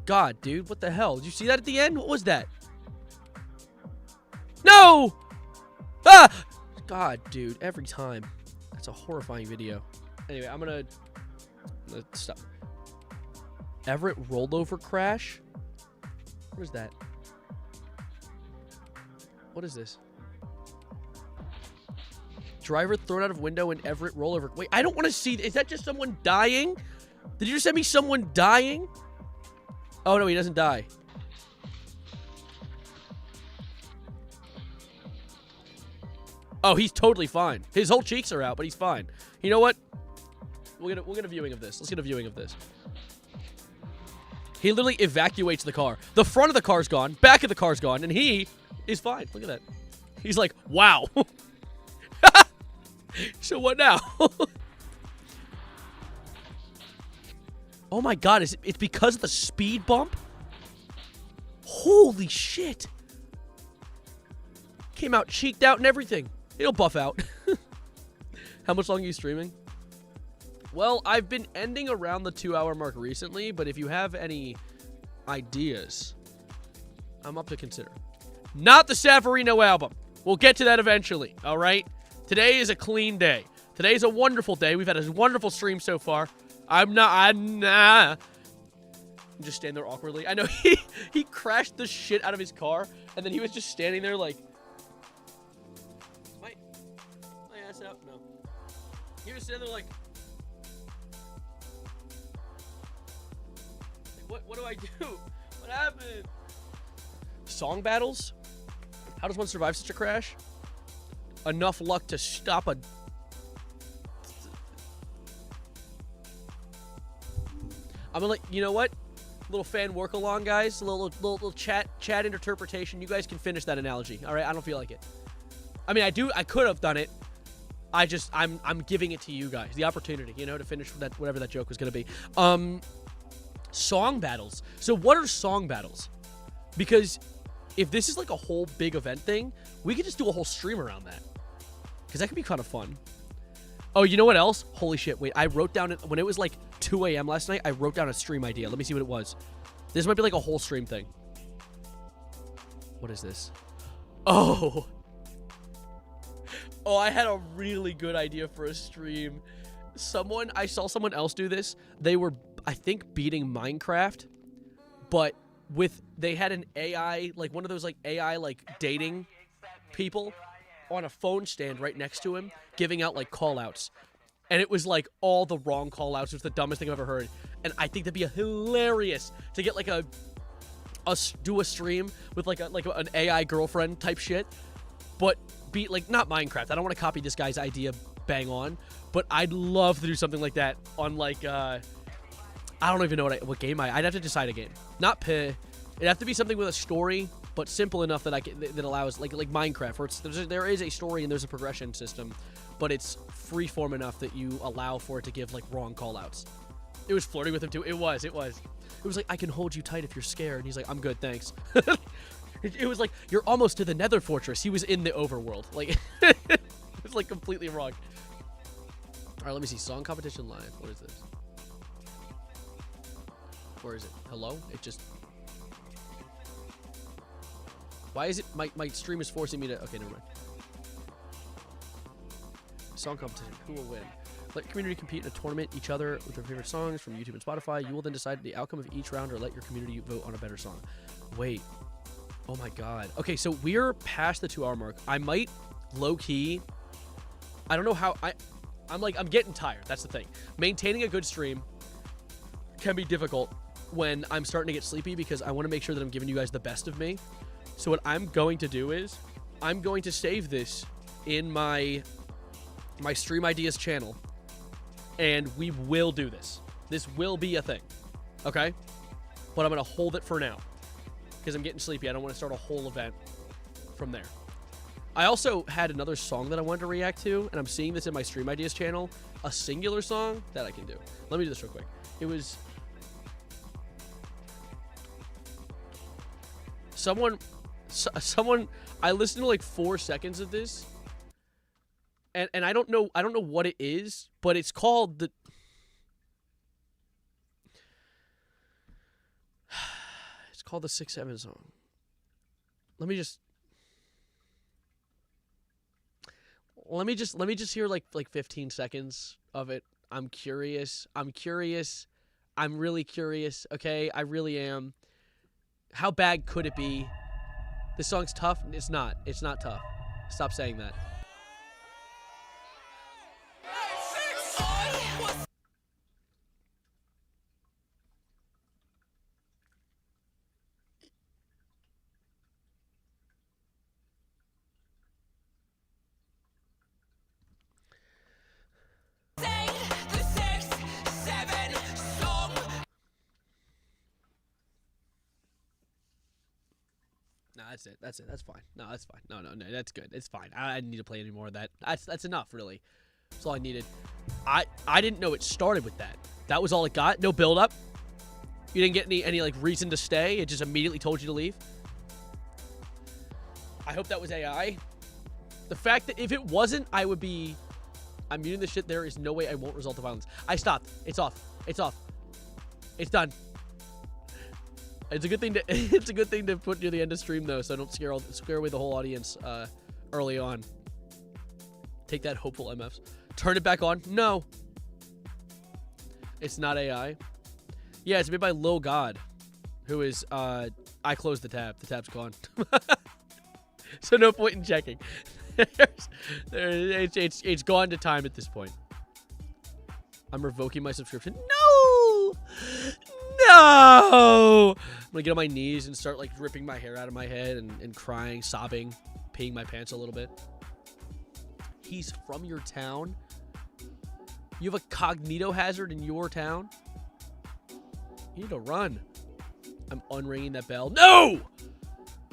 God, dude, what the hell? Did you see that at the end? What was that? No! Ah! God, dude, every time. That's a horrifying video. Anyway, I'm gonna stop. Everett rollover crash? What is that? What is this? Driver thrown out of window in Everett rollover. Wait, I don't want to see. Is that just someone dying? Did you just send me someone dying? Oh, no, he doesn't die. Oh, he's totally fine. His whole cheeks are out, but he's fine. You know what? We'll get a viewing of this. Let's get a viewing of this. He literally evacuates the car. The front of the car's gone. Back of the car's gone. And he is fine. Look at that. He's like, wow. So what now? Oh my God. It's because of the speed bump? Holy shit. Came out cheeked out and everything. It'll buff out. How much longer are you streaming? Well, I've been ending around the 2-hour mark recently, but if you have any ideas, I'm up to consider. Not the Savarino album. We'll get to that eventually, all right? Today is a clean day. Today's a wonderful day. We've had a wonderful stream so far. I'm just standing there awkwardly. I know he crashed the shit out of his car, and then he was just standing there like, my ass this out? No. You're just sitting there like, what do I do? What happened? Song battles? How does one survive such a crash? Enough luck to stop a... I'm gonna let, you know what? Little fan work along, guys. A little chat interpretation. You guys can finish that analogy. All right, I don't feel like it. I mean, I could have done it. I'm giving it to you guys, the opportunity, you know, to finish that whatever that joke was gonna be. Song battles. So what are song battles? Because if this is like a whole big event thing, we could just do a whole stream around that. Because that could be kind of fun. Oh, you know what else? Holy shit, wait. I wrote down, when it was like 2 a.m. last night, I wrote down a stream idea. Let me see what it was. This might be like a whole stream thing. What is this? Oh. Oh, I had a really good idea for a stream. I saw someone else do this. They were, I think, beating Minecraft, but they had an AI, like one of those like AI like dating people on a phone stand right next to him, giving out like call outs. And it was like all the wrong call outs. It was the dumbest thing I've ever heard. And I think that'd be hilarious to get like do a stream with like an AI girlfriend type shit, but beat like not Minecraft. I don't want to copy this guy's idea bang on, but I'd love to do something like that on like I don't even know what game I'd have to decide a game. Not P. It'd have to be something with a story, but simple enough that that allows like Minecraft, where there is a story and there's a progression system, but it's freeform enough that you allow for it to give like wrong callouts. It was flirting with him too. It was like, I can hold you tight if you're scared. And he's like, I'm good, thanks. It was like, you're almost to the Nether Fortress. He was in the overworld. Like, it was like completely wrong. All right, let me see. Song competition live. What is this? Where is it? Hello? It just... Why is it... My stream is forcing me to... Okay, never mind. Song competition. Who will win? Let your community compete in a tournament, each other with their favorite songs from YouTube and Spotify. You will then decide the outcome of each round or let your community vote on a better song. Wait. Oh my god. Okay, so we're past the 2-hour mark. I might low-key... I don't know how... I'm getting tired. That's the thing. Maintaining a good stream can be difficult when I'm starting to get sleepy because I want to make sure that I'm giving you guys the best of me. So what I'm going to do is I'm going to save this in my Stream Ideas channel, and we will do this. This will be a thing, okay? But I'm going to hold it for now because I'm getting sleepy. I don't want to start a whole event from there. I also had another song that I wanted to react to, and I'm seeing this in my Stream Ideas channel, a singular song that I can do. Let me do this real quick. It was... Someone, I listened to like 4 seconds of this, and I don't know what it is, but it's called the... It's called the 6-7 song. Let me just hear like 15 seconds of it. I'm curious. I'm really curious. Okay, I really am. How bad could it be? This song's tough. It's not. It's not tough. Stop saying that. No, that's it. That's it. That's fine. No, that's fine. No, that's good. It's fine. I didn't need to play any more of that. That's enough, really. That's all I needed. I didn't know it started with that. That was all it got? No build up? You didn't get any like reason to stay? It just immediately told you to leave? I hope that was AI. The fact that if it wasn't, I'm muting this shit. There is no way I won't result to violence. I stopped. It's off. It's off. It's done. It's a good thing to put near the end of stream though, so I don't scare away the whole audience early on. Take that, hopeful MFs. Turn it back on. No. It's not AI. Yeah, it's made by Lil God, who is I closed the tab. The tab's gone. So no point in checking. It's gone to time at this point. I'm revoking my subscription. No! No! I'm gonna get on my knees and start like ripping my hair out of my head and crying, sobbing, peeing my pants a little bit. He's from your town? You have a cognito hazard in your town? You need to run. I'm unringing that bell. No!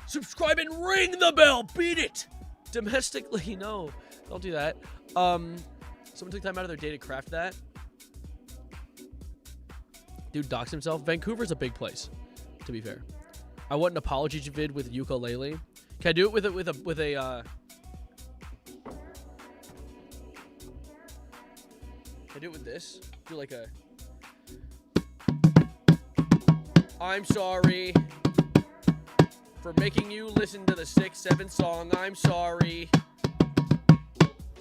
Subscribe and ring the bell! Beat it! Domestically, no. Don't do that. Someone took time out of their day to craft that. Dude doxed himself. Vancouver's a big place, to be fair. I want an apology vid with ukulele. Can I do it with a Can I do it with this? Do like a I'm sorry for making you listen to the 6-7 song. I'm sorry.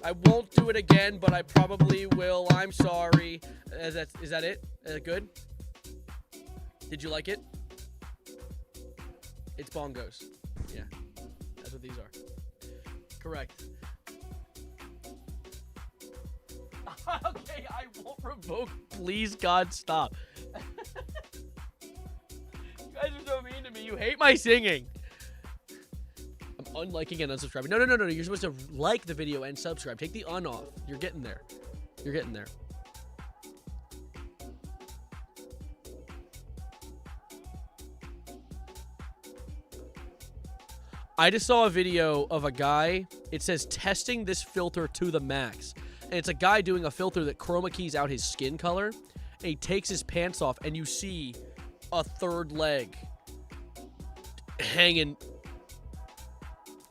I won't do it again, but I probably will. I'm sorry. Is that it? Is that good? Did you like it? It's bongos. Yeah. That's what these are. Correct. Okay, I won't revoke. Please, God, stop. You guys are so mean to me. You hate my singing. I'm unliking and unsubscribing. No. You're supposed to like the video and subscribe. Take the un off. You're getting there. You're getting there. I just saw a video of a guy. It says testing this filter to the max. And it's a guy doing a filter that chroma keys out his skin color. And he takes his pants off and you see a third leg hanging.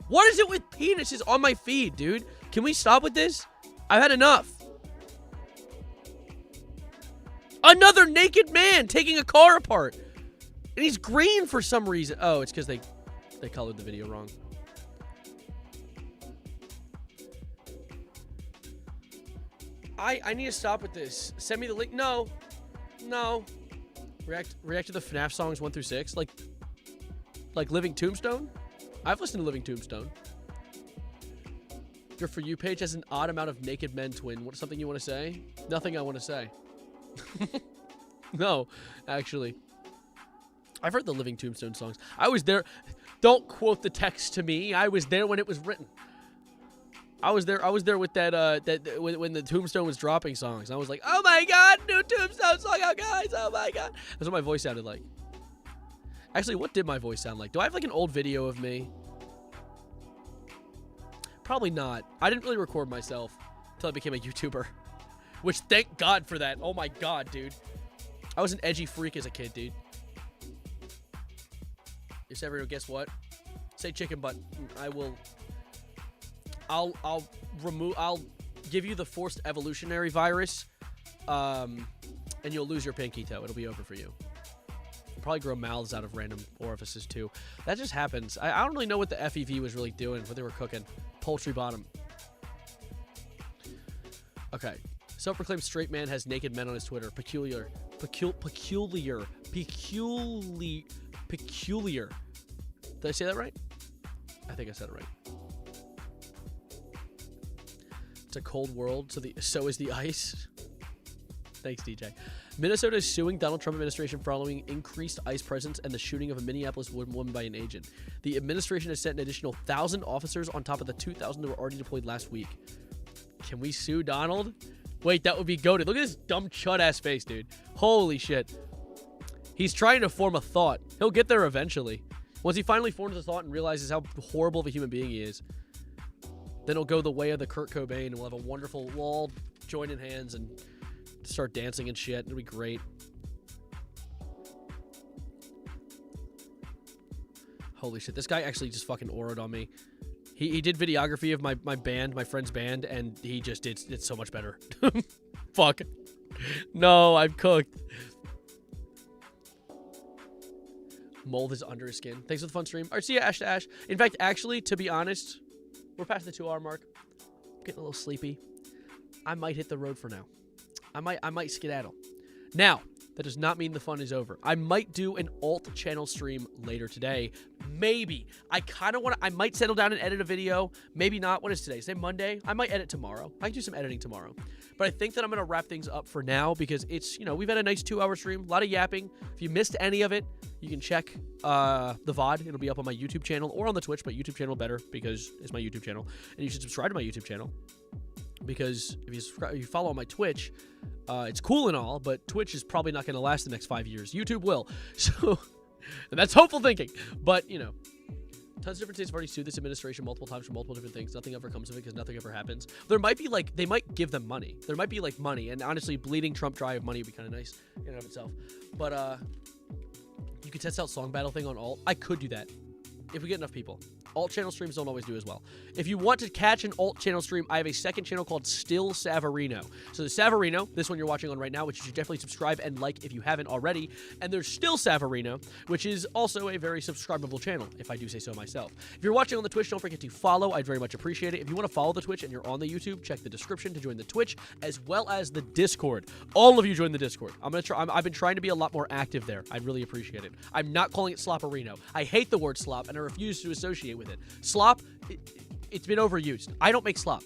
What is it with penises on my feed, dude? Can we stop with this? I've had enough. Another naked man taking a car apart. And he's green for some reason. Oh, it's because they colored the video wrong. I need to stop with this. Send me the link. No. React to the FNAF songs 1 through 6. Like Living Tombstone? I've listened to Living Tombstone. Your For You page has an odd amount of naked men twin. What, something you want to say? Nothing I want to say. No, actually. I've heard the Living Tombstone songs. I was there. Don't quote the text to me. I was there when it was written. I was there with that when the Tombstone was dropping songs. I was like, oh my god, new Tombstone song out, guys. Oh my god. That's what my voice sounded like. Actually, what did my voice sound like? Do I have like an old video of me? Probably not. I didn't really record myself until I became a YouTuber. Which, thank God for that. Oh my god, dude. I was an edgy freak as a kid, dude. Yes, everyone, guess what? Say chicken butt. I'll give you the forced evolutionary virus, and you'll lose your pinky toe. It'll be over for you. You'll probably grow mouths out of random orifices too. That just happens. I don't really know what the FEV was really doing, what they were cooking. Poultry bottom. Okay. Self-proclaimed straight man has naked men on his Twitter. Peculiar. Did I say that right? I think I said it right. It's a cold world, so is the ice. Thanks, DJ. Minnesota is suing Donald Trump administration following increased ICE presence and the shooting of a Minneapolis woman by an agent. The administration has sent an additional 1,000 officers on top of the 2,000 that were already deployed last week. Can we sue Donald? Wait, that would be goated. Look at this dumb chud-ass face, dude. Holy shit. He's trying to form a thought. He'll get there eventually. Once he finally forms a thought and realizes how horrible of a human being he is, then he'll go the way of the Kurt Cobain and we'll have a wonderful, we'll all join in hands and start dancing and shit. It'll be great. Holy shit. This guy actually just fucking aura'd on me. He did videography of my band, my friend's band, and he just did so much better. Fuck. No, I'm cooked. Mold is under his skin. Thanks for the fun stream. All right, see ya, Ash to Ash. In fact, actually, to be honest, we're past the 2-hour mark. I'm getting a little sleepy. I might hit the road for now. I might skedaddle. Now, That does not mean the fun is over. I might do an alt channel stream later today. Maybe. I kind of want to... I might settle down and edit a video. Maybe not. What is today? Is it Monday? I might edit tomorrow. I can do some editing tomorrow. But I think that I'm going to wrap things up for now because it's, we've had a nice 2-hour stream. A lot of yapping. If you missed any of it, you can check the VOD. It'll be up on my YouTube channel or on the Twitch, but YouTube channel better because it's my YouTube channel. And you should subscribe to my YouTube channel because if you follow on my Twitch, it's cool and all, but Twitch is probably not going to last the next 5 years. YouTube will. So, and that's hopeful thinking. But, tons of different states have already sued this administration multiple times for multiple different things. Nothing ever comes of it because nothing ever happens. There might be, they might give them money. There might be, money. And honestly, bleeding Trump dry of money would be kind of nice in and of itself. But, you could test out song battle thing on alt. I could do that if we get enough people. Alt channel streams don't always do as well. If you want to catch an alt channel stream, I have a second channel called Still Savarino. So the Savarino, this one you're watching on right now, which you should definitely subscribe and like if you haven't already. And there's Still Savarino, which is also a very subscribable channel, if I do say so myself. If you're watching on the Twitch, don't forget to follow. I'd very much appreciate it. If you want to follow the Twitch and you're on the YouTube, check the description to join the Twitch as well as the Discord. All of you join the Discord. I've been trying to be a lot more active there. I'd really appreciate it. I'm not calling it Sloparino. I hate the word slop and I refuse to associate with it. Slop, it's been overused. I don't make slop.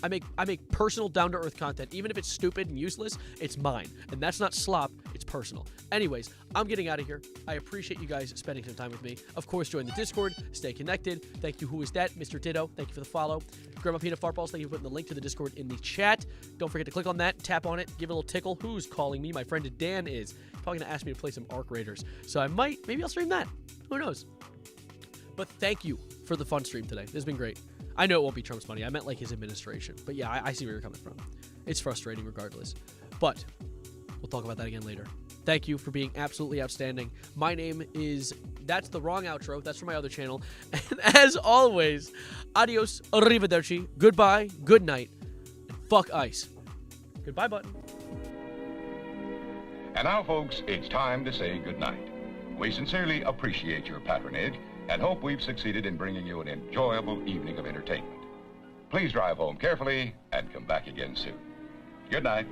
I make personal, down-to-earth content. Even if it's stupid and useless, it's mine. And that's not slop, it's personal. Anyways, I'm getting out of here. I appreciate you guys spending some time with me. Of course, join the Discord. Stay connected. Thank you, Who Is That? Mr. Ditto, thank you for the follow. Grandma Peanut Fartballs, thank you for putting the link to the Discord in the chat. Don't forget to click on that, tap on it, give it a little tickle. Who's calling me? My friend Dan is. He's probably going to ask me to play some Arc Raiders. So maybe I'll stream that. Who knows? But thank you for the fun stream today. This has been great. I know it won't be Trump's money. I meant his administration. But yeah, I see where you're coming from. It's frustrating regardless. But we'll talk about that again later. Thank you for being absolutely outstanding. My name is... That's the wrong outro. That's from my other channel. And as always, adios, arrivederci, goodbye, good night, and fuck ICE. Goodbye button. And now, folks, it's time to say goodnight. We sincerely appreciate your patronage and hope we've succeeded in bringing you an enjoyable evening of entertainment. Please drive home carefully and come back again soon. Good night.